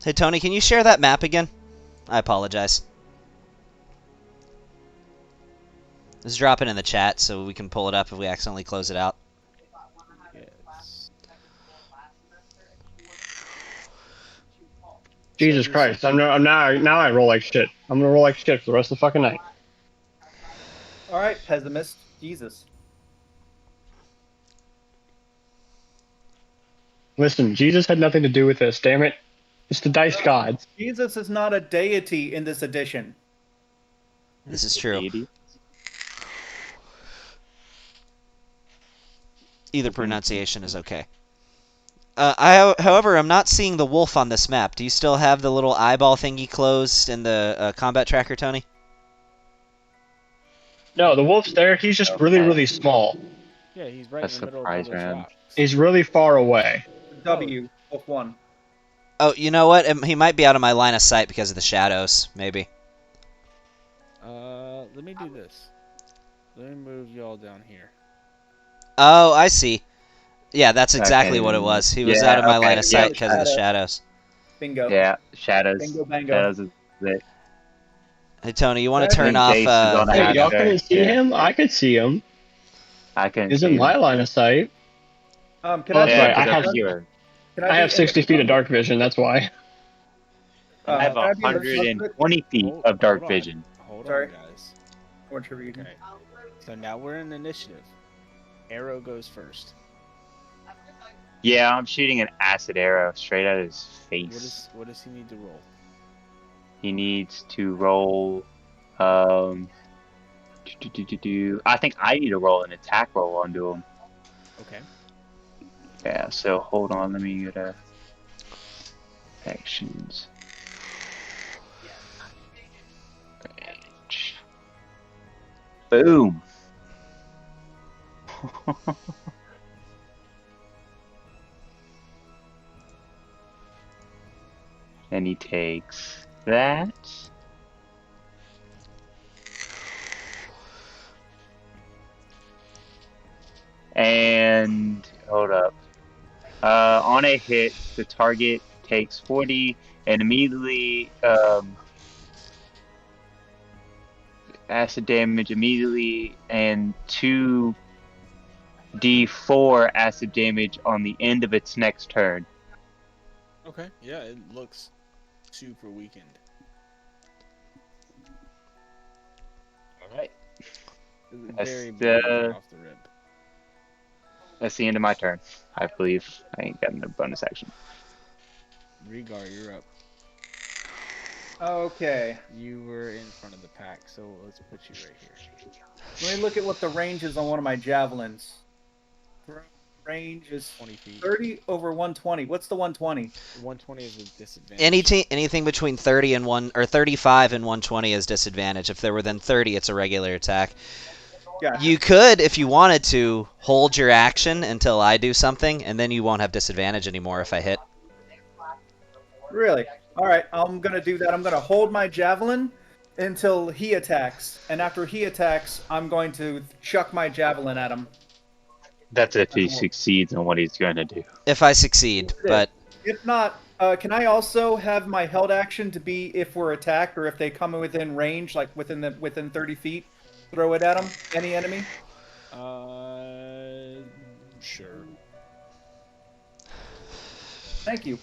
Speaker 3: Hey Tony, can you share that map again? I apologize. Just drop it in the chat so we can pull it up if we accidentally close it out.
Speaker 4: Yes.
Speaker 1: Jesus Christ! I'm now I roll like shit. I'm gonna roll like shit for the rest of the fucking night.
Speaker 2: All right, pessimist. Jesus.
Speaker 1: Listen, Jesus had nothing to do with this. Damn it! It's the dice gods.
Speaker 2: Jesus is not a deity in this edition.
Speaker 3: This is true.
Speaker 5: Deity.
Speaker 3: Either pronunciation is okay. However, I'm not seeing the wolf on this map. Do you still have the little eyeball thingy closed in the combat tracker, Tony?
Speaker 1: No, the wolf's there. He's just really,
Speaker 5: Okay.
Speaker 1: really small.
Speaker 4: Yeah, he's right
Speaker 5: A
Speaker 4: in the middle of
Speaker 5: surprise
Speaker 4: all those
Speaker 5: round.
Speaker 4: rocks.
Speaker 1: He's really far away.
Speaker 2: W, both one.
Speaker 3: Oh, you know what? He might be out of my line of sight because of the shadows, maybe.
Speaker 4: Let me do this. Let me move y'all down here.
Speaker 3: Oh, I see. Yeah, that's exactly
Speaker 5: Okay.
Speaker 3: what it was. He was
Speaker 5: Yeah,
Speaker 3: out of my
Speaker 5: okay,
Speaker 3: line of
Speaker 2: yeah.
Speaker 3: sight because of the shadows.
Speaker 2: Bingo.
Speaker 5: Yeah, shadows.
Speaker 2: Bingo, bango.
Speaker 5: Shadows is it.
Speaker 3: Hey, Tony, you want to
Speaker 2: Okay.
Speaker 3: turn
Speaker 5: I
Speaker 3: off...
Speaker 5: think Jace is on the
Speaker 1: Hey,
Speaker 5: half
Speaker 1: y'all
Speaker 5: track,
Speaker 1: couldn't see
Speaker 5: yeah.
Speaker 1: him? I could see him.
Speaker 5: I couldn't
Speaker 1: He's
Speaker 5: see
Speaker 1: in
Speaker 5: him.
Speaker 1: my line of sight.
Speaker 2: Can
Speaker 1: Well,
Speaker 2: I
Speaker 1: that's
Speaker 2: be
Speaker 5: Yeah,
Speaker 1: right, I
Speaker 5: because
Speaker 1: have-
Speaker 5: up here.
Speaker 2: Can
Speaker 1: I have 60 feet of dark vision. That's why.
Speaker 5: I have
Speaker 2: can I be in the front of it?
Speaker 5: 120 feet of dark vision.
Speaker 4: Hold
Speaker 2: Sorry.
Speaker 4: on, guys.
Speaker 2: Whichever you can.
Speaker 4: Okay. So now we're in initiative. Arrow goes first.
Speaker 5: Yeah, I'm shooting an acid arrow straight at his face.
Speaker 4: What does he need to roll?
Speaker 5: He needs to roll. I think I need to roll an attack roll onto him.
Speaker 4: Okay.
Speaker 5: Yeah, so hold on, let me get a actions. Range. Boom. And he takes that. And hold up. On a hit, the target takes 40 and immediately acid damage immediately and 2d4 acid damage on the end of its next turn.
Speaker 4: Okay. Yeah, it looks super weakened.
Speaker 5: Alright. That's
Speaker 4: Very
Speaker 5: the-
Speaker 4: weakened off the rip.
Speaker 5: That's the end of my turn, I believe. I ain't got no bonus action.
Speaker 4: Regar, you're up.
Speaker 2: Okay.
Speaker 4: You were in front of the pack, so let's put you right here.
Speaker 2: Let me look at what the range is on one of my javelins. Range is
Speaker 4: 20 feet.
Speaker 2: 30 over 120. What's the 120?
Speaker 4: 120 is a disadvantage.
Speaker 3: Anything between 30 and 35 and 120 is disadvantage. If they're within 30, it's a regular attack.
Speaker 2: Gotcha.
Speaker 3: You could, if you wanted to, hold your action until I do something, and then you won't have disadvantage anymore if I hit.
Speaker 2: Really? All right, I'm going to do that. I'm going to hold my javelin until he attacks. And after he attacks, I'm going to chuck my javelin at him.
Speaker 5: That's if he succeeds on what he's going to do.
Speaker 3: If I succeed, but
Speaker 2: If not, can I also have my held action to be if we're attacked or if they come within range, like within 30 feet, throw it at them? Any enemy?
Speaker 4: Sure.
Speaker 2: Thank you.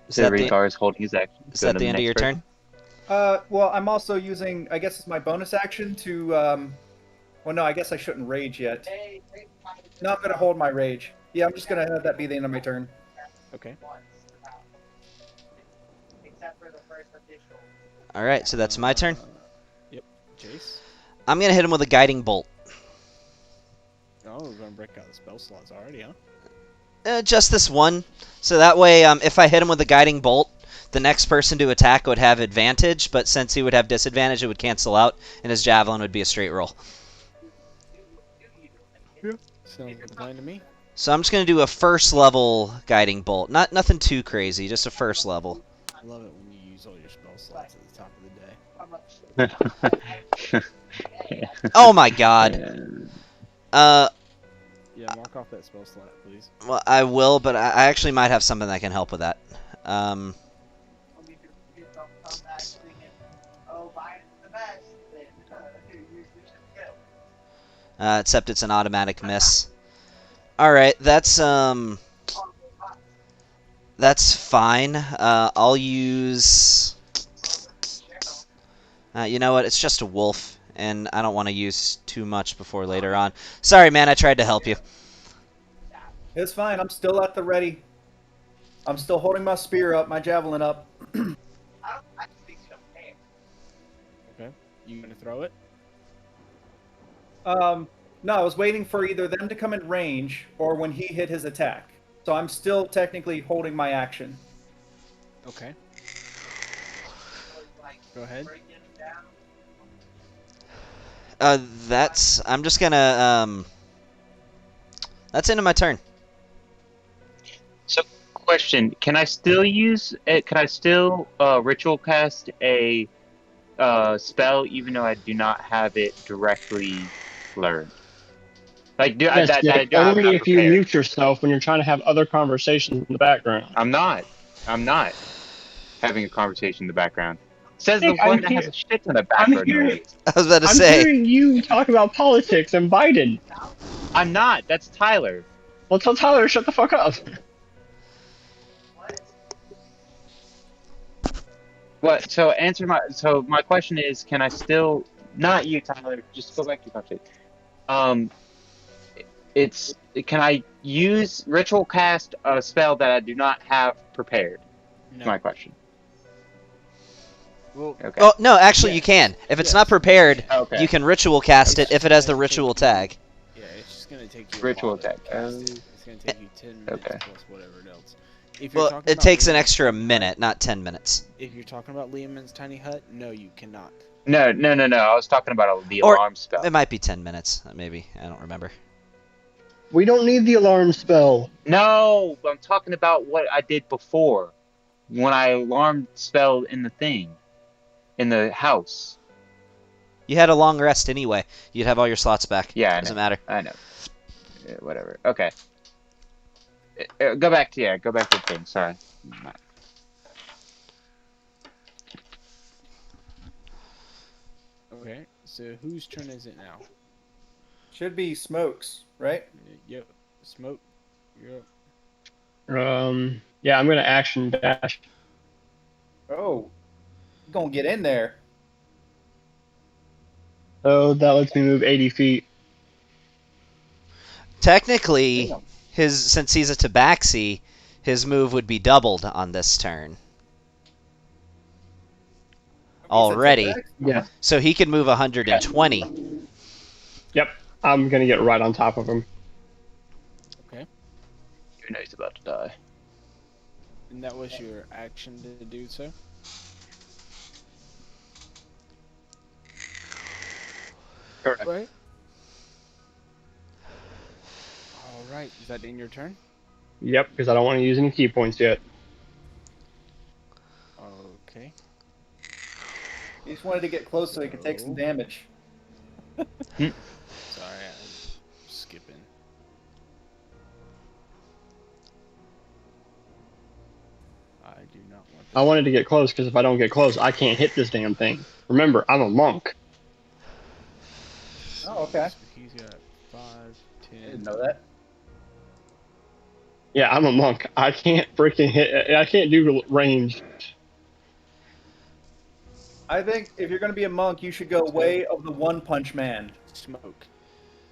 Speaker 3: is
Speaker 5: So
Speaker 3: that the,
Speaker 5: Regar is holding his action.
Speaker 3: is that the end of your turn?
Speaker 2: Well, I'm also using, I guess it's my bonus action to, well, no, I guess I shouldn't rage yet. No, I'm going to hold my rage. Yeah, I'm just going to have that be the end of my turn.
Speaker 4: Okay.
Speaker 3: Alright, so that's my turn.
Speaker 4: Yep. Jace?
Speaker 3: I'm going to hit him with a guiding bolt.
Speaker 4: Oh, we're going to break out the spell slots already, huh?
Speaker 3: Just this one. So that way, if I hit him with a guiding bolt, the next person to attack would have advantage, but since he would have disadvantage, it would cancel out, and his javelin would be a straight roll.
Speaker 4: Sounds like a plan to me.
Speaker 3: So I'm just going to do a first level guiding bolt. Nothing too crazy, just a first level.
Speaker 4: I love it when you use all your spell slots at the top of the day.
Speaker 3: Oh my god.
Speaker 4: Yeah, mark off that spell slot, please.
Speaker 3: Well, I will, but I actually might have something that can help with that. except it's an automatic miss. All right, that's fine. I'll use. You know what? It's just a wolf, and I don't want to use too much before later on. Sorry, man. I tried to help you.
Speaker 2: It's fine. I'm still at the ready. I'm still holding my spear up, my javelin up.
Speaker 4: Okay. You gonna throw it?
Speaker 2: No, I was waiting for either them to come in range or when he hit his attack. So I'm still technically holding my action.
Speaker 4: Okay. Go ahead.
Speaker 3: That's. I'm just gonna. That's into my turn.
Speaker 5: So, question: Can I still use it? Can I still ritual cast a spell even though I do not have it directly learned? Like,
Speaker 1: Yes,
Speaker 5: that I
Speaker 1: Nick.
Speaker 5: do have
Speaker 1: Only
Speaker 5: not
Speaker 1: if you
Speaker 5: prepared.
Speaker 1: mute yourself when you're trying to have other conversations in the background.
Speaker 5: I'm not. I'm not having a conversation in the background. Says the
Speaker 1: Nick,
Speaker 5: one that has a shit ton of
Speaker 1: I'm
Speaker 5: background
Speaker 1: hearing,
Speaker 5: noise.
Speaker 3: I was about to
Speaker 1: I'm
Speaker 3: say.
Speaker 1: hearing you talk about politics and Biden.
Speaker 5: I'm not. That's Tyler.
Speaker 1: Well, tell Tyler to shut the fuck up.
Speaker 5: What? So answer my. So my question is, can I still? Not you, Tyler. Just go back to your conversation. Um, it's can I use ritual cast a spell that I do not have prepared?
Speaker 4: No.
Speaker 5: My question.
Speaker 4: Well,
Speaker 5: Okay.
Speaker 3: Oh no, actually you
Speaker 4: yes.
Speaker 3: can. If it's
Speaker 4: Yes,
Speaker 3: not prepared,
Speaker 4: you can.
Speaker 5: Okay.
Speaker 3: you can ritual cast it
Speaker 4: It's
Speaker 3: if it
Speaker 4: just
Speaker 3: has the
Speaker 4: gonna take
Speaker 3: ritual
Speaker 4: you-
Speaker 3: tag.
Speaker 4: Yeah, it's just gonna take you
Speaker 5: Ritual
Speaker 4: a while to
Speaker 5: attack.
Speaker 4: cast it. It's gonna take you 10 minutes
Speaker 5: Okay.
Speaker 4: plus whatever else. If you're
Speaker 3: Well,
Speaker 4: talking
Speaker 3: it
Speaker 4: about
Speaker 3: takes an
Speaker 4: Lehman's
Speaker 3: extra
Speaker 4: tiny
Speaker 3: minute,
Speaker 4: hut,
Speaker 3: not 10 minutes.
Speaker 4: if you're talking about Lehman's tiny hut, no, you cannot.
Speaker 5: No. I was talking about the
Speaker 3: Or
Speaker 5: alarm spell.
Speaker 3: it might be 10 minutes, maybe. I don't remember.
Speaker 1: We don't need the alarm spell.
Speaker 5: No, I'm talking about what I did before when I alarmed spell in the thing in the house.
Speaker 3: You had a long rest anyway. You'd have all your slots back.
Speaker 5: Yeah,
Speaker 3: Doesn't matter.
Speaker 5: I know. Whatever. Okay. Go back to the thing. Sorry.
Speaker 4: Okay, so whose turn is it now?
Speaker 2: Should be Smokes, right?
Speaker 4: Yep, Smoke. Yep.
Speaker 1: Yeah, I'm gonna action dash.
Speaker 2: Oh, you're gonna get in there.
Speaker 1: So that lets me move 80 feet.
Speaker 3: Technically,
Speaker 2: Damn.
Speaker 3: since he's a tabaxi, his move would be doubled on this turn
Speaker 2: He's a
Speaker 3: already.
Speaker 2: Tabaxi.
Speaker 1: Yeah.
Speaker 3: So he could move 120.
Speaker 1: Yep. I'm gonna get right on top of him.
Speaker 4: Okay,
Speaker 5: You know he's about to die.
Speaker 4: and that was your action to do so.
Speaker 1: Correct.
Speaker 4: Right. All right. Is that in your turn?
Speaker 1: Yep, because I don't want to use any key points yet.
Speaker 4: Okay.
Speaker 2: He just wanted to get close so he could take some
Speaker 4: So-
Speaker 2: damage.
Speaker 4: Sorry, I'm skipping. I do not want.
Speaker 1: I wanted to get close because if I don't get close, I can't hit this damn thing. Remember, I'm a monk.
Speaker 2: Oh, okay.
Speaker 4: So he's got 5,
Speaker 2: I
Speaker 4: 10.
Speaker 2: didn't know that.
Speaker 1: Yeah, I'm a monk. I can't freaking hit. I can't do range.
Speaker 2: I think if you're gonna be a monk, you should go way of the One Punch Man.
Speaker 4: Smoke.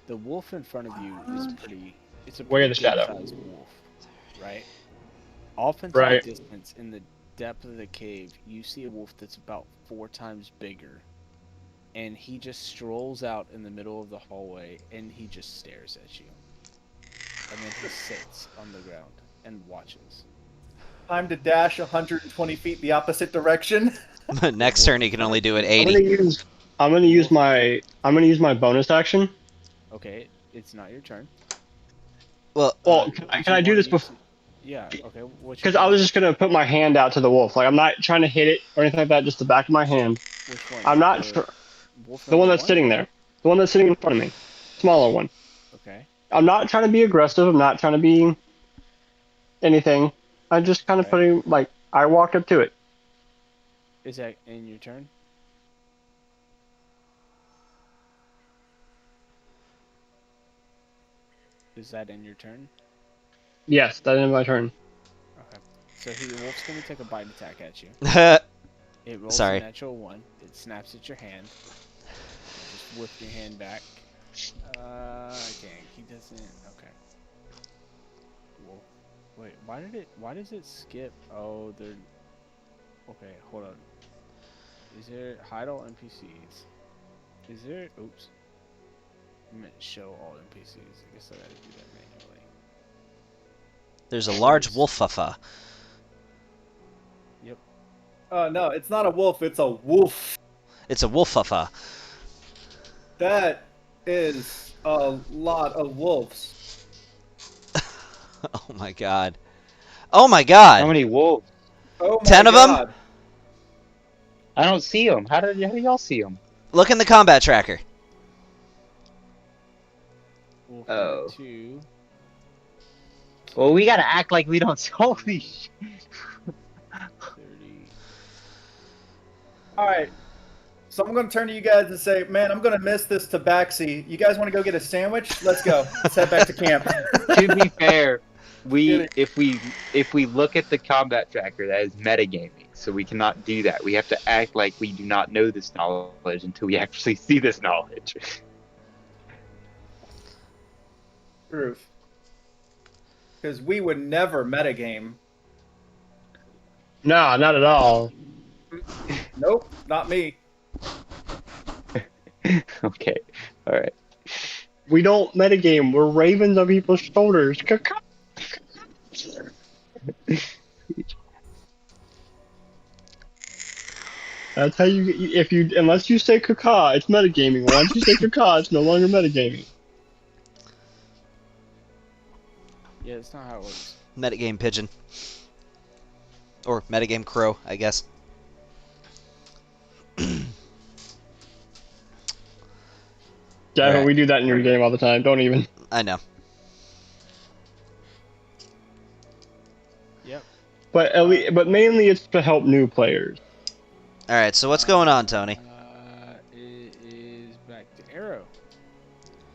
Speaker 4: The wolf in front of you is pretty. It's a
Speaker 1: Way of
Speaker 4: pretty
Speaker 1: the shadow.
Speaker 4: good-sized wolf, right? Off into
Speaker 1: Right.
Speaker 4: the distance, in the depth of the cave, you see a wolf that's about 4 times bigger, and he just strolls out in the middle of the hallway, and he just stares at you, and then he sits on the ground and watches.
Speaker 2: Time to dash 120 feet the opposite direction.
Speaker 3: Next turn he can only do it
Speaker 1: I'm gonna
Speaker 3: 80.
Speaker 1: use. I'm gonna use my. I'm gonna use my bonus action.
Speaker 4: Okay, it's not your turn.
Speaker 3: Well,
Speaker 1: Well,
Speaker 4: Did
Speaker 1: can
Speaker 4: you
Speaker 1: I do
Speaker 4: wanna
Speaker 1: this
Speaker 4: use-
Speaker 1: before?
Speaker 4: Yeah. Okay. What's
Speaker 1: Because
Speaker 4: your
Speaker 1: I was
Speaker 4: bonus
Speaker 1: just gonna put my hand out to the wolf. Like I'm not trying to hit it or anything like that. Just the back of my hand.
Speaker 4: action? Which one?
Speaker 1: I'm not
Speaker 4: The
Speaker 1: sure.
Speaker 4: wolf
Speaker 1: The one
Speaker 4: number
Speaker 1: that's sitting there. The one that's sitting in front of me. Smaller one.
Speaker 4: Okay.
Speaker 1: I'm not trying to be aggressive. I'm not trying to be anything. I'm just kind of
Speaker 4: Okay.
Speaker 1: putting like I walked up to it.
Speaker 4: Is that in your turn? Is that in your turn?
Speaker 1: Yes, that is my turn.
Speaker 4: Okay. So the wolf's gonna take a bite attack at you. It rolls a
Speaker 3: Sorry.
Speaker 4: natural 1. It snaps at your hand. You just whip your hand back. Dang, he doesn't. Okay. Wolf. Wait, why does it skip? Oh, they're. Okay, hold on. Is there hide all NPCs? Is there? Oops. I meant show all NPCs. I guess I gotta do that manually.
Speaker 3: There's a
Speaker 4: There
Speaker 3: large
Speaker 4: it is.
Speaker 3: wolfuffa.
Speaker 4: Yep.
Speaker 2: No, it's not a wolf. It's a wolf.
Speaker 3: It's a wolfuffa.
Speaker 2: That is a lot of wolves.
Speaker 3: Oh my god. Oh my
Speaker 5: How
Speaker 3: god.
Speaker 5: many wolves?
Speaker 2: Oh my
Speaker 3: 10 of 'em?
Speaker 2: god.
Speaker 5: I don't see them. How do y'all see them?
Speaker 3: Look in the combat tracker.
Speaker 4: Wolf
Speaker 5: Oh.
Speaker 4: number 2.
Speaker 5: Well, we gotta act like we don't. Holy sh!
Speaker 4: 30.
Speaker 2: All right. So I'm going to turn to you guys and say, man, I'm going to miss this tabaxi. You guys want to go get a sandwich? Let's go. Let's head back to camp.
Speaker 5: To be fair,
Speaker 2: Kidding.
Speaker 5: if we look at the combat tracker, that is metagaming. So we cannot do that. We have to act like we do not know this knowledge until we actually see this knowledge.
Speaker 2: Truth. Because we would never metagame.
Speaker 1: Nah, not at all.
Speaker 2: Nope, not me.
Speaker 5: Okay. All right.
Speaker 1: We don't metagame. We're ravens on people's shoulders. Caw-caw. That's how you get. If you unless you say caca, it's metagaming. Once you say caca, it's no longer metagaming.
Speaker 4: Yeah, that's not how it works.
Speaker 3: Metagame pigeon. Or metagame crow, I guess.
Speaker 1: Yeah,
Speaker 3: Alright.
Speaker 1: we do that in your game all the time. Don't even.
Speaker 3: I know.
Speaker 4: Yep.
Speaker 1: But mainly it's to help new players.
Speaker 3: Alright, so what's going on, Tony?
Speaker 4: It is back to Arrow.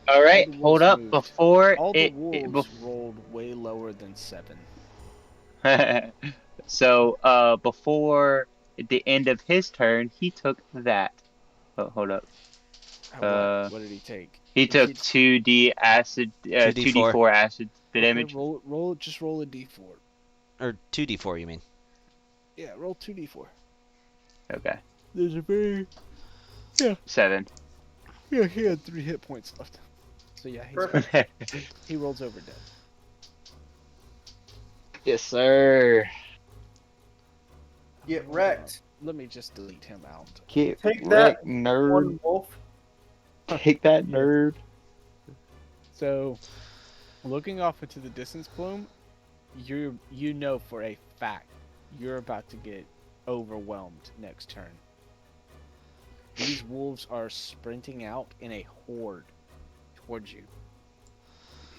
Speaker 5: All right.
Speaker 4: All the
Speaker 5: Hold
Speaker 4: wolves
Speaker 5: up.
Speaker 4: moved.
Speaker 5: Before
Speaker 4: All the
Speaker 5: it.
Speaker 4: wolves rolled way lower than 7.
Speaker 5: So, before the end of his turn, he took that. Oh, hold up.
Speaker 4: What did he take?
Speaker 5: He took 2d acid,
Speaker 3: 2d4.
Speaker 5: 2d4 acid
Speaker 4: Okay,
Speaker 5: damage.
Speaker 4: just roll a d4.
Speaker 3: Or 2d4, you mean?
Speaker 4: Yeah, roll 2d4.
Speaker 5: Okay.
Speaker 4: There's a very
Speaker 5: 7.
Speaker 4: yeah. He had 3 hit points left. So yeah,
Speaker 2: Perfect.
Speaker 4: he rolls over dead.
Speaker 5: Yes, sir.
Speaker 2: Get wrecked.
Speaker 4: Let me just delete him out.
Speaker 5: Get
Speaker 2: Take that,
Speaker 5: wrecked, nerd.
Speaker 2: one wolf.
Speaker 5: Take that, nerd.
Speaker 4: So, looking off into the distance, Plume, you know for a fact you're about to get overwhelmed next turn. These wolves are sprinting out in a horde towards you.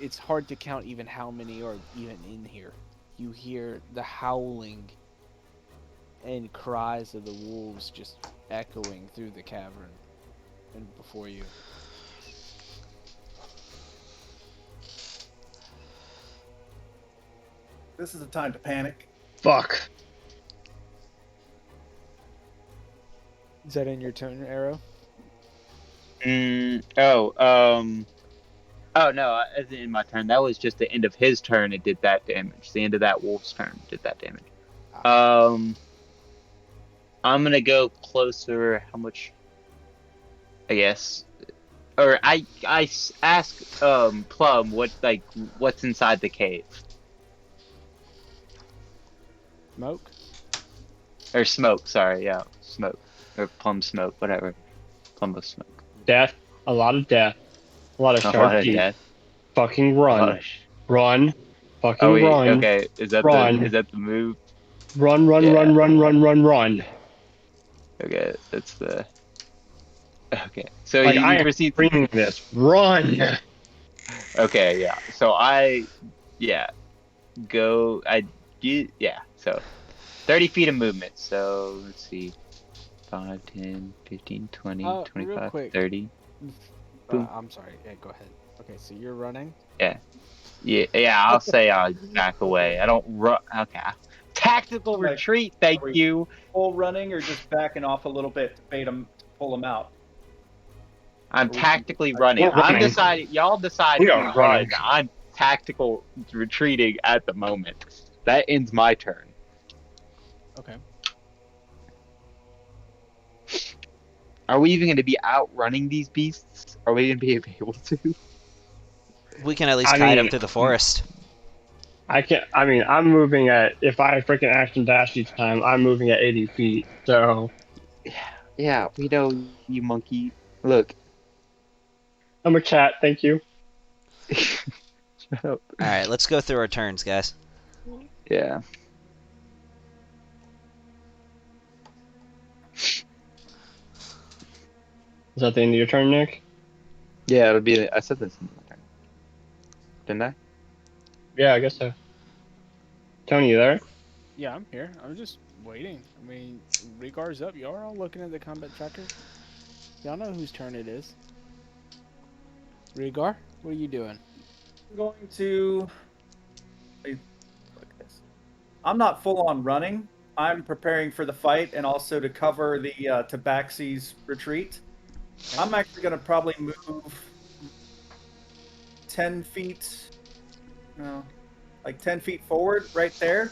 Speaker 4: It's hard to count even how many are even in here. You hear the howling and cries of the wolves just echoing through the cavern and before you.
Speaker 2: This is the time to panic.
Speaker 1: Fuck.
Speaker 4: Is that in your turn, Arrow?
Speaker 5: Oh no, as in my turn. That was just the end of his turn. It did that damage. The end of that wolf's turn did that damage. I'm gonna go closer. How much? I guess. Or I ask Plum what's inside the cave
Speaker 4: Smoke?
Speaker 5: or smoke. Sorry, yeah, smoke or Plum smoke, whatever. Plum of smoke.
Speaker 1: Death. A lot of death. A lot of
Speaker 5: A
Speaker 1: sharp
Speaker 5: lot of
Speaker 1: teeth.
Speaker 5: death.
Speaker 1: Fucking run.
Speaker 5: Hush.
Speaker 1: Run. Fucking
Speaker 5: Oh wait,
Speaker 1: run.
Speaker 5: okay. Is that
Speaker 1: Run.
Speaker 5: the move?
Speaker 1: Run, run,
Speaker 5: Yeah.
Speaker 1: run, run, run, run, run.
Speaker 5: Okay, that's the. Okay, so
Speaker 1: Like,
Speaker 5: you
Speaker 1: I am
Speaker 5: proceed.
Speaker 1: screaming this. Run!
Speaker 5: Okay, yeah. So go. Yeah. So 30 feet of movement. So let's see. 5, 10, 15, 20,
Speaker 4: Real
Speaker 5: 25,
Speaker 4: quick.
Speaker 5: 30. Boom.
Speaker 4: I'm sorry. Yeah, go ahead. Okay, so you're running.
Speaker 5: Yeah. I'll say I back away. I don't run. Okay. Tactical
Speaker 2: Like,
Speaker 5: retreat.
Speaker 2: are
Speaker 5: Thank
Speaker 2: we
Speaker 5: you.
Speaker 2: full running or just backing off a little bit to bait them, to pull them out?
Speaker 5: I'm
Speaker 2: Or we can
Speaker 5: tactically
Speaker 2: decide
Speaker 5: running.
Speaker 1: We're
Speaker 2: together.
Speaker 5: I'm
Speaker 1: running.
Speaker 5: deciding. Y'all decide
Speaker 1: We
Speaker 5: if
Speaker 1: are
Speaker 5: we run.
Speaker 1: running.
Speaker 5: I'm tactical retreating at the moment. That ends my turn.
Speaker 4: Okay.
Speaker 5: Are we even going to be outrunning these beasts? Are we going to be able to?
Speaker 3: We can at least
Speaker 1: I
Speaker 3: kite them
Speaker 1: mean,
Speaker 3: through the forest.
Speaker 1: I can't. I mean, I'm moving at. If I freaking action dash each time, I'm moving at 80 feet. So
Speaker 5: Yeah, we know you monkey. Look.
Speaker 1: I'm a cat. Thank you.
Speaker 5: Shut up.
Speaker 3: All right, let's go through our turns, guys.
Speaker 5: Yeah.
Speaker 1: Is that the end of your turn, Nick?
Speaker 5: Yeah, it'll be. I said this in my turn, didn't I?
Speaker 1: Yeah, I guess so. Tony, you there?
Speaker 4: Yeah, I'm here. I'm just waiting. I mean, Rhaegar's up. Y'all are all looking at the combat tracker. Y'all know whose turn it is. Rhaegar, what are you doing?
Speaker 2: I'm going to. Look at this. I'm not full on running. I'm preparing for the fight and also to cover the Tabaxi's retreat. I'm actually going to probably move 10 feet, no, like 10 feet forward right there.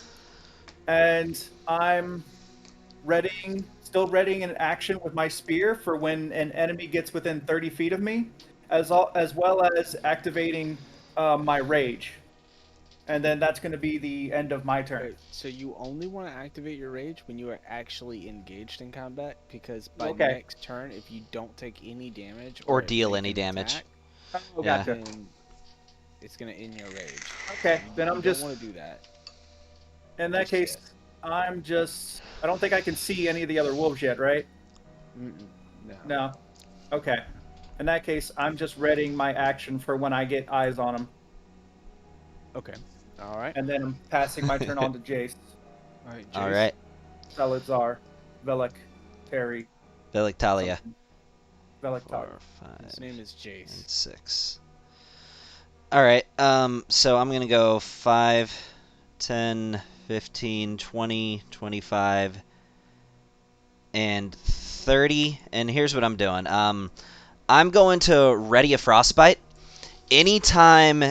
Speaker 2: And I'm still readying an action with my spear for when an enemy gets within 30 feet of me, as well as activating my rage. And then that's going to be the end of my turn.
Speaker 4: Wait, so you only want to activate your rage when you are actually engaged in combat? Because by
Speaker 2: Okay.
Speaker 4: next turn, if you don't take any damage
Speaker 3: Or
Speaker 4: if
Speaker 3: deal
Speaker 4: make
Speaker 3: any
Speaker 4: an
Speaker 3: damage.
Speaker 4: attack,
Speaker 2: Oh,
Speaker 3: Yeah.
Speaker 2: gotcha.
Speaker 4: then it's gonna end your rage.
Speaker 2: Okay,
Speaker 4: You,
Speaker 2: then
Speaker 4: you
Speaker 2: I'm
Speaker 4: don't
Speaker 2: just
Speaker 4: want to do that.
Speaker 2: in that
Speaker 4: Just
Speaker 2: case.
Speaker 4: yet.
Speaker 2: I'm just. I don't think I can see any of the other wolves yet, right?
Speaker 4: Mm-mm, no.
Speaker 2: No. Okay. In that case, I'm just readying my action for when I get eyes on them,
Speaker 4: Okay. All right.
Speaker 2: and then I'm passing my turn on to Jace,
Speaker 4: All right, Jace.
Speaker 3: All right,
Speaker 2: Salazar, Velik, Terry,
Speaker 3: Velictalia.
Speaker 2: something. Velik Tar.
Speaker 3: 4, 5,
Speaker 4: His name is
Speaker 3: and
Speaker 4: Jace.
Speaker 3: 6. All right. So I'm gonna go 5, 10, 15, 20, 25, and 30. And here's what I'm doing. I'm going to ready a frostbite. Anytime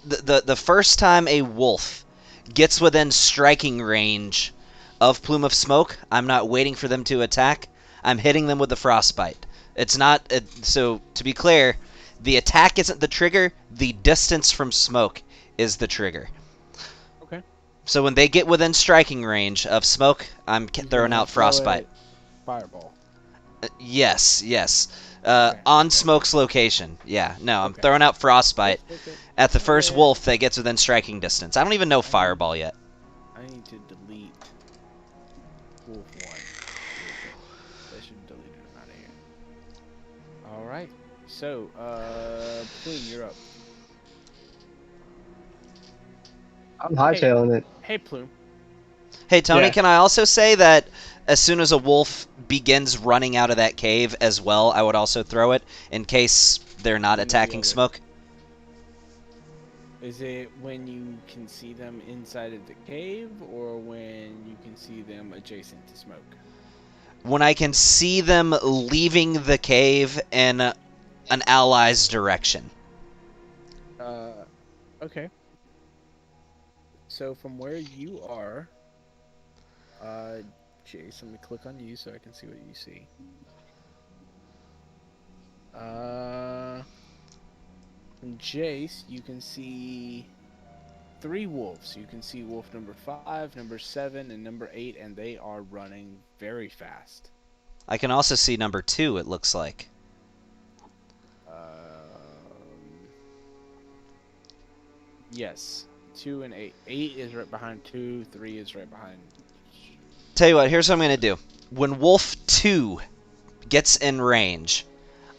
Speaker 3: the first time a wolf gets within striking range of Plume of Smoke, I'm not waiting for them to attack. I'm hitting them with the frostbite. It's not so to be clear, the attack isn't the trigger. The distance from smoke is the trigger.
Speaker 4: Okay.
Speaker 3: So when they get within striking range of smoke, I'm
Speaker 4: You're
Speaker 3: throwing
Speaker 4: gonna
Speaker 3: out
Speaker 4: throw
Speaker 3: frostbite.
Speaker 4: it Fireball.
Speaker 3: Yes.
Speaker 4: Okay,
Speaker 3: On
Speaker 4: okay.
Speaker 3: Smoke's location. Yeah, no, I'm
Speaker 4: Okay.
Speaker 3: throwing out frostbite
Speaker 4: Okay.
Speaker 3: at the first
Speaker 4: Yeah.
Speaker 3: wolf that gets within striking distance. I don't even know
Speaker 4: I need-
Speaker 3: fireball yet.
Speaker 4: I need to delete Wolf 1 real quick. That should delete him out of here. All right. So, Plume, you're up.
Speaker 1: I'm hightailing it.
Speaker 4: Hey, Plume.
Speaker 3: Hey, Tony,
Speaker 1: Yeah.
Speaker 3: can I also say that as soon as a wolf begins running out of that cave as well, I would also throw it in case they're not
Speaker 4: One or the
Speaker 3: attacking
Speaker 4: other.
Speaker 3: Smoke?
Speaker 4: Is it when you can see them inside of the cave, or when you can see them adjacent to Smoke?
Speaker 3: When I can see them leaving the cave in an ally's direction.
Speaker 4: Okay. So from where you are, Jace, let me click on you so I can see what you see. From Jace, you can see 3 wolves. You can see wolf number 5, number 7, and number 8, and they are running very fast.
Speaker 3: I can also see number 2, it looks like.
Speaker 4: Yes, 2 and 8. 8 is right behind 2. 3 is right behind.
Speaker 3: Tell you what, here's what I'm going to do. When Wolf 2 gets in range,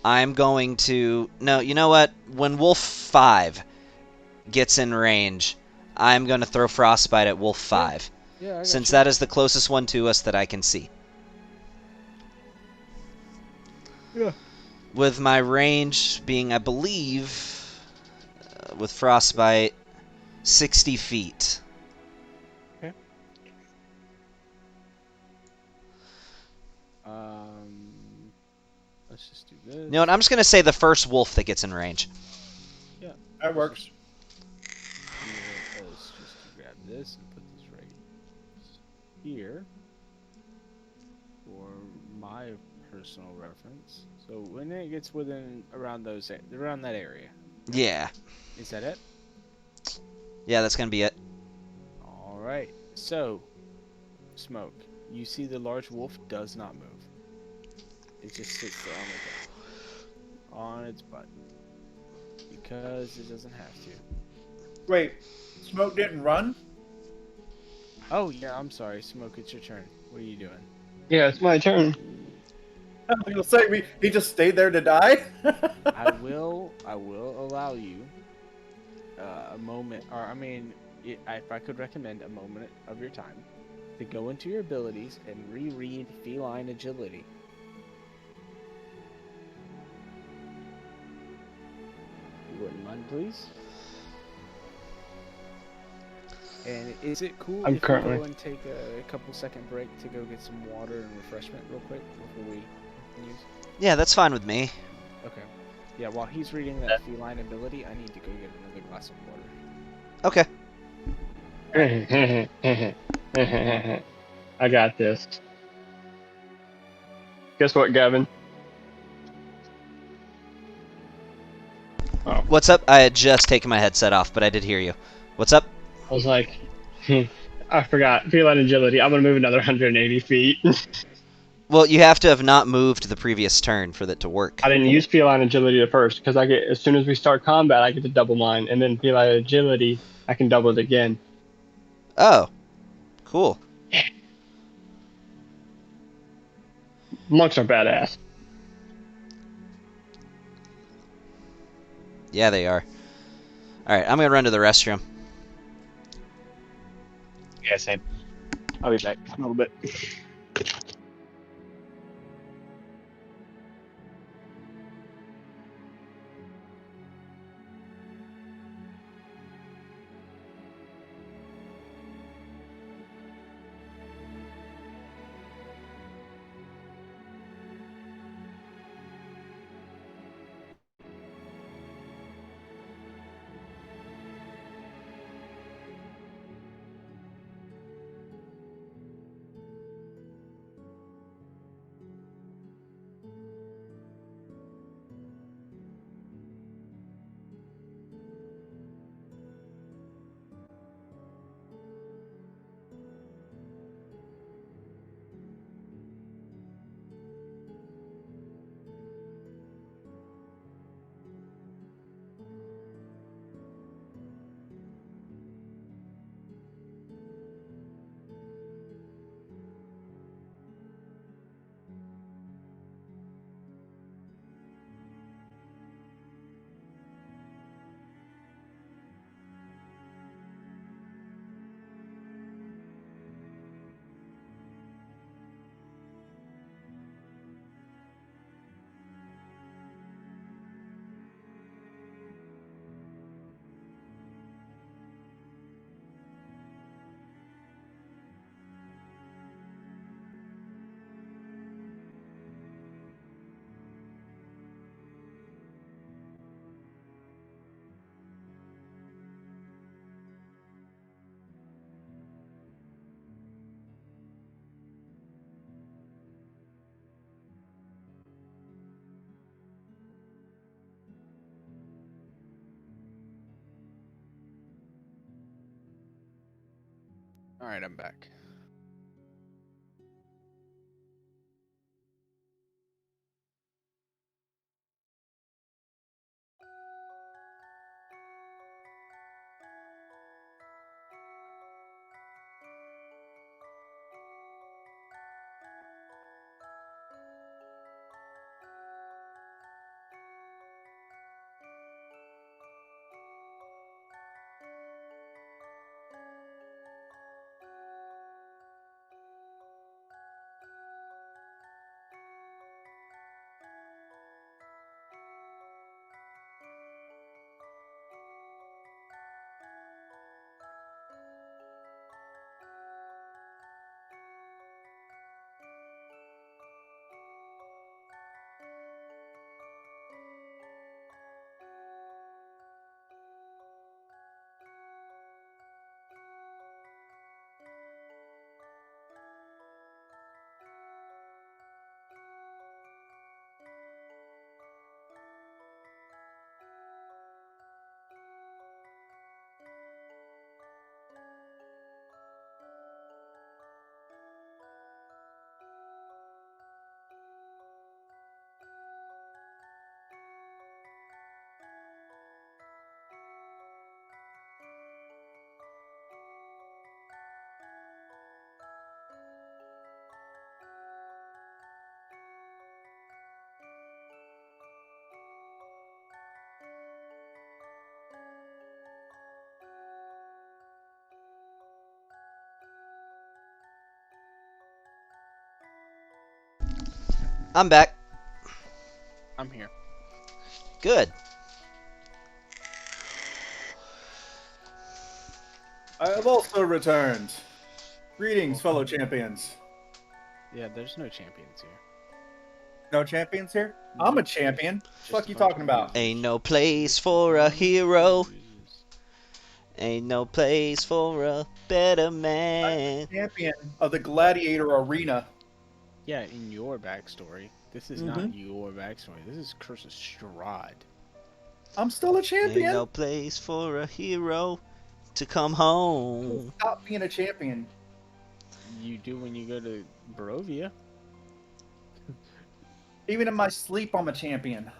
Speaker 3: I'm going to... No, you know what? When Wolf 5 gets in range, I'm going to throw Frostbite at Wolf 5.
Speaker 4: Yeah, I got
Speaker 3: Since
Speaker 4: you.
Speaker 3: that is the closest one to us that I can see.
Speaker 4: Yeah.
Speaker 3: With my range being, I believe... with frostbite, 60 feet.
Speaker 4: Let's just do this.
Speaker 3: You know what? I'm just gonna say the first wolf that gets in range.
Speaker 4: Yeah,
Speaker 2: That works.
Speaker 4: Let's just grab this and put this right here for my personal reference. So when it gets within around that area,
Speaker 3: Yeah.
Speaker 4: is that it?
Speaker 3: Yeah, that's gonna be it.
Speaker 4: All right. So, Smoke, you see the large wolf does not move. It just sits there on its butt because it doesn't have to.
Speaker 2: Wait, Smoke didn't run?
Speaker 4: Oh yeah, I'm sorry, Smoke. It's your turn. What are you doing?
Speaker 1: Yeah, it's my turn.
Speaker 2: I was gonna say he just stayed there to die.
Speaker 4: I will allow you a moment, or I mean, if I could recommend a moment of your time to go into your abilities and reread feline agility. You wouldn't mind, please? And is it cool
Speaker 1: I'm
Speaker 4: if
Speaker 1: currently-
Speaker 4: we go and take a couple second break to go get some water and refreshment real quick before we continue?
Speaker 3: Yeah, that's fine with me.
Speaker 4: Okay. Yeah, while he's reading that feline ability, I need to go get another glass of water.
Speaker 3: Okay.
Speaker 1: I got this. Guess what, Gavin? Oh,
Speaker 3: What's up? I had just taken my headset off, but I did hear you. What's up?
Speaker 1: I was like, I forgot. Feline agility. I'm gonna move another 180 feet.
Speaker 3: Well, you have to have not moved the previous turn for that to work.
Speaker 1: I didn't use feline agility at first because I get as soon as we start combat, I get to double mine, and then feline agility, I can double it again.
Speaker 3: Oh, cool.
Speaker 1: Monks are badass.
Speaker 3: Yeah, they are. All right, I'm gonna run to the restroom.
Speaker 5: Yeah, same. I'll be back in a little bit.
Speaker 4: All right, I'm back.
Speaker 3: I'm back.
Speaker 4: I'm here.
Speaker 3: Good.
Speaker 2: I have also returned. Greetings, fellow champions.
Speaker 4: Yeah, there's no champions here.
Speaker 2: No champions here? I'm a champion.
Speaker 4: Just
Speaker 2: Fuck
Speaker 4: a
Speaker 2: you
Speaker 4: bunch
Speaker 2: talking
Speaker 4: of
Speaker 2: about?
Speaker 4: losers.
Speaker 3: Ain't no place
Speaker 4: Just
Speaker 3: for a
Speaker 4: bunch of
Speaker 3: hero.
Speaker 4: losers.
Speaker 3: Ain't no place for a better
Speaker 2: I'm
Speaker 3: man.
Speaker 2: the champion of the gladiator arena.
Speaker 4: Yeah, in your backstory. This is not your backstory. This is Curse's Strahd.
Speaker 2: I'm still a
Speaker 3: Ain't
Speaker 2: champion.
Speaker 3: no place for a hero to come home.
Speaker 2: Stop being a champion.
Speaker 4: You do when you go to Barovia.
Speaker 2: Even in my sleep, I'm a champion.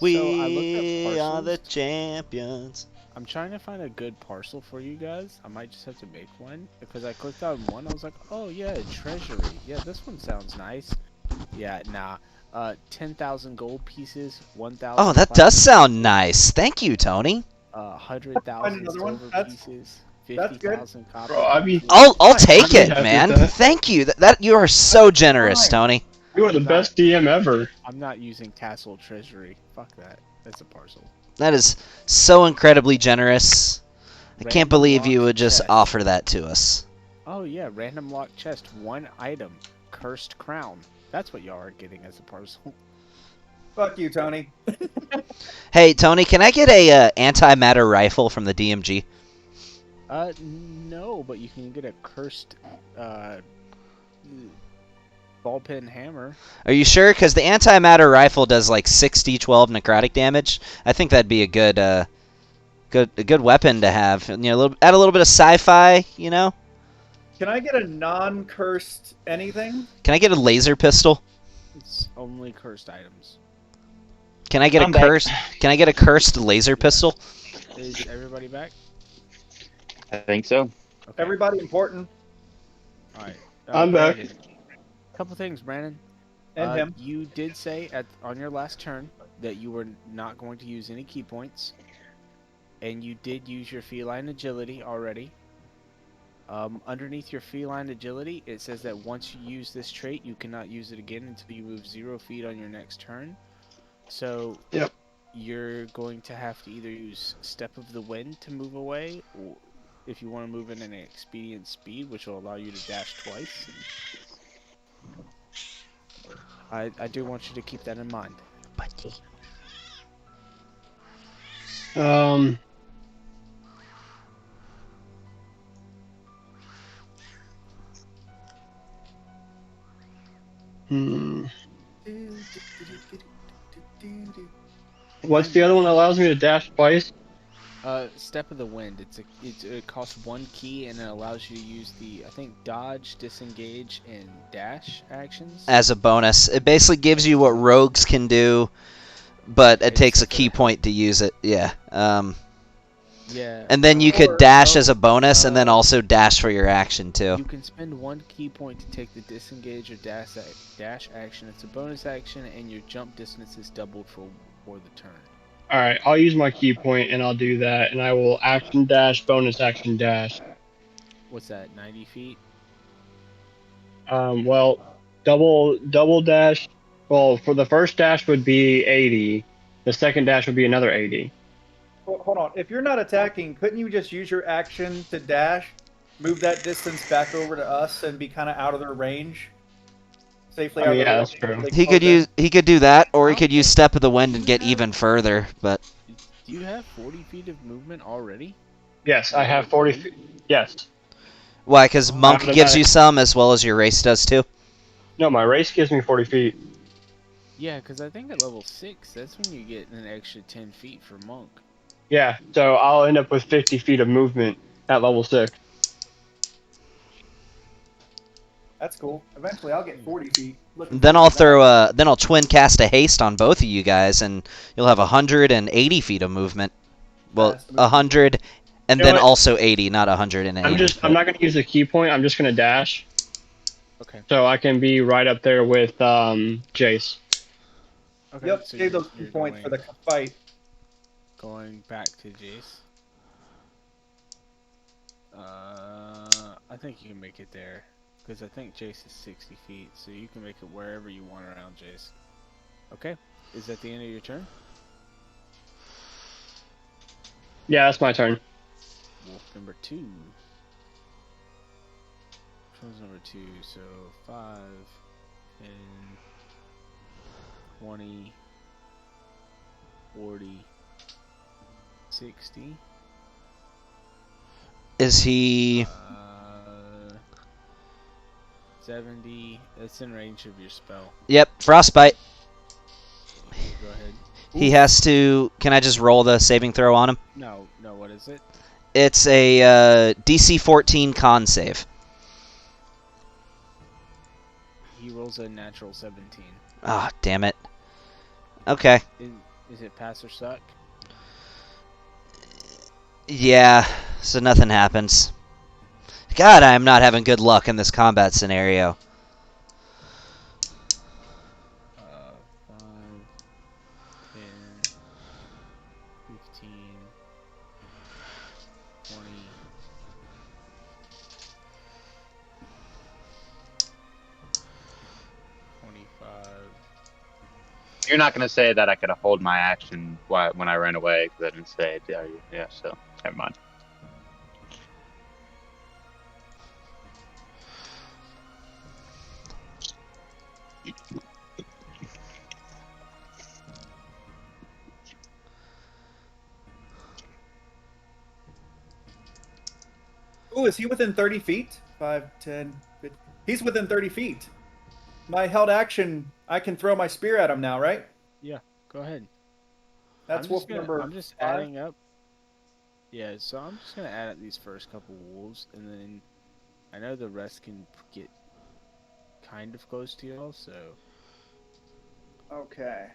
Speaker 4: So I looked up
Speaker 3: We are the
Speaker 4: parcels.
Speaker 3: champions.
Speaker 4: I'm trying to find a good parcel for you guys. I might just have to make one because I clicked on one. I was like, oh yeah, treasury. Yeah, this one sounds nice. Yeah, nah. 10,000 gold pieces, 1,000.
Speaker 3: Oh, that does
Speaker 4: platinum
Speaker 3: sound
Speaker 4: pieces,
Speaker 3: nice. Thank you, Tony.
Speaker 4: 100,000
Speaker 2: another one.
Speaker 4: silver
Speaker 2: That's-
Speaker 4: pieces,
Speaker 2: that's good.
Speaker 4: 50,000 copper
Speaker 1: Bro, I'd be-
Speaker 4: pieces.
Speaker 3: I'll
Speaker 2: Fine.
Speaker 3: take
Speaker 1: I'd be
Speaker 3: it,
Speaker 1: happy
Speaker 3: man.
Speaker 1: with that.
Speaker 3: Thank you. That you are so generous,
Speaker 2: fine.
Speaker 3: Tony.
Speaker 1: You are the best DM ever.
Speaker 4: I'm not using castle treasury. Fuck that. That's a parcel.
Speaker 3: That is so incredibly generous. I can't
Speaker 4: Random
Speaker 3: believe you
Speaker 4: locked
Speaker 3: would just
Speaker 4: chest.
Speaker 3: offer that to us.
Speaker 4: Oh yeah, random lock chest, one item, cursed crown. That's what y'all are getting as a parcel.
Speaker 2: Fuck you, Tony.
Speaker 3: Hey, Tony, can I get a antimatter rifle from the DMG?
Speaker 4: No, but you can get a cursed, ball peen hammer.
Speaker 3: Are you sure? Because the antimatter rifle does like 60-12 necrotic damage. I think that'd be a good good weapon to have. You know, add a little bit of sci-fi. You know.
Speaker 2: Can I get a non-cursed anything?
Speaker 3: Can I get a laser pistol?
Speaker 4: It's only cursed items.
Speaker 3: Can I get
Speaker 5: I'm
Speaker 3: a
Speaker 5: back.
Speaker 3: cursed? Can I get a cursed laser pistol?
Speaker 4: Is everybody back?
Speaker 5: I think so.
Speaker 4: Okay.
Speaker 2: Everybody important.
Speaker 4: All right.
Speaker 1: I'm back.
Speaker 4: Brandon. Couple things, Brandon.
Speaker 2: And him.
Speaker 4: You did say on your last turn that you were not going to use any key points, and you did use your feline agility already. Underneath your feline agility, it says that once you use this trait, you cannot use it again until you move 0 feet on your next turn. So
Speaker 1: Yep.
Speaker 4: you're going to have to either use Step of the Wind to move away, or if you want to move in an expedient speed, which will allow you to dash twice. I do want you to keep that in mind.
Speaker 1: Um. Hmm. What's the other one that allows me to dash twice?
Speaker 4: Step of the Wind. It costs 1 key and it allows you to use the, I think, dodge, disengage, and dash actions.
Speaker 3: As a bonus, it basically gives you what rogues can do, but it takes a
Speaker 4: Except for
Speaker 3: key
Speaker 4: the
Speaker 3: point to use it. Yeah.
Speaker 4: Yeah.
Speaker 3: And then you could
Speaker 2: Or-
Speaker 3: dash as a bonus, and then
Speaker 4: uh,
Speaker 3: also dash for your action too.
Speaker 4: You can spend 1 key point to take the disengage or dash action. It's a bonus action, and your jump distance is doubled for the turn.
Speaker 1: All right, I'll use my key point and I'll do that, and I will action dash, bonus action dash.
Speaker 4: What's that? 90 feet.
Speaker 1: Well, double dash. Well, for the first dash would be 80. The second dash would be another 80.
Speaker 2: Hold on. If you're not attacking, couldn't you just use your action to dash, move that distance back over to us, and be kind of out of their range? Safely
Speaker 1: I
Speaker 2: out
Speaker 1: mean,
Speaker 2: of
Speaker 1: yeah,
Speaker 2: their
Speaker 1: that's true.
Speaker 2: range.
Speaker 3: He could do that, or he
Speaker 4: I
Speaker 3: could use
Speaker 4: don't
Speaker 3: Step of the Wind and
Speaker 4: you
Speaker 3: get
Speaker 4: have-
Speaker 3: even further. But
Speaker 4: Do you have 40 feet of movement already?
Speaker 1: Yes, I have 40 feet. Yes.
Speaker 3: why? Because Monk gives
Speaker 1: Automatic.
Speaker 3: you some as well as your race does too.
Speaker 1: No, my race gives me 40 feet.
Speaker 4: Yeah, because I think at level 6, that's when you get an extra 10 feet for Monk.
Speaker 1: Yeah, so I'll end up with 50 feet of movement at level 6.
Speaker 2: That's cool. Eventually, I'll get 40 feet. Looking
Speaker 3: Then
Speaker 2: forward
Speaker 3: I'll
Speaker 2: to that.
Speaker 3: throw then I'll twin cast a haste on both of you guys, and you'll have 180 feet of movement. Well,
Speaker 2: Fast movement.
Speaker 3: 100, and
Speaker 1: You know
Speaker 3: then
Speaker 1: what?
Speaker 3: also 80, not 180.
Speaker 1: I'm not going to use a key point. I'm just going to dash,
Speaker 4: Okay.
Speaker 1: so I can be right up there with Jace.
Speaker 4: Okay.
Speaker 2: Yep,
Speaker 4: so
Speaker 2: save
Speaker 4: you're-
Speaker 2: those 2
Speaker 4: you're
Speaker 2: points for
Speaker 4: going-
Speaker 2: the fight.
Speaker 4: Going back to Jace. I think you can make it there. Because I think Jace is 60 feet, so you can make it wherever you want around Jace. Okay. Is that the end of your turn?
Speaker 1: Yeah, that's my turn.
Speaker 4: Wolf number 2. Which one's number 2? So 5, 10, 20, 40, 60.
Speaker 3: Is he?
Speaker 4: 70. That's in range of your spell.
Speaker 3: Yep, frostbite.
Speaker 4: Go ahead.
Speaker 3: He
Speaker 4: Oof.
Speaker 3: has to. Can I just roll the saving throw on him?
Speaker 4: No, what is it?
Speaker 3: It's a DC 14 con save.
Speaker 4: He rolls a natural 17.
Speaker 3: Ah, damn it. Okay.
Speaker 4: Is it pass or suck?
Speaker 3: Yeah, so nothing happens. God, I am not having good luck in this combat scenario.
Speaker 4: 5, 10, 15, 20. 25.
Speaker 6: You're not gonna say that I could hold my action when I ran away because I didn't say it. Yeah, so never mind.
Speaker 2: Ooh, is he within 30 feet? 5, 10, 15. He's within 30 feet. My held action, I can throw my spear at him now, right?
Speaker 4: Yeah, go ahead.
Speaker 2: That's wolf number
Speaker 4: I'm just
Speaker 2: 5.
Speaker 4: adding up. Yeah, so I'm just gonna add up these first couple wolves, and then I know the rest can get kind of close to y'all. So
Speaker 2: Okay.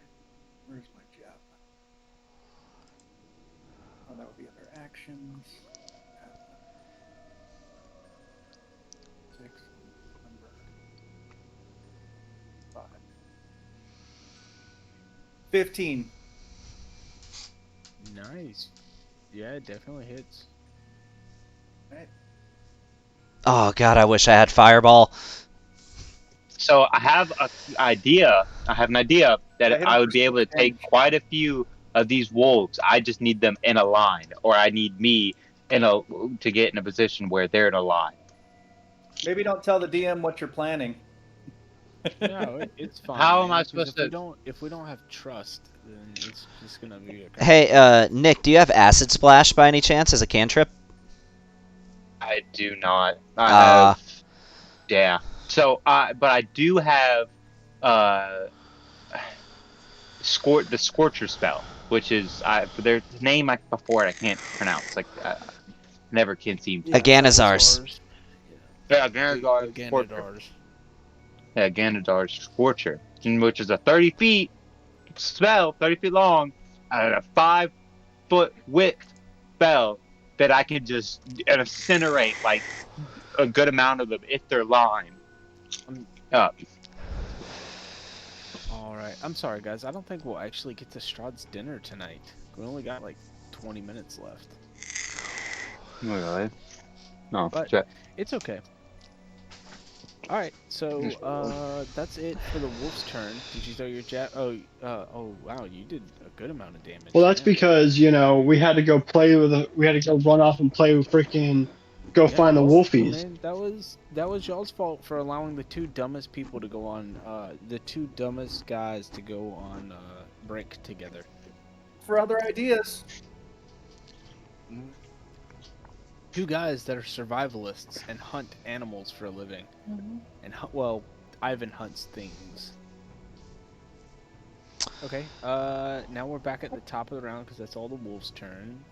Speaker 2: Where's my job? Oh, that would be under actions. 6, number 5. 15.
Speaker 4: nice. Yeah, it definitely hits.
Speaker 2: Right.
Speaker 3: Oh god, I wish I had fireball.
Speaker 6: So I have an idea. I have an idea
Speaker 2: I
Speaker 6: that
Speaker 2: hit him
Speaker 6: I
Speaker 2: for
Speaker 6: would be able to
Speaker 2: 6
Speaker 6: take
Speaker 2: damage.
Speaker 6: quite a few of these wolves. I just need them in a line, or I need me to get in a position where they're in a line.
Speaker 2: Maybe don't tell the DM what you're planning.
Speaker 4: No, it's fine,
Speaker 6: How am I
Speaker 4: man. Because
Speaker 6: supposed to?
Speaker 4: if we don't have trust, then it's just gonna be a
Speaker 3: Hey,
Speaker 4: conversation.
Speaker 3: Nick, do you have acid splash by any chance as a cantrip?
Speaker 6: I do not. I
Speaker 3: Uh,
Speaker 6: have. Yeah. So, but I do have uh, the Scorcher spell, which is there's a name before it I can't pronounce. Like never can seem to.
Speaker 4: Yeah,
Speaker 3: Aganazars.
Speaker 4: Balthazar's.
Speaker 6: Yeah,
Speaker 4: Yeah,
Speaker 6: Ganadar Scorcher.
Speaker 4: Ganadars.
Speaker 6: Yeah, Ganadar Scorcher, which is a 30 feet spell, 30 feet long, and a 5-foot width spell that I can just incinerate like a good amount of them if they're lined up.
Speaker 4: All right. I'm sorry, guys. I don't think we'll actually get to Strahd's dinner tonight. We only got like 20 minutes left,
Speaker 6: Really? No,
Speaker 4: but
Speaker 6: shit.
Speaker 4: it's okay. All right. So that's it for the wolf's turn. Did you throw your jab? Oh, wow. You did a good amount of damage.
Speaker 1: Well, that's
Speaker 4: Damn.
Speaker 1: because we had to go play with we had to go run off and play with freaking go
Speaker 4: Yeah.
Speaker 1: find the
Speaker 4: Well, I
Speaker 1: wolfies.
Speaker 4: mean, that was y'all's fault for allowing the two dumbest people to go on. The two dumbest guys to go on break together.
Speaker 2: For other ideas.
Speaker 4: Two guys that are survivalists and hunt animals for a living. And well, Ivan hunts things. Okay. Now we're back at the top of the round because that's all the wolves' turn.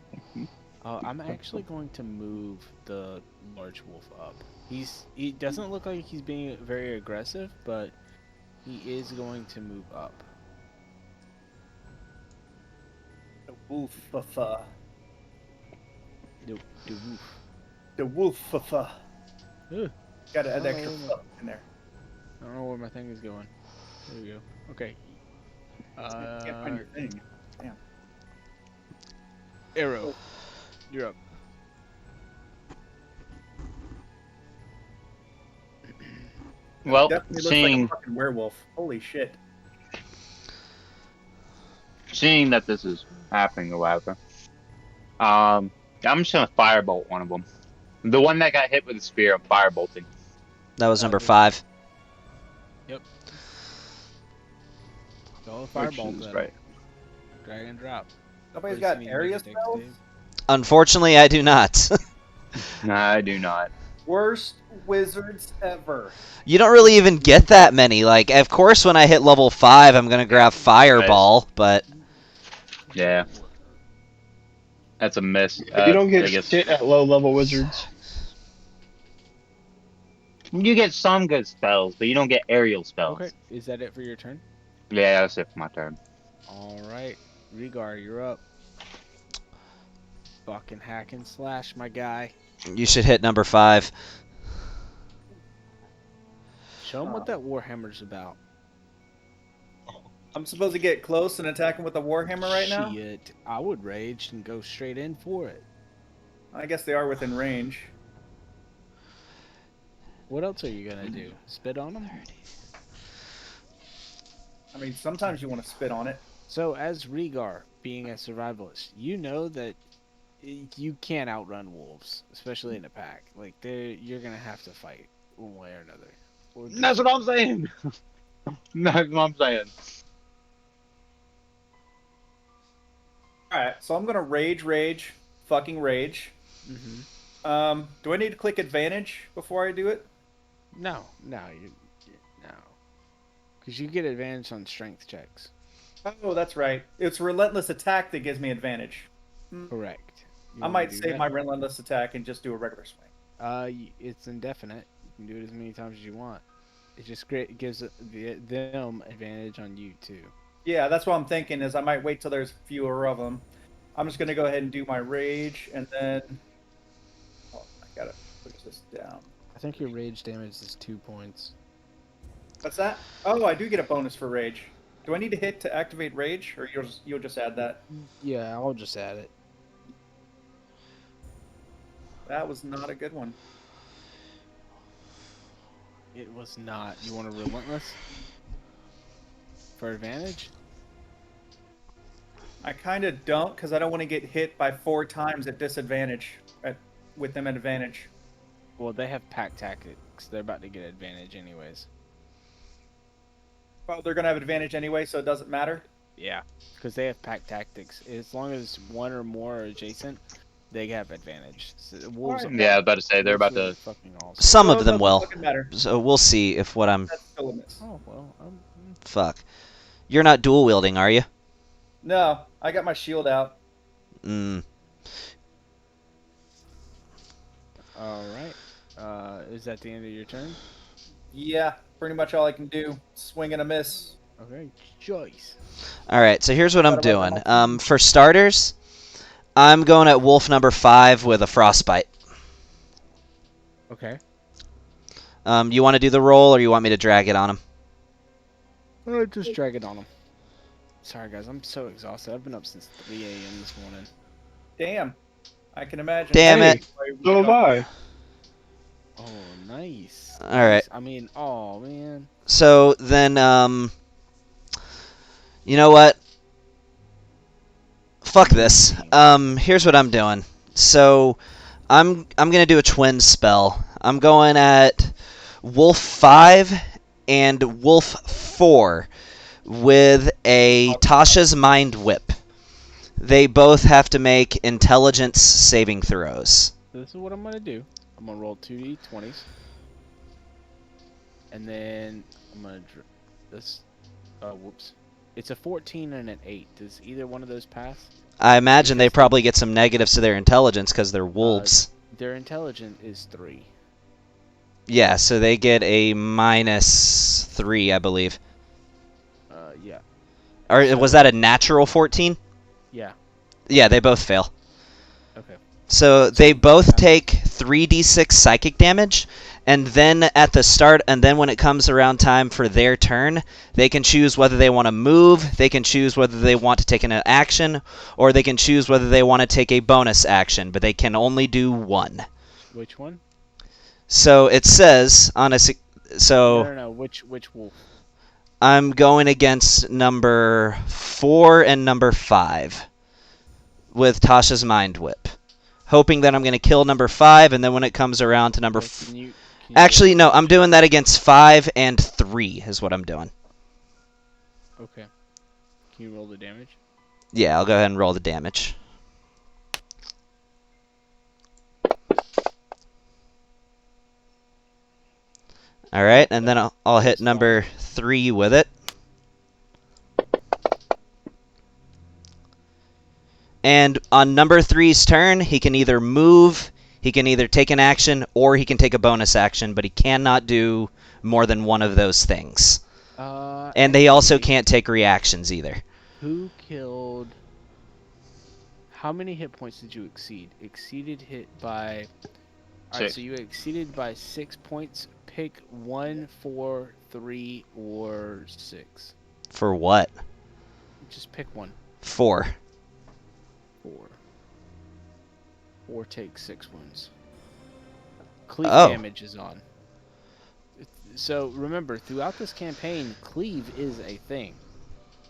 Speaker 4: I'm actually going to move the large wolf up. He doesn't look like he's being very aggressive, but he is going to move up.
Speaker 2: The wolf.
Speaker 4: The wolf.
Speaker 2: The wolf.
Speaker 4: Ugh,
Speaker 2: Got to
Speaker 4: I
Speaker 2: add
Speaker 4: don't
Speaker 2: extra
Speaker 4: know where
Speaker 2: fuck in there.
Speaker 4: I don't know where my thing is going. There we go. Okay.
Speaker 2: Can't find your thing. Damn.
Speaker 4: Arrow, you're up.
Speaker 6: Well,
Speaker 2: Definitely looks like a
Speaker 6: seeing
Speaker 2: fucking werewolf. Holy shit.
Speaker 6: that this is happening or whatever, I'm just gonna firebolt one of them. The one that got hit with the spear, I'm firebolting.
Speaker 3: That was
Speaker 4: Oh,
Speaker 3: number
Speaker 4: good.
Speaker 3: 5.
Speaker 4: Go
Speaker 6: Which
Speaker 4: firebolt
Speaker 6: is
Speaker 4: then.
Speaker 6: right.
Speaker 4: Drag and drop.
Speaker 2: Nobody's
Speaker 4: What
Speaker 2: got
Speaker 4: does he need
Speaker 2: area
Speaker 4: to do,
Speaker 2: spells?
Speaker 4: Dave?
Speaker 3: Unfortunately, I do not.
Speaker 6: No, I do not.
Speaker 2: Worst wizards ever.
Speaker 3: You don't really even get that many. Like, of course, when I hit level 5, I'm gonna grab Fireball, but
Speaker 6: Yeah, that's a miss.
Speaker 1: You don't get
Speaker 6: Biggest.
Speaker 1: shit at low level wizards.
Speaker 6: You get some good spells, but you don't get aerial spells.
Speaker 4: Okay, is that it for your turn?
Speaker 6: Yeah, that's it for my turn.
Speaker 4: All right, Regar, you're up. Fucking hack and slash, my guy.
Speaker 3: you should hit number 5.
Speaker 4: Show him what that Warhammer's about.
Speaker 2: I'm supposed to get close and attack him with a warhammer right now?
Speaker 4: Shit, I would rage and go straight in for it.
Speaker 2: I guess they are within range.
Speaker 4: What else are you gonna do? Spit on them?
Speaker 2: I mean, sometimes you want to spit on it.
Speaker 4: So, as Regar, being a survivalist, you know that you can't outrun wolves, especially in a pack. Like, you're gonna have to fight one way or another. Or
Speaker 6: That's what I'm saying. That's what I'm saying.
Speaker 2: Alright, so I'm going to rage, fucking rage.
Speaker 4: Mm-hmm.
Speaker 2: Do I need to click advantage before I do it?
Speaker 4: No, no. Because you get advantage on strength checks.
Speaker 2: Oh, that's right. It's relentless attack that gives me advantage.
Speaker 4: Correct. You
Speaker 2: I
Speaker 4: wanna
Speaker 2: might
Speaker 4: do
Speaker 2: save
Speaker 4: that?
Speaker 2: my relentless attack and just do a regular swing.
Speaker 4: It's indefinite. You can do it as many times as you want. It just gives them advantage on you too.
Speaker 2: Yeah, that's what I'm thinking is I might wait till there's fewer of them. I'm just going to go ahead and do my rage and then... Oh, I got to push this down.
Speaker 4: I think your rage damage is 2 points.
Speaker 2: What's that? Oh, I do get a bonus for rage. Do I need to hit to activate rage, or you'll just add that?
Speaker 4: Yeah, I'll just add it.
Speaker 2: That was not a good one.
Speaker 4: It was not. You want a relentless for advantage?
Speaker 2: I kind of don't, because I don't want to get hit by 4 times at disadvantage, with them at advantage.
Speaker 4: Well, they have pack tactics. They're about to get advantage anyways.
Speaker 2: Well, they're going to have advantage anyway, so it doesn't matter.
Speaker 4: Yeah, because they have pack tactics. As long as one or more are adjacent, they have advantage. So the wolves.
Speaker 2: Alright.
Speaker 6: Yeah, I was about to say they're
Speaker 4: wolves
Speaker 6: about
Speaker 4: are
Speaker 6: to.
Speaker 4: fucking awesome.
Speaker 3: Some
Speaker 2: So
Speaker 3: of
Speaker 2: it
Speaker 3: them
Speaker 2: doesn't
Speaker 3: will.
Speaker 2: fucking matter.
Speaker 3: So we'll see if what I'm...
Speaker 2: That's still a miss.
Speaker 4: Oh well.
Speaker 3: Fuck. You're not dual wielding, are you?
Speaker 2: No, I got my shield out.
Speaker 3: Mm.
Speaker 4: All right. Is that the end of your turn?
Speaker 2: Yeah, pretty much all I can do. Swing and a miss.
Speaker 4: Okay, choice.
Speaker 3: Alright, so here's what I'm
Speaker 2: Thought about
Speaker 3: doing.
Speaker 2: that.
Speaker 3: For starters, I'm going at wolf number 5 with a frostbite.
Speaker 4: Okay.
Speaker 3: You want to do the roll, or you want me to drag it on him?
Speaker 4: Just drag it on them. Sorry guys, I'm so exhausted. I've been up since 3 a.m. this morning.
Speaker 2: Damn. I can imagine.
Speaker 3: Damn
Speaker 1: Hey,
Speaker 3: it.
Speaker 1: so have I.
Speaker 4: Oh, nice.
Speaker 3: All right.
Speaker 4: I mean, oh man.
Speaker 3: So then, you know what? Fuck this. Here's what I'm doing. So, I'm gonna do a twin spell. I'm going at Wolf 5 and Wolf 4 with a Tasha's Mind Whip. They both have to make intelligence saving throws.
Speaker 4: So this is what I'm gonna do. I'm gonna roll 2d20s, and then I'm gonna this. Whoops. It's a 14 and an 8. Does either one of those pass?
Speaker 3: I imagine they probably get some negatives to their intelligence because they're wolves.
Speaker 4: Their intelligence is 3.
Speaker 3: Yeah, so they get a -3, I believe.
Speaker 4: Yeah.
Speaker 3: Or
Speaker 4: So-
Speaker 3: was that a natural 14?
Speaker 4: Yeah.
Speaker 3: Yeah, they both fail.
Speaker 4: Okay.
Speaker 3: So they both take 3d6 psychic damage, and then at the start, and then when it comes around time for their turn, they can choose whether they want to move, they can choose whether they want to take an action, or they can choose whether they want to take a bonus action, but they can only do one.
Speaker 4: Which one?
Speaker 3: So it says on a So
Speaker 4: No. Which wolf?
Speaker 3: I'm going against number 4 and number 5 with Tasha's Mind Whip, hoping that I'm going to kill number 5, and then when it comes around to number...
Speaker 4: Okay, can you roll
Speaker 3: Actually,
Speaker 4: the
Speaker 3: no, I'm
Speaker 4: damage?
Speaker 3: doing that against 5 and 3 is what I'm doing.
Speaker 4: Okay. Can you roll the damage?
Speaker 3: Yeah, I'll go ahead and roll the damage. All right, and then I'll hit number 3 with it. And on number 3's turn, he can either move, he can either take an action, or he can take a bonus action, but he cannot do more than one of those things. And they also
Speaker 4: Actually,
Speaker 3: can't take reactions either.
Speaker 4: who killed? How many hit points did you exceed? Exceeded hit by. All right,
Speaker 6: 6.
Speaker 4: so you exceeded by 6 points. Pick 1, 4, 3, or 6.
Speaker 3: For what?
Speaker 4: Just pick one.
Speaker 3: 4.
Speaker 4: 4. 4 takes 6 wounds. Cleave
Speaker 3: Oh.
Speaker 4: damage is on. So remember, throughout this campaign, cleave is a thing.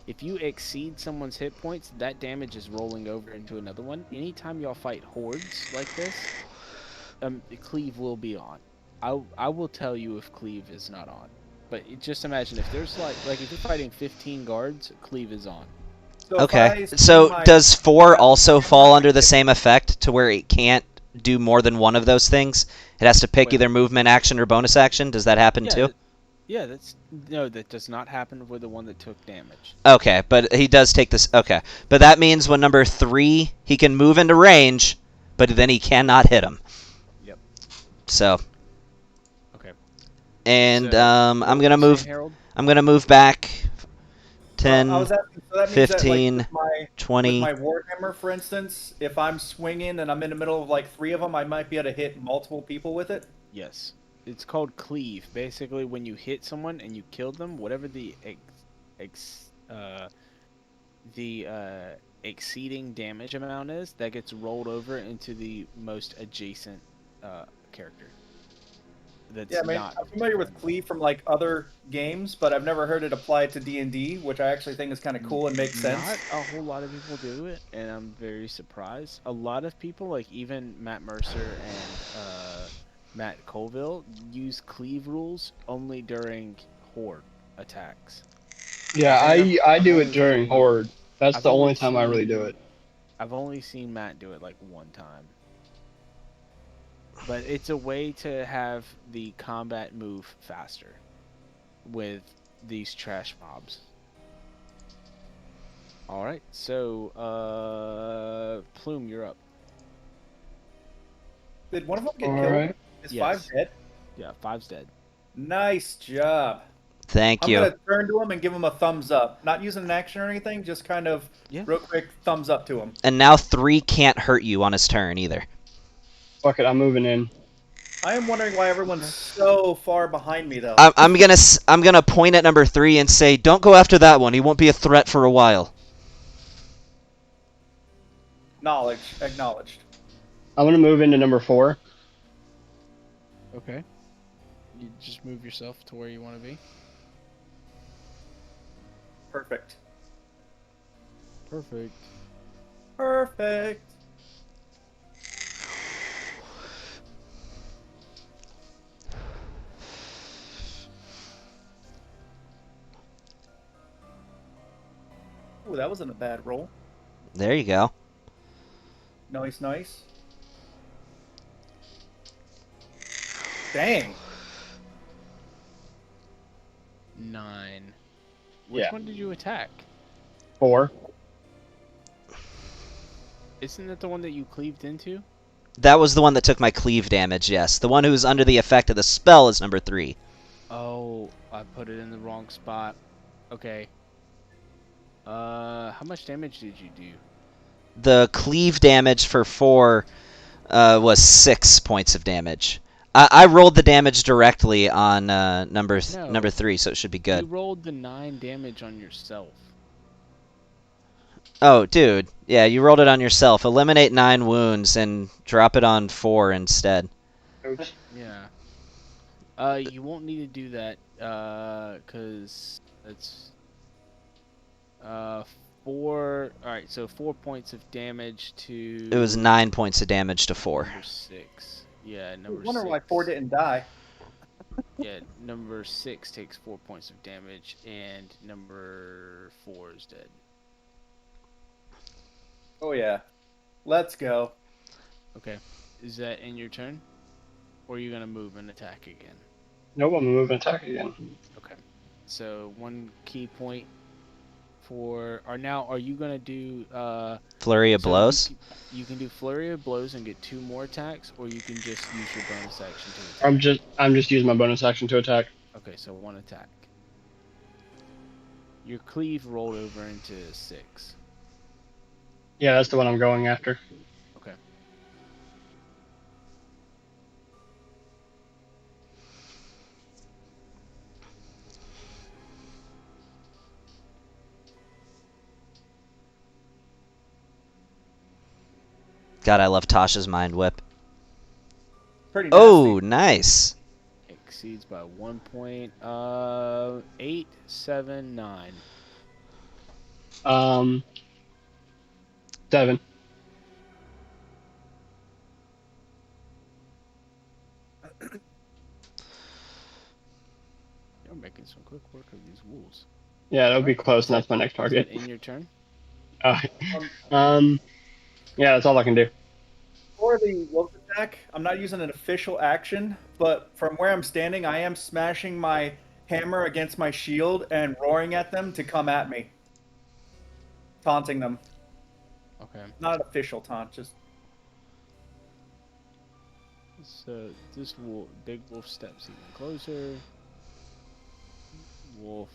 Speaker 4: If you exceed someone's hit points, that damage is rolling over into another one. Anytime y'all fight hordes like this, cleave will be on. I will tell you if cleave is not on. But just imagine if there's like if you're fighting 15 guards, cleave is on.
Speaker 2: So if
Speaker 3: Okay.
Speaker 2: I
Speaker 3: So
Speaker 2: swing my
Speaker 3: does 4
Speaker 2: battle
Speaker 3: also
Speaker 2: hammer,
Speaker 3: fall
Speaker 2: I
Speaker 3: under the
Speaker 2: hit-
Speaker 3: same effect to where it can't do more than one of those things? It has to pick
Speaker 4: Wait.
Speaker 3: either movement action or bonus action. Does that happen too?
Speaker 4: Yeah, that does not happen with the one that took damage.
Speaker 3: Okay, but he does take this. Okay. But that means when number 3, he can move into range, but then he cannot hit him.
Speaker 4: Yep.
Speaker 3: So.
Speaker 4: Okay.
Speaker 3: And
Speaker 4: So,
Speaker 3: I'm
Speaker 4: what
Speaker 3: gonna
Speaker 4: were you saying,
Speaker 3: move.
Speaker 4: Harold?
Speaker 3: I'm gonna move back.
Speaker 2: Well,
Speaker 3: 10,
Speaker 2: I was asking, so that means
Speaker 3: 15,
Speaker 2: that like with
Speaker 3: 20.
Speaker 2: my warhammer, for instance, if I'm swinging and I'm in the middle of like 3 of them, I might be able to hit multiple people with it.
Speaker 4: Yes. It's called cleave. Basically, when you hit someone and you kill them, whatever the exceeding damage amount is, that gets rolled over into the most adjacent character. That's
Speaker 2: Yeah, I mean,
Speaker 4: not.
Speaker 2: I'm familiar with cleave from like other games, but I've never heard it applied to D&D, which I actually think is kind of cool and makes sense.
Speaker 4: Not a whole lot of people do it, and I'm very surprised. A lot of people, like even Matt Mercer and Matt Colville, use cleave rules only during horde attacks.
Speaker 1: Yeah, I
Speaker 4: I've
Speaker 1: do it
Speaker 4: only
Speaker 1: during
Speaker 4: seen-
Speaker 1: Horde. That's
Speaker 4: I've
Speaker 1: the
Speaker 4: only
Speaker 1: only time I really do
Speaker 4: seen-
Speaker 1: it.
Speaker 4: I've only seen Matt do it like one time. But it's a way to have the combat move faster with these trash mobs. Alright, so Plume, you're up.
Speaker 2: Did one of them get
Speaker 1: All
Speaker 2: killed?
Speaker 1: right.
Speaker 2: Is
Speaker 4: Yes.
Speaker 2: 5 dead?
Speaker 4: Yeah, 5's dead.
Speaker 2: Nice job.
Speaker 3: Thank
Speaker 2: I'm
Speaker 3: you.
Speaker 2: gonna turn to him and give him a thumbs up. Not using an action or anything, just kind of
Speaker 4: Yeah.
Speaker 2: real quick thumbs up to him.
Speaker 3: And now 3 can't hurt you on his turn either.
Speaker 1: Fuck it, I'm moving in.
Speaker 2: I am wondering why everyone's so far behind me though.
Speaker 3: I'm gonna point at number 3 and say, don't go after that one. He won't be a threat for a while.
Speaker 2: Knowledge acknowledged.
Speaker 1: I'm gonna move into number 4.
Speaker 4: Okay. You just move yourself to where you want to be.
Speaker 2: Perfect.
Speaker 4: Perfect.
Speaker 2: Perfect. Ooh, that wasn't a bad roll.
Speaker 3: There you go.
Speaker 2: Nice, nice. Dang.
Speaker 4: 9. Which
Speaker 1: Yeah.
Speaker 4: one did you attack?
Speaker 1: 4.
Speaker 4: Isn't that the one that you cleaved into?
Speaker 3: That was the one that took my cleave damage, yes. The one who's under the effect of the spell is number 3.
Speaker 4: Oh, I put it in the wrong spot. Okay. How much damage did you do?
Speaker 3: The cleave damage for 4 was 6 points of damage. I rolled the damage directly on number 3, so it should be
Speaker 4: You
Speaker 3: good.
Speaker 4: rolled the 9 damage on yourself.
Speaker 3: Oh, dude. Yeah, you rolled it on yourself. Eliminate 9 wounds and drop it on 4 instead.
Speaker 1: Oops.
Speaker 4: Yeah. You won't need to do that, cause that's uh 4. All right, so 4 points of damage to.
Speaker 3: It was 9 points of damage to 4.
Speaker 4: Number 6. Yeah,
Speaker 2: I
Speaker 4: number
Speaker 2: wonder
Speaker 4: 6.
Speaker 2: why 4 didn't die.
Speaker 4: Yeah, number 6 takes 4 points of damage, and number 4 is dead.
Speaker 2: Oh yeah, let's go.
Speaker 4: Okay, is that in your turn, or are you gonna move and attack again?
Speaker 1: Nope, I'm gonna move and attack again.
Speaker 4: Okay, so 1 key point for. Or now, are you gonna do
Speaker 3: Flurry of
Speaker 4: So
Speaker 3: blows.
Speaker 4: you can do flurry of blows and get 2 more attacks, or you can just use your bonus action to attack.
Speaker 1: I'm just using my bonus action to attack.
Speaker 4: Okay, so 1 attack. Your cleave rolled over into 6.
Speaker 1: Yeah, that's the one I'm going after.
Speaker 4: Okay.
Speaker 3: God, I love Tasha's mind whip.
Speaker 2: Pretty nasty.
Speaker 3: Oh, nice.
Speaker 4: Exceeds by 1 point. 8, 7, 9.
Speaker 1: 7.
Speaker 4: You're making some quick work of these wolves.
Speaker 1: Yeah, that would be
Speaker 4: Alright,
Speaker 1: close,
Speaker 4: is
Speaker 1: and that's my next
Speaker 4: Is
Speaker 1: target.
Speaker 4: that in your turn?
Speaker 1: Uh, yeah, that's all I can do.
Speaker 2: For the wolf attack, I'm not using an official action, but from where I'm standing, I am smashing my hammer against my shield and roaring at them to come at me, taunting them.
Speaker 4: Okay.
Speaker 2: Not an official taunt, just
Speaker 4: So this wolf, big wolf steps even closer. Wolf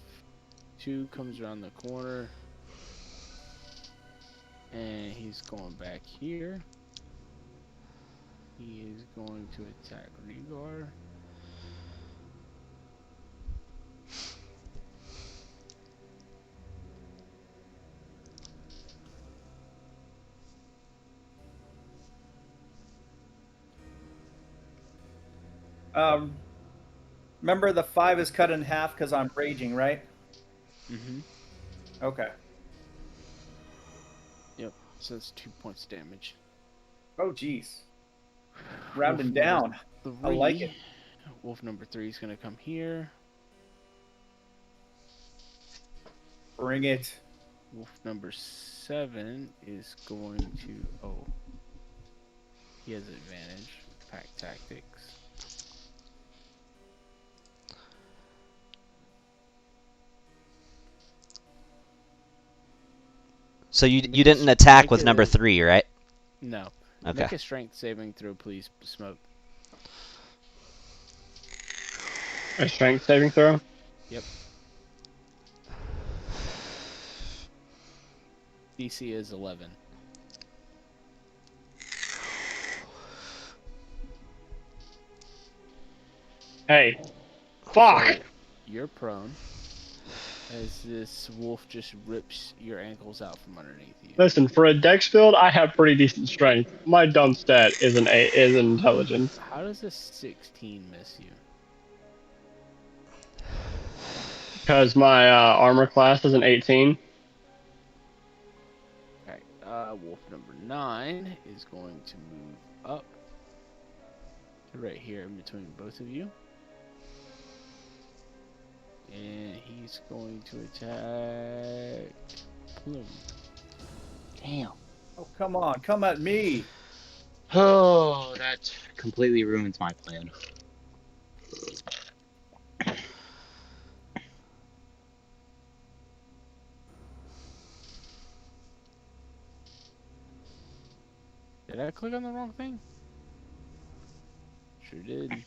Speaker 4: 2 comes around the corner. And he's going back here. He is going to attack Regar.
Speaker 2: remember the 5 is cut in half because I'm raging, right?
Speaker 4: Mm-hmm.
Speaker 2: Okay.
Speaker 4: Yep. So that's 2 points damage.
Speaker 2: Oh jeez. Rounding
Speaker 4: Wolf
Speaker 2: down.
Speaker 4: number
Speaker 2: I like
Speaker 4: 3.
Speaker 2: it.
Speaker 4: Wolf number 3 is gonna come here.
Speaker 2: Bring it.
Speaker 4: Wolf number 7 is going to. Oh. He has advantage. Pack tactics.
Speaker 3: So you didn't attack
Speaker 4: make
Speaker 3: with number
Speaker 4: a-
Speaker 3: 3, right?
Speaker 4: No.
Speaker 3: Okay.
Speaker 4: Make a strength saving throw, please, Smoke.
Speaker 1: A strength saving throw.
Speaker 4: Yep. DC is 11.
Speaker 1: Hey, fuck!
Speaker 4: So you're prone as this wolf just rips your ankles out from underneath you.
Speaker 1: Listen, for a dex build, I have pretty decent strength. My dumb stat is is intelligence.
Speaker 4: How does a 16 miss you?
Speaker 1: Because my armor class is an 18.
Speaker 4: Okay. Wolf number 9 is going to move up to right here in between both of you. And he's going to attack Plume.
Speaker 6: Damn.
Speaker 2: Oh come on, come at me.
Speaker 6: Oh, that completely ruins my plan.
Speaker 4: Did I click on the wrong thing? Sure did.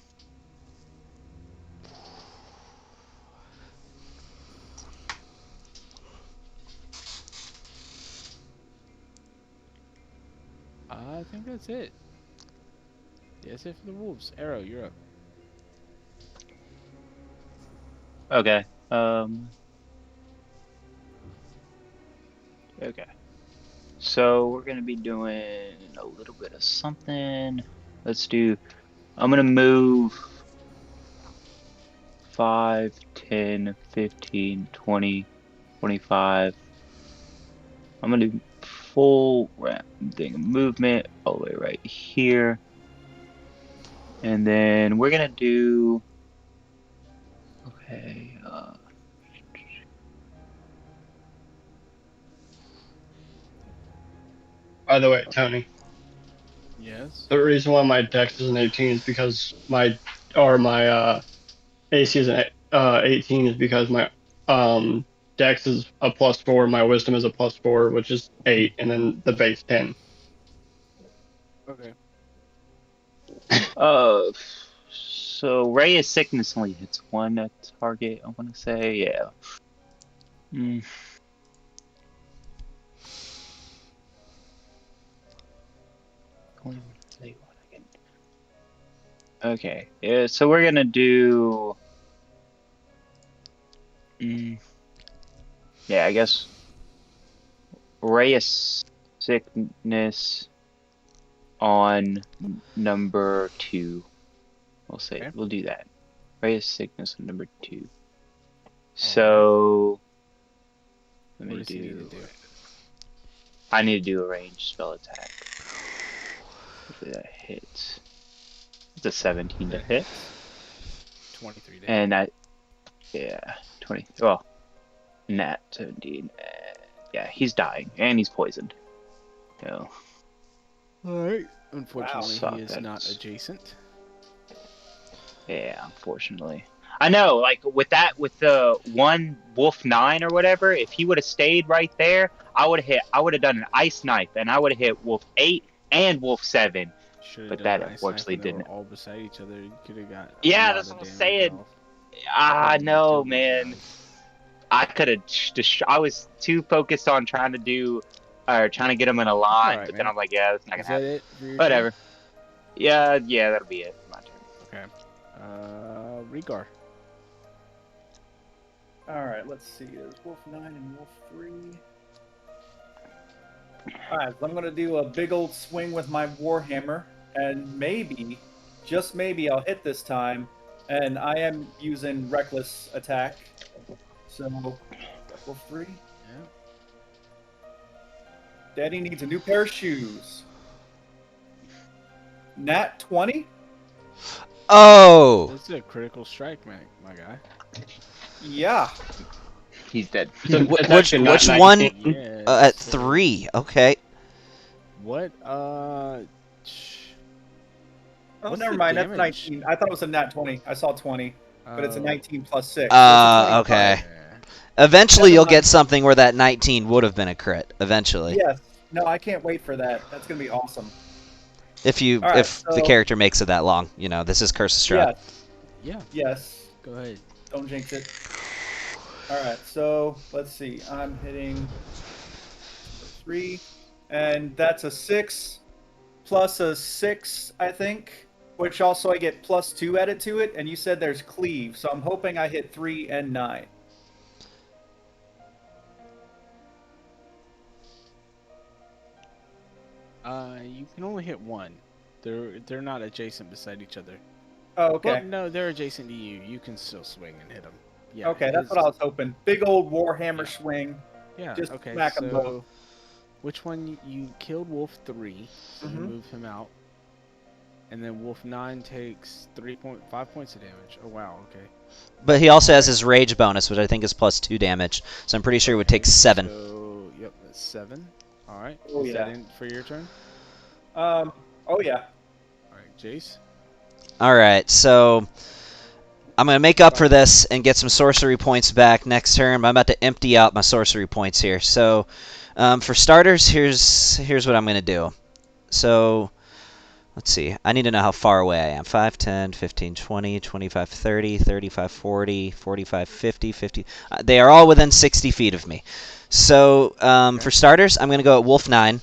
Speaker 4: I think that's it. Yeah, that's it for the wolves. Arrow, you're up.
Speaker 6: Okay. Okay. So we're gonna be doing a little bit of something. Let's do. I'm gonna move 5, 10, 15, 20, 25. I'm gonna do full thing of movement all the way right here. And then we're gonna do, okay,
Speaker 1: By the way, Tony,
Speaker 4: Yes.
Speaker 1: the reason why my dex is an 18 is because my AC is an 18 is because my dex is a +4, my wisdom is a +4, which is 8, and then the base 10.
Speaker 4: Okay.
Speaker 6: uh, so Ray of Sickness only hits one target, I wanna say, yeah. Mm. Only one, say one again. Okay, yeah, so we're gonna do, yeah, I guess Ray of Sickness on number 2. We'll say
Speaker 4: Okay.
Speaker 6: we'll do that. Ray of Sickness on number 2. So let
Speaker 4: What
Speaker 6: me
Speaker 4: does he need to
Speaker 6: do.
Speaker 4: do?
Speaker 6: I need to do a ranged spell attack. Hopefully that hits. It's a 17 to
Speaker 4: That
Speaker 6: hit,
Speaker 4: 23 to hit.
Speaker 6: and that, yeah, 20. Well, nat 17. Yeah, he's dying and he's poisoned. So
Speaker 4: Alright. Unfortunately,
Speaker 6: Suck,
Speaker 4: he is not
Speaker 6: that's-
Speaker 4: adjacent.
Speaker 6: yeah, unfortunately. I know, like with the one Wolf 9 or whatever, if he would have stayed right there, I would have done an ice knife and I would have hit Wolf 8 and Wolf 7.
Speaker 4: Should have
Speaker 6: But
Speaker 4: done
Speaker 6: that
Speaker 4: an ice knife
Speaker 6: unfortunately
Speaker 4: when they were
Speaker 6: didn't.
Speaker 4: all beside each other. You could have got a
Speaker 6: Yeah,
Speaker 4: lot
Speaker 6: that's
Speaker 4: of
Speaker 6: what I'm
Speaker 4: damage
Speaker 6: saying.
Speaker 4: off.
Speaker 6: I
Speaker 4: When you
Speaker 6: know,
Speaker 4: killed Wolf
Speaker 6: man.
Speaker 4: 9.
Speaker 6: I could have I was too focused on trying to get them in a line,
Speaker 4: alright,
Speaker 6: but then
Speaker 4: man.
Speaker 6: I'm like, yeah, that's not
Speaker 4: Is
Speaker 6: gonna
Speaker 4: that
Speaker 6: happen.
Speaker 4: it for your
Speaker 6: Whatever.
Speaker 4: turn?
Speaker 6: Yeah, that'll be it. My turn.
Speaker 4: Okay. Regar.
Speaker 2: All right, let's see. There's Wolf 9 and Wolf 3. All right, so I'm going to do a big old swing with my Warhammer, and maybe, just maybe, I'll hit this time. And I am using Reckless Attack. So, Wolf 3.
Speaker 4: Yeah.
Speaker 2: Daddy needs a new pair of shoes. Nat 20?
Speaker 3: Oh!
Speaker 4: This is a critical strike, man, my guy.
Speaker 2: Yeah.
Speaker 6: He's dead.
Speaker 1: It's actually not
Speaker 3: Which one?
Speaker 1: 19.
Speaker 4: Yeah.
Speaker 3: At
Speaker 4: so
Speaker 3: 3. Okay.
Speaker 4: What?
Speaker 2: Oh,
Speaker 4: What's
Speaker 2: never
Speaker 4: the
Speaker 2: mind. That's
Speaker 4: damage?
Speaker 2: 19. I thought it was a nat 20. I saw 20, but it's a
Speaker 4: Oh,
Speaker 2: 19 plus 6. So it's a 25.
Speaker 3: Okay.
Speaker 4: yeah.
Speaker 3: Eventually,
Speaker 2: Never
Speaker 3: you'll get
Speaker 2: mind.
Speaker 3: something where that 19 would have been a crit. Eventually,
Speaker 2: Yes. No, I can't wait for that. That's going to be awesome.
Speaker 3: if
Speaker 2: Alright,
Speaker 3: the
Speaker 2: so-
Speaker 3: character makes it that long, this is Curse of Strahd.
Speaker 2: Yes.
Speaker 4: Yeah.
Speaker 2: Yes.
Speaker 4: Go ahead.
Speaker 2: Don't jinx it. Alright, so let's see. I'm hitting 3, and that's a 6 plus a 6, I think, which also I get +2 added to it, and you said there's cleave, so I'm hoping I hit 3 and 9.
Speaker 4: You can only hit one. They're not adjacent beside each other.
Speaker 2: Oh, okay.
Speaker 4: Well, no, they're adjacent to you. You can still swing and hit them. Yeah.
Speaker 2: Okay, that's what I was hoping. Big old Warhammer swing.
Speaker 4: Yeah.
Speaker 2: just
Speaker 4: okay.
Speaker 2: smack 'em both.
Speaker 4: So, which one you killed? Wolf 3. So you
Speaker 2: Mhm.
Speaker 4: move him out, and then Wolf 9 takes 5 points of damage. Oh wow. Okay.
Speaker 3: But he also has his rage bonus, which I think is +2 damage. So I'm pretty sure it would take 7.
Speaker 4: So yep, that's 7. All right.
Speaker 2: Oh,
Speaker 4: Is that
Speaker 2: yeah.
Speaker 4: in for your turn?
Speaker 2: Oh yeah.
Speaker 4: All right, Jace.
Speaker 3: All right, so I'm gonna make up for this and get some sorcery points back next turn. I'm about to empty out my sorcery points here. So for starters, here's what I'm gonna do. So let's see. I need to know how far away I am. 5, 10, 15, 20, 25, 30, 35, 40, 45, 50, 50. They are all within 60 feet of me. So for starters, I'm going to go at Wolf 9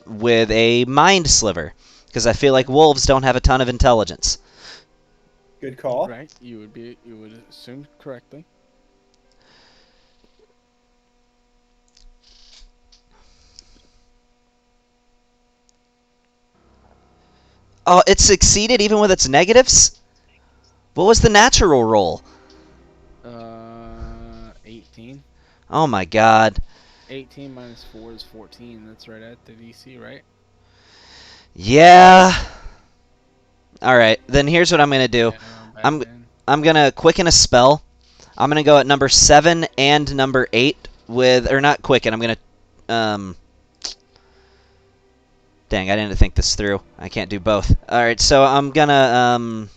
Speaker 3: with a Mind Sliver, because I feel like wolves don't have a ton of intelligence.
Speaker 2: Good call.
Speaker 4: Right. You would assume correctly.
Speaker 3: Oh, it succeeded even with its negatives? What was the natural roll? Oh my god.
Speaker 4: 18 minus 4 is 14. That's right at the DC, right?
Speaker 3: Yeah. All right. Then here's what I'm gonna do.
Speaker 4: Back
Speaker 3: I'm
Speaker 4: then.
Speaker 3: I'm gonna quicken a spell. I'm gonna go at number 7 and number 8 with, or not quicken. I'm gonna Dang, I didn't think this through. I can't do both. All right, so I'm gonna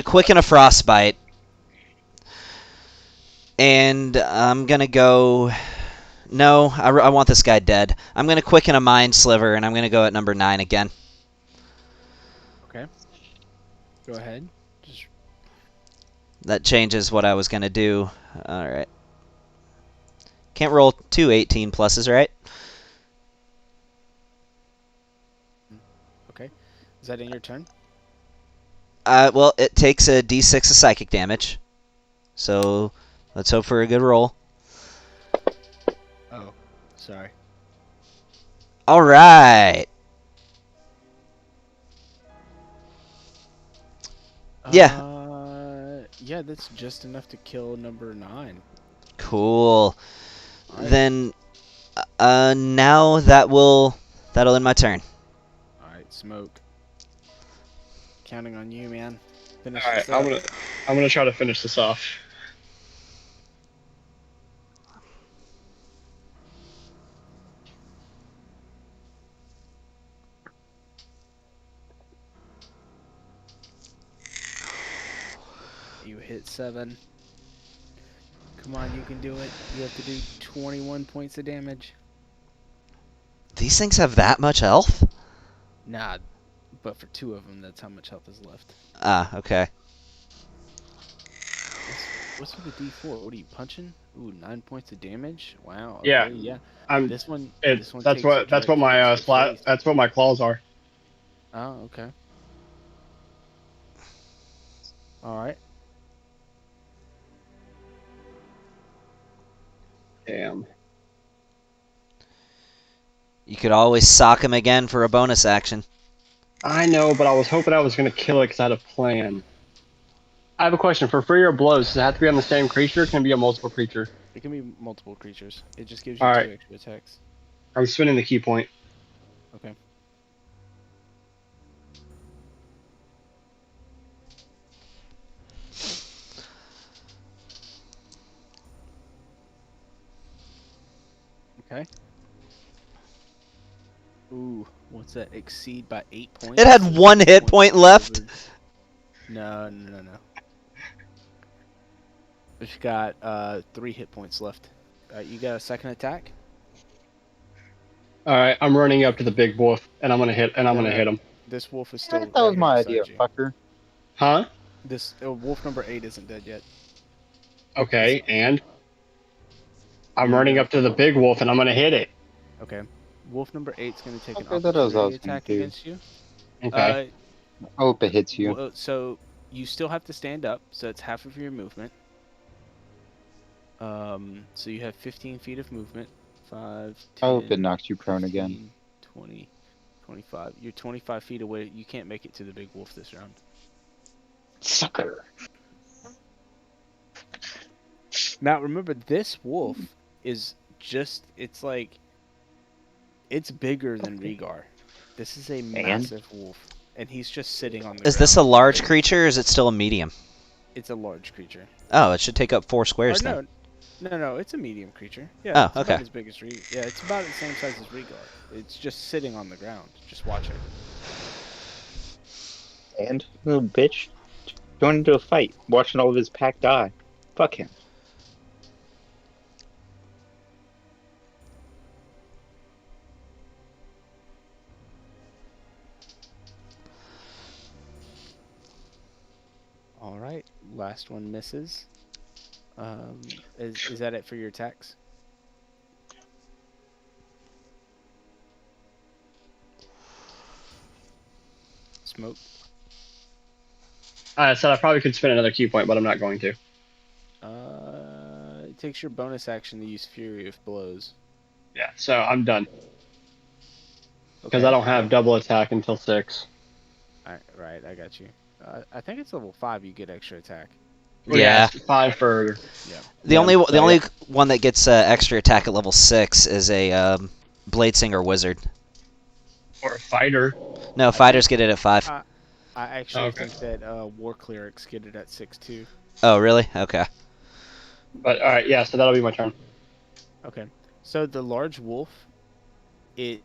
Speaker 3: quicken a frostbite, and I'm gonna go. No, I want this guy dead. I'm gonna quicken a mind sliver, and I'm gonna go at number 9 again.
Speaker 4: Okay. Go ahead. Just
Speaker 3: That changes what I was gonna do. All right. Can't roll two 18 pluses, right?
Speaker 4: okay. Is that in your turn?
Speaker 3: Well, it takes a d6 of psychic damage. So let's hope for a good roll.
Speaker 4: Oh, sorry.
Speaker 3: All right. Yeah.
Speaker 4: Yeah, that's just enough to kill number 9.
Speaker 3: Cool.
Speaker 4: All right.
Speaker 3: Then, now that'll end my turn.
Speaker 4: All right, Smoke. Counting on you, man. Finish
Speaker 1: All right,
Speaker 4: this up.
Speaker 1: I'm gonna try to finish this off.
Speaker 4: You hit 7. Come on, you can do it. You have to do 21 points of damage.
Speaker 3: These things have that much health?
Speaker 4: Nah, but for 2 of them, that's how much health is left.
Speaker 3: Ah, okay.
Speaker 4: What's with the D4? What are you punching? Ooh, 9 points of damage. Wow. Okay,
Speaker 1: Yeah,
Speaker 4: yeah.
Speaker 1: I'm.
Speaker 4: This one
Speaker 1: That's
Speaker 4: takes you
Speaker 1: that's what
Speaker 4: directly
Speaker 1: my
Speaker 4: into the face.
Speaker 1: that's what my claws are.
Speaker 4: Oh, okay. All right.
Speaker 1: Damn.
Speaker 3: You could always sock him again for a bonus action.
Speaker 1: I know, but I was hoping I was gonna kill it because I had a plan. I have a question. For freer blows, does it have to be on the same creature? Or can it be a multiple creature?
Speaker 4: It can be multiple creatures. It just gives
Speaker 1: All
Speaker 4: you
Speaker 1: right.
Speaker 4: 2 extra attacks.
Speaker 1: I'm spinning the key point.
Speaker 4: Okay. Okay. Ooh, what's that? Exceed by 8 points?
Speaker 3: It had
Speaker 4: So
Speaker 3: 1
Speaker 4: 8
Speaker 3: hit
Speaker 4: points
Speaker 3: point left.
Speaker 4: delivered. No. It's got 3 hit points left. You got a second attack?
Speaker 1: All right, I'm running up to the big wolf, and I'm gonna hit
Speaker 4: No.
Speaker 1: him.
Speaker 4: This wolf is
Speaker 6: Yeah,
Speaker 4: still
Speaker 6: that
Speaker 4: right
Speaker 6: was
Speaker 4: here
Speaker 6: my idea,
Speaker 4: beside you.
Speaker 6: fucker.
Speaker 1: Huh?
Speaker 4: This wolf number 8 isn't dead yet.
Speaker 1: Okay, and I'm
Speaker 4: You
Speaker 1: running
Speaker 4: know.
Speaker 1: up to the big wolf, and I'm gonna hit it.
Speaker 4: Okay. Wolf number 8 is going to take an
Speaker 6: Okay, that was what I
Speaker 4: opportunity
Speaker 6: was gonna
Speaker 4: attack
Speaker 6: do.
Speaker 4: against you.
Speaker 1: Okay.
Speaker 6: I hope it hits you.
Speaker 4: So you still have to stand up, so it's half of your movement. So you have 15 feet of movement. 5,
Speaker 6: I hope
Speaker 4: 10,
Speaker 6: it knocks you prone
Speaker 4: 15,
Speaker 6: again.
Speaker 4: 20, 25. You're 25 feet away. You can't make it to the big wolf this round.
Speaker 6: Sucker.
Speaker 4: Now remember, this wolf is just, it's bigger than Rhaegar. This is a massive wolf. And he's just sitting on the
Speaker 3: Is
Speaker 4: ground.
Speaker 3: this a large creature or is it still a medium?
Speaker 4: It's a large creature.
Speaker 3: Oh, it should take up 4
Speaker 4: Or
Speaker 3: squares then.
Speaker 4: no, it's a medium creature. Yeah,
Speaker 3: Oh,
Speaker 4: it's
Speaker 3: okay.
Speaker 4: about as big as Rhaegar. Yeah, it's about the same size as Rhaegar. It's just sitting on the ground, just watching.
Speaker 6: And little bitch going into a fight, watching all of his pack die. Fuck him.
Speaker 4: All right, last one misses. Is that it for your attacks? Smoke.
Speaker 1: I said I probably could spin another key point, but I'm not going to.
Speaker 4: It takes your bonus action to use Fury of Blows.
Speaker 1: Yeah, so I'm done because
Speaker 4: Okay.
Speaker 1: I don't have double attack until 6.
Speaker 4: Right, I got you. I think it's level 5 you get extra attack.
Speaker 1: Well,
Speaker 3: Yeah.
Speaker 1: it's fine for.
Speaker 3: The
Speaker 1: Yeah,
Speaker 3: only the
Speaker 1: so,
Speaker 3: only
Speaker 1: yeah.
Speaker 3: one that gets extra attack at level 6 is a Bladesinger Wizard.
Speaker 1: Or a fighter.
Speaker 3: No,
Speaker 4: I
Speaker 3: fighters
Speaker 4: think
Speaker 3: get it at 5.
Speaker 4: I
Speaker 1: Oh,
Speaker 4: actually
Speaker 1: okay.
Speaker 4: think that War Clerics get it at 6 too.
Speaker 3: Oh, really? Okay.
Speaker 1: But all right, yeah. So that'll be my turn.
Speaker 4: Okay. So the large wolf, it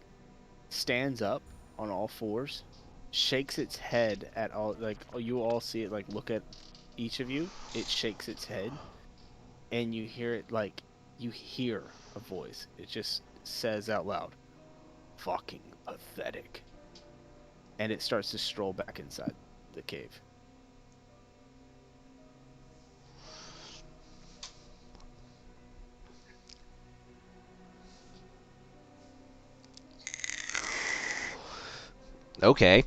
Speaker 4: stands up on all fours, shakes its head at all, like you all see it, like look at each of you. It shakes its head, and you hear it, like you hear a voice. It just says out loud, "Fucking pathetic," and it starts to stroll back inside the cave.
Speaker 3: Okay.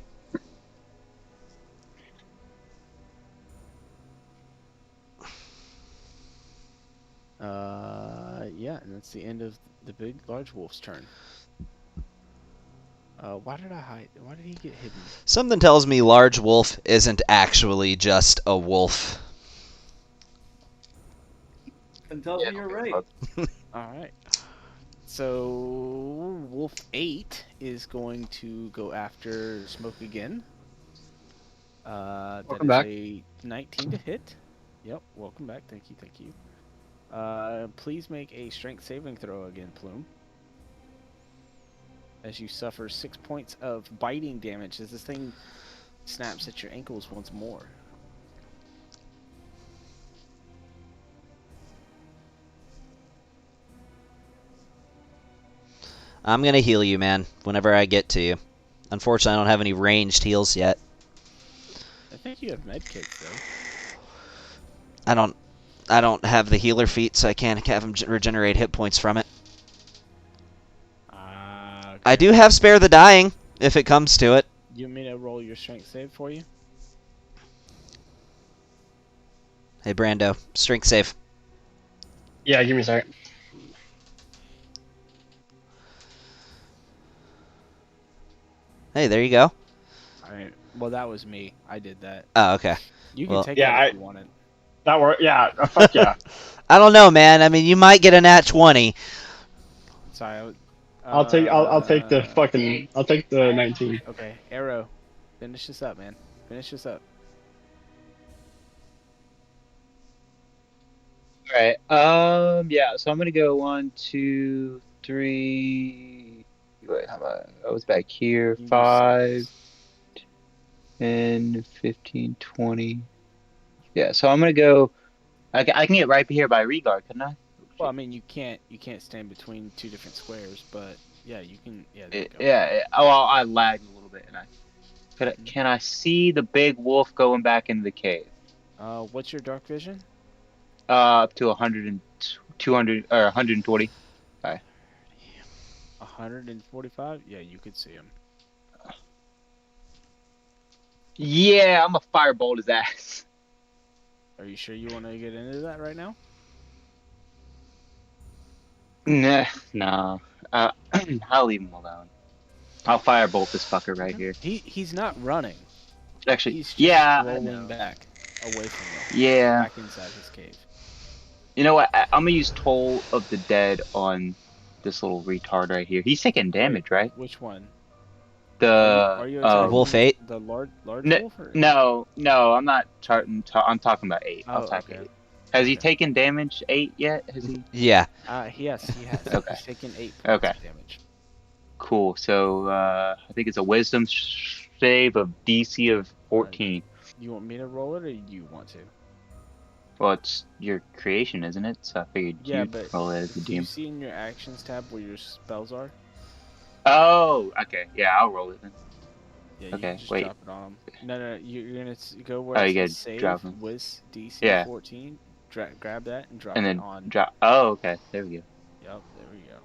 Speaker 4: Yeah, and that's the end of the big large wolf's turn. Why did I hide? Why did he get hidden?
Speaker 3: Something tells me large wolf isn't actually just a wolf.
Speaker 2: And tells me you're right.
Speaker 4: All right. So Wolf 8 is going to go after Smoke again. That
Speaker 1: Welcome
Speaker 4: is
Speaker 1: back.
Speaker 4: a 19 to hit. Yep, welcome back. Thank you, thank you. Please make a strength saving throw again, Plume. As you suffer 6 points of biting damage as this thing snaps at your ankles once more.
Speaker 3: I'm gonna heal you, man, whenever I get to you. Unfortunately, I don't have any ranged heals yet.
Speaker 4: I think you have medkits though.
Speaker 3: I don't have the healer feat, so I can't have him regenerate hit points from it.
Speaker 4: Okay.
Speaker 3: I do have spare the dying, if it comes to it.
Speaker 4: You want me to roll your strength save for you?
Speaker 3: Hey, Brando, strength save.
Speaker 1: Yeah, give me a second.
Speaker 3: Hey, there you go.
Speaker 4: Alright. Well, that was me. I did that.
Speaker 3: Oh, okay.
Speaker 4: You can
Speaker 3: Well-
Speaker 4: take
Speaker 1: Yeah,
Speaker 4: that if you want it.
Speaker 1: That worked. Yeah, fuck yeah.
Speaker 3: I don't know, man. I mean, you might get a nat 20.
Speaker 4: Sorry.
Speaker 1: I'll take the fucking. I'll take the 19.
Speaker 4: Okay, Arrow. Finish this up, man. Finish this up.
Speaker 5: All right. Yeah. So I'm gonna go 1, 2, 3. Wait, how about? I was back here.
Speaker 4: You can do
Speaker 5: 5,
Speaker 4: six.
Speaker 5: 10, 15, 20. Yeah. So I'm gonna go. I can get right here by regard, couldn't I?
Speaker 4: Well, I mean, you can't stand between two different squares, but yeah, you can. Yeah, there you go.
Speaker 5: Yeah. Oh, well, I lagged a little bit, and can I see the big wolf going back into the cave?
Speaker 4: What's your dark vision?
Speaker 5: Up to 100 and 200 or 120.
Speaker 4: 145. Yeah, you could see him.
Speaker 5: Yeah, I'm a firebolt his ass.
Speaker 4: Are you sure you want to get into that right now?
Speaker 5: Nah, no. I'll leave him alone. I'll firebolt this fucker right here.
Speaker 4: He's not running.
Speaker 5: Actually,
Speaker 4: He's just
Speaker 5: yeah, I
Speaker 4: rolling
Speaker 5: know.
Speaker 4: back away from you.
Speaker 5: Yeah.
Speaker 4: Back inside his cave.
Speaker 5: You know what? I'm gonna use Toll of the Dead on this little retard right here. He's taking damage, right?
Speaker 4: Which one?
Speaker 5: The
Speaker 4: Are you attacking
Speaker 3: Wolf 8?
Speaker 4: the large wolf? Or...
Speaker 5: no, I'm not charting. I'm talking about 8. I'll attack
Speaker 4: okay.
Speaker 5: 8. Has he
Speaker 4: Okay.
Speaker 5: taken damage 8 yet? Has he?
Speaker 3: Yeah.
Speaker 4: Yes, he has.
Speaker 5: Okay.
Speaker 4: He's taken 8 points
Speaker 5: Okay.
Speaker 4: of damage.
Speaker 5: Cool. So I think it's a Wisdom save of DC of 14.
Speaker 4: You want me to roll it, or you want to?
Speaker 5: Well, it's your creation, isn't it? So I figured
Speaker 4: Yeah,
Speaker 5: you'd
Speaker 4: but
Speaker 5: roll it as a
Speaker 4: do you
Speaker 5: DM.
Speaker 4: see in your actions tab where your spells are?
Speaker 5: Oh, okay. Yeah, I'll roll it then.
Speaker 4: Yeah,
Speaker 5: Okay,
Speaker 4: you just
Speaker 5: wait.
Speaker 4: drop it on him. No, you're gonna go where
Speaker 5: Oh,
Speaker 4: it
Speaker 5: you
Speaker 4: says
Speaker 5: gotta
Speaker 4: save
Speaker 5: drop 'em.
Speaker 4: with DC
Speaker 5: Yeah.
Speaker 4: 14. Grab that and drop
Speaker 5: And
Speaker 4: it
Speaker 5: then
Speaker 4: on.
Speaker 5: drop. Oh, okay. There we go.
Speaker 4: Yep, there we go.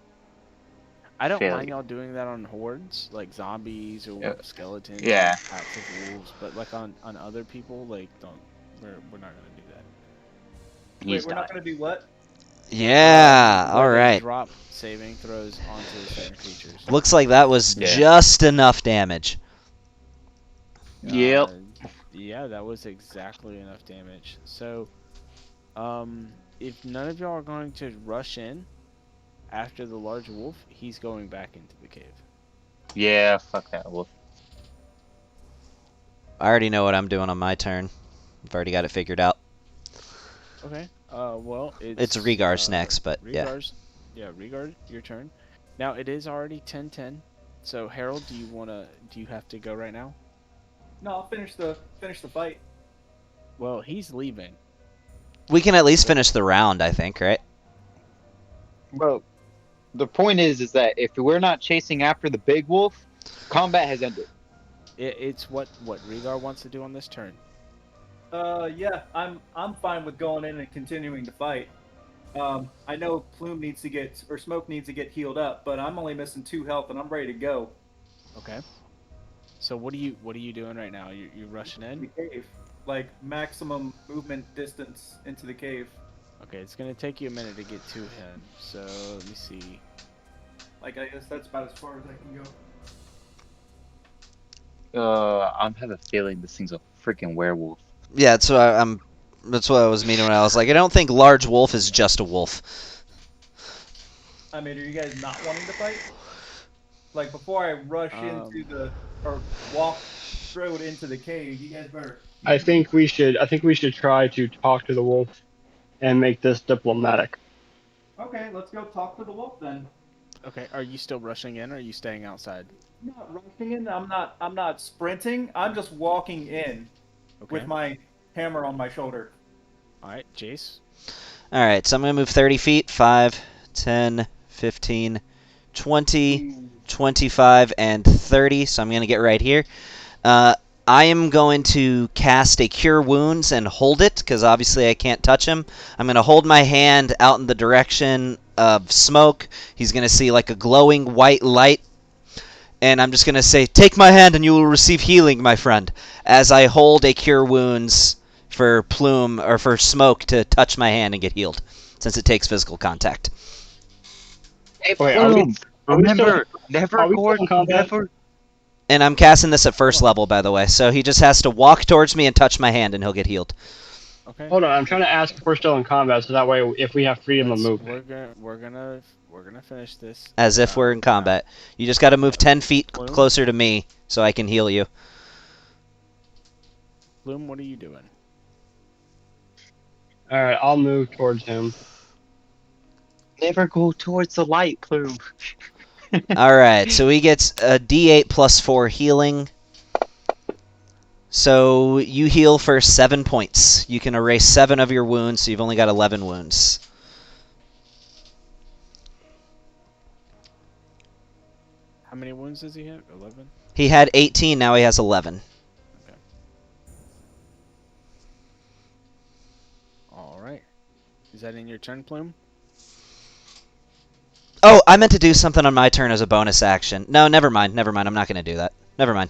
Speaker 4: I don't
Speaker 5: Failure.
Speaker 4: mind y'all doing that on hordes, like zombies or skeletons,
Speaker 5: Yeah.
Speaker 4: or packs of wolves, but like on other people, like don't. We're not gonna do that.
Speaker 5: He's
Speaker 2: Wait, we're not
Speaker 5: dying.
Speaker 2: gonna do what?
Speaker 3: Yeah.
Speaker 4: Where
Speaker 3: All
Speaker 4: they
Speaker 3: right.
Speaker 4: Drop saving throws onto certain creatures.
Speaker 3: Looks like that was
Speaker 5: Yeah.
Speaker 3: just enough damage.
Speaker 5: Yep.
Speaker 4: Yeah, that was exactly enough damage. So If none of y'all are going to rush in after the large wolf, he's going back into the cave.
Speaker 6: Yeah, fuck that wolf.
Speaker 3: I already know what I'm doing on my turn. I've already got it figured out.
Speaker 4: Okay. Well,
Speaker 3: It's
Speaker 4: it's
Speaker 3: Regar's next, but yeah.
Speaker 4: Regard, your turn. Now it is already 10:10. So Harold, do you have to go right now?
Speaker 2: No, I'll finish the fight.
Speaker 4: Well, he's leaving.
Speaker 3: We can at least finish the round, I think, right?
Speaker 5: Well, the point is that if we're not chasing after the big wolf, combat has ended.
Speaker 4: It's what Regar wants to do on this turn.
Speaker 2: Yeah, I'm fine with going in and continuing to fight. I know Plume needs to get or Smoke needs to get healed up, but I'm only missing 2 health and I'm ready to go.
Speaker 4: Okay. So what are you doing right now? You rushing
Speaker 2: The
Speaker 4: in?
Speaker 2: cave, like maximum movement distance into the cave.
Speaker 4: Okay, it's gonna take you a minute to get to him. So let me see.
Speaker 2: Like I guess that's about as far as I can go.
Speaker 6: I'm have a feeling this thing's a freaking werewolf.
Speaker 3: Yeah, that's what I'm. That's what I was meaning when I was like, I don't think large wolf is just a wolf.
Speaker 2: I mean, are you guys not wanting to fight? Like before I rush into the or walk straight into the cave, you guys better.
Speaker 1: I think we should. I think we should try to talk to the wolf and make this diplomatic.
Speaker 2: Okay, let's go talk to the wolf then.
Speaker 4: Okay, are you still rushing in or are you staying outside?
Speaker 2: I'm not rushing in. I'm not sprinting. I'm just walking in
Speaker 4: Okay.
Speaker 2: with my hammer on my shoulder.
Speaker 4: All right, Jace.
Speaker 3: All right, so I'm going to move 30 feet. 5, 10, 15, 20, 25, and 30. So I'm going to get right here. I am going to cast a Cure Wounds and hold it, because obviously I can't touch him. I'm going to hold my hand out in the direction of Smoke. He's going to see like a glowing white light. And I'm just going to say, take my hand and you will receive healing, my friend, as I hold a Cure Wounds for Plume, or for Smoke to touch my hand and get healed, since it takes physical contact.
Speaker 6: Hey,
Speaker 1: Wait,
Speaker 6: Plume,
Speaker 1: are we still?
Speaker 6: remember, never
Speaker 1: Are we still
Speaker 6: Gord,
Speaker 1: in combat?
Speaker 6: never.
Speaker 3: And I'm casting this at first level, by the way, so he just has to walk towards me and touch my hand, and he'll get healed.
Speaker 4: Okay.
Speaker 1: Hold on, I'm trying to ask if we're still in combat, so that way, if we have freedom of movement.
Speaker 4: We're gonna finish this
Speaker 3: As if we're in combat. You just got to move 10 feet closer to me so I can heal you.
Speaker 4: Bloom, what are you doing?
Speaker 1: All right, I'll move towards him.
Speaker 6: Never go towards the light, Plume.
Speaker 3: Alright, so he gets a d8 plus 4 healing. So you heal for 7 points. You can erase 7 of your wounds, so you've only got 11 wounds.
Speaker 4: How many wounds does he have? 11?
Speaker 3: He had 18, now he has 11.
Speaker 4: Okay. Alright. Is that in your turn, Plume?
Speaker 3: Oh, I meant to do something on my turn as a bonus action. No, never mind. Never mind. I'm not going to do that. Never mind.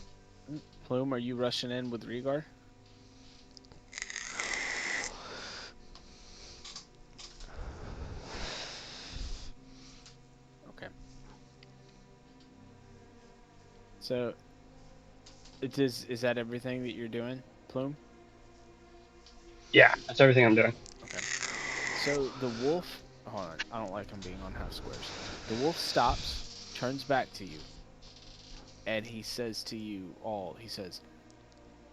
Speaker 4: Plume, are you rushing in with Regar? Okay. So, is that everything that you're doing, Plume?
Speaker 1: Yeah, that's everything I'm doing.
Speaker 4: Okay. So the wolf. Hold on. I don't like him being on half squares. The wolf stops, turns back to you, and he says to you all, he says,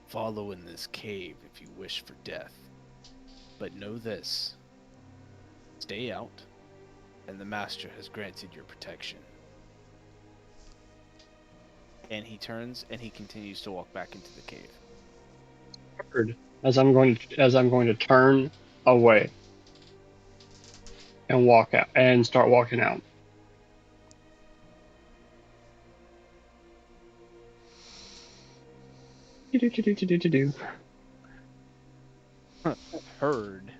Speaker 4: "Follow in this cave if you wish for death. But know this. Stay out, and the master has granted your protection." And he turns and he continues to walk back into the cave.
Speaker 1: As I'm going to turn away and walk out and start walking out.
Speaker 4: Heard.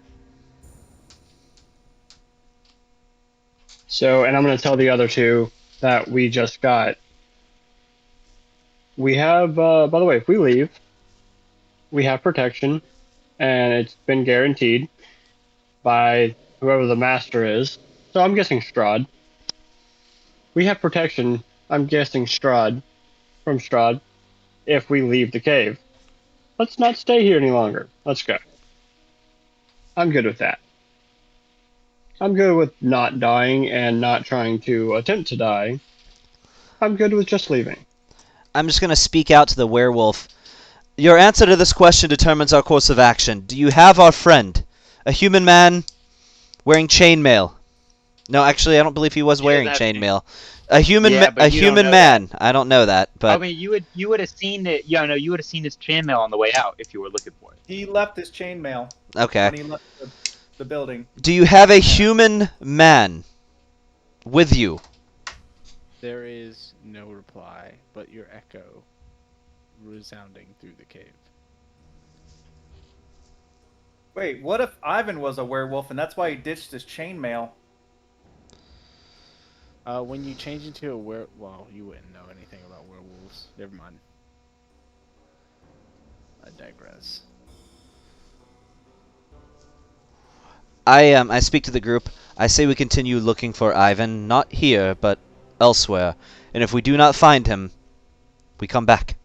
Speaker 1: So, and I'm going to tell the other two that we just got. We have, by the way, if we leave, we have protection, and it's been guaranteed by whoever the master is. So I'm guessing Strahd. We have protection, I'm guessing Strahd, from Strahd, if we leave the cave. Let's not stay here any longer. Let's go. I'm good with that. I'm good with not dying and not trying to attempt to die. I'm good with just leaving.
Speaker 3: I'm just going to speak out to the werewolf. Your answer to this question determines our course of action. Do you have our friend? A human man wearing chainmail. No, actually, I don't believe he was
Speaker 6: He doesn't
Speaker 3: wearing
Speaker 6: have
Speaker 3: chainmail. A human,
Speaker 6: Yeah, but
Speaker 3: a
Speaker 6: you don't
Speaker 3: human
Speaker 6: know that.
Speaker 3: man. I don't know that,
Speaker 6: I
Speaker 3: but
Speaker 6: mean, you would have seen it. Yeah, no, you would have seen his chainmail on the way out if you were looking for it.
Speaker 2: He left his chainmail
Speaker 3: okay.
Speaker 2: when he left the building.
Speaker 3: Do you have a
Speaker 2: Yeah.
Speaker 3: human man with you?
Speaker 4: There is no reply, but your echo resounding through the cave.
Speaker 2: Wait, what if Ivan was a werewolf and that's why he ditched his chainmail?
Speaker 4: When you change into a well, you wouldn't know anything about werewolves. Never mind. I digress.
Speaker 3: I speak to the group. I say we continue looking for Ivan, not here, but elsewhere. And if we do not find him, we come back.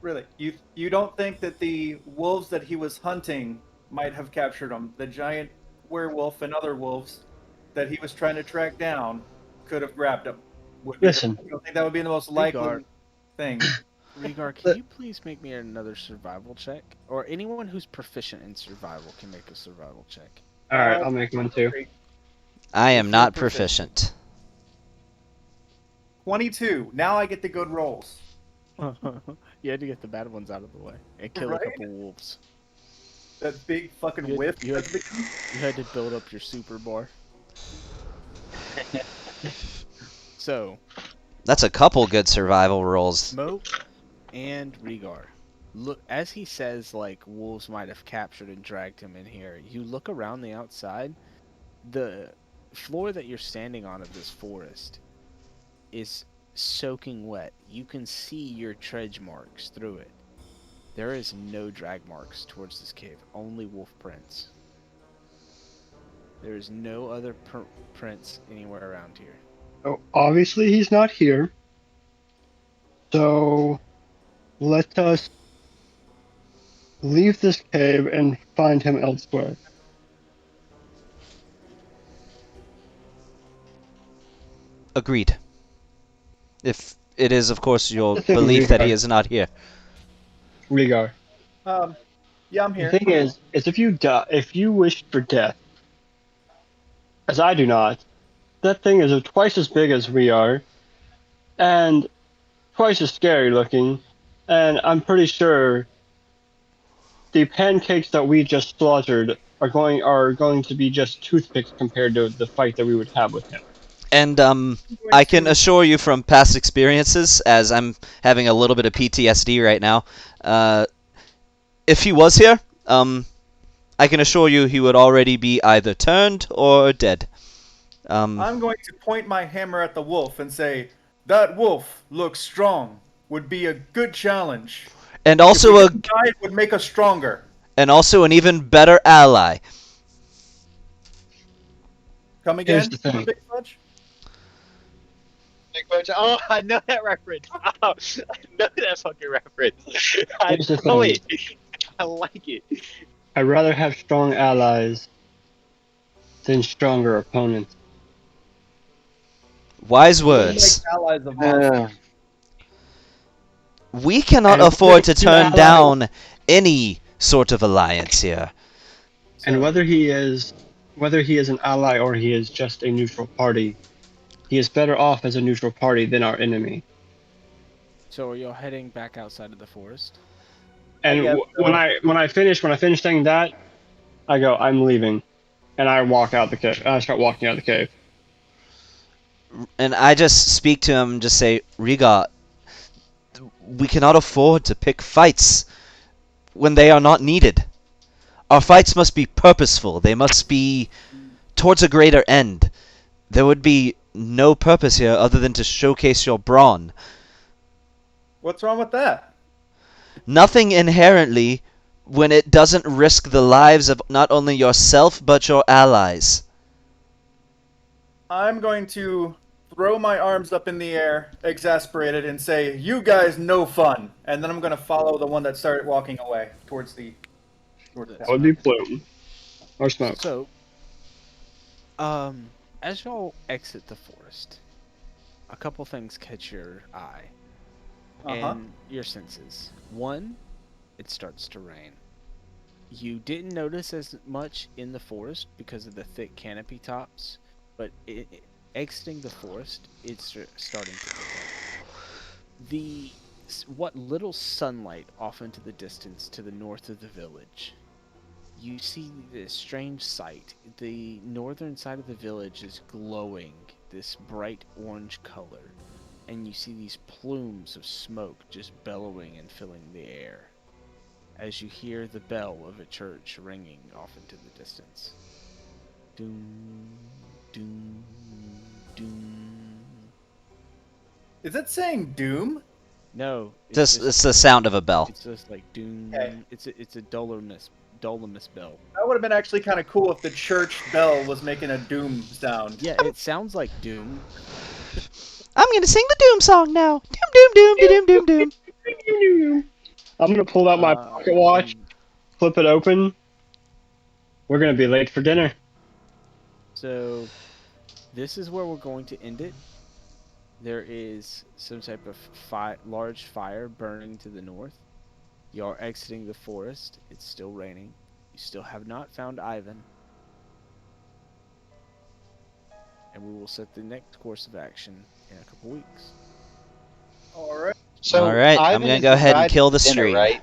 Speaker 2: Really? You don't think that the wolves that he was hunting might have captured him? The giant werewolf and other wolves that he was trying to track down could have grabbed him.
Speaker 1: Listen.
Speaker 2: You don't think that would be the most
Speaker 4: Regard.
Speaker 2: likely thing?
Speaker 4: Regar, can you please make me another survival check? Or anyone who's proficient in survival can make a survival check.
Speaker 1: All right, I'll make one too.
Speaker 3: I am
Speaker 4: If
Speaker 3: not
Speaker 4: you're proficient.
Speaker 3: proficient.
Speaker 2: 22. Now I get the good rolls.
Speaker 4: You had to get the bad ones out of the way and kill
Speaker 2: Right?
Speaker 4: a couple wolves.
Speaker 2: That big fucking
Speaker 4: You had,
Speaker 2: whiff.
Speaker 4: you, had, you had to build up your super bar. So,
Speaker 3: That's a couple good survival rolls.
Speaker 4: Smoke and Regar. Look, as he says, like, wolves might have captured and dragged him in here. You look around the outside, the floor that you're standing on of this forest is soaking wet. You can see your tread marks through it. There is no drag marks towards this cave, only wolf prints. There is no other prints anywhere around here.
Speaker 1: So obviously he's not here. So let us leave this cave and find him elsewhere.
Speaker 3: Agreed. If it is, of course, your
Speaker 1: The thing,
Speaker 3: belief that he
Speaker 1: Regar.
Speaker 3: is not here.
Speaker 1: Regar.
Speaker 2: Yeah, I'm
Speaker 1: The
Speaker 2: here.
Speaker 1: thing is if you die, if you wish for death, as I do not, that thing is twice as big as we are, and twice as scary looking, and I'm pretty sure the pancakes that we just slaughtered are going to be just toothpicks compared to the fight that we would have with him.
Speaker 3: And
Speaker 2: I'm
Speaker 3: I
Speaker 2: going
Speaker 3: can
Speaker 2: to-
Speaker 3: assure you from past experiences, as I'm having a little bit of PTSD right now, if he was here, I can assure you he would already be either turned or dead.
Speaker 2: I'm going to point my hammer at the wolf and say, "That wolf looks strong. Would be a good challenge.
Speaker 3: and
Speaker 2: If
Speaker 3: also
Speaker 2: we
Speaker 3: a
Speaker 2: didn't die, it would make us stronger."
Speaker 3: and also an even better ally.
Speaker 2: Come again?
Speaker 1: Here's the thing.
Speaker 2: Big Fudge?
Speaker 6: Oh, I know that reference. Oh, I know that fucking reference. I
Speaker 1: Here's the
Speaker 6: know
Speaker 1: thing.
Speaker 6: it. I like it.
Speaker 1: I'd rather have strong allies than stronger opponents.
Speaker 3: Wise
Speaker 2: We'll
Speaker 3: words.
Speaker 2: make allies of monsters.
Speaker 3: We cannot
Speaker 1: And
Speaker 3: afford to
Speaker 1: whether
Speaker 3: turn
Speaker 1: ally-
Speaker 3: down any sort of alliance here.
Speaker 1: And
Speaker 2: So-
Speaker 1: whether he is an ally or he is just a neutral party, he is better off as a neutral party than our enemy.
Speaker 4: So are y'all heading back outside of the forest?
Speaker 1: And
Speaker 2: guess so.
Speaker 1: when I finish saying that, I go, I'm leaving, and I walk out the cave. I start walking out the cave.
Speaker 3: And I just speak to him and just say, Riga, we cannot afford to pick fights when they are not needed. Our fights must be purposeful. They must be towards a greater end. There would be no purpose here other than to showcase your brawn.
Speaker 2: What's wrong with that?
Speaker 3: Nothing inherently when it doesn't risk the lives of not only yourself but your allies.
Speaker 2: I'm going to throw my arms up in the air, exasperated, and say, "You guys no fun." And then I'm going to follow the one that started walking away towards the Georgetown.
Speaker 1: Only plume. Or smoke.
Speaker 4: So, as y'all exit the forest, a couple things catch your eye and your senses. One, it starts to rain. You didn't notice as much in the forest because of the thick canopy tops, but exiting the forest, it's starting to pick up. What little sunlight off into the distance to the north of the village, you see this strange sight. The northern side of the village is glowing this bright orange color, and you see these plumes of smoke just bellowing and filling the air as you hear the bell of a church ringing off into the distance. Doom, doom, doom.
Speaker 2: Is it saying Doom?
Speaker 4: No,
Speaker 3: It's the sound of a bell.
Speaker 4: It's just like doom.
Speaker 2: Okay.
Speaker 4: It's a Dolomis bell.
Speaker 2: That would have been actually kind of cool if the church bell was making a Doom sound.
Speaker 4: Yeah, it sounds like doom.
Speaker 3: I'm gonna sing the Doom song now. Doom, doom, doom, doom, doom, doom.
Speaker 1: I'm gonna pull out my pocket watch, flip it open. We're gonna be late for dinner.
Speaker 4: So, this is where we're going to end it. There is some type of large fire burning to the north. You are exiting the forest. It's still raining. You still have not found Ivan. And we will set the next course of action in a couple weeks.
Speaker 2: All right.
Speaker 6: So
Speaker 3: All right, I'm
Speaker 6: Ivan
Speaker 3: gonna
Speaker 6: is
Speaker 3: go ahead and
Speaker 6: invited
Speaker 3: kill
Speaker 6: to
Speaker 3: the
Speaker 6: dinner,
Speaker 3: stream.
Speaker 6: right?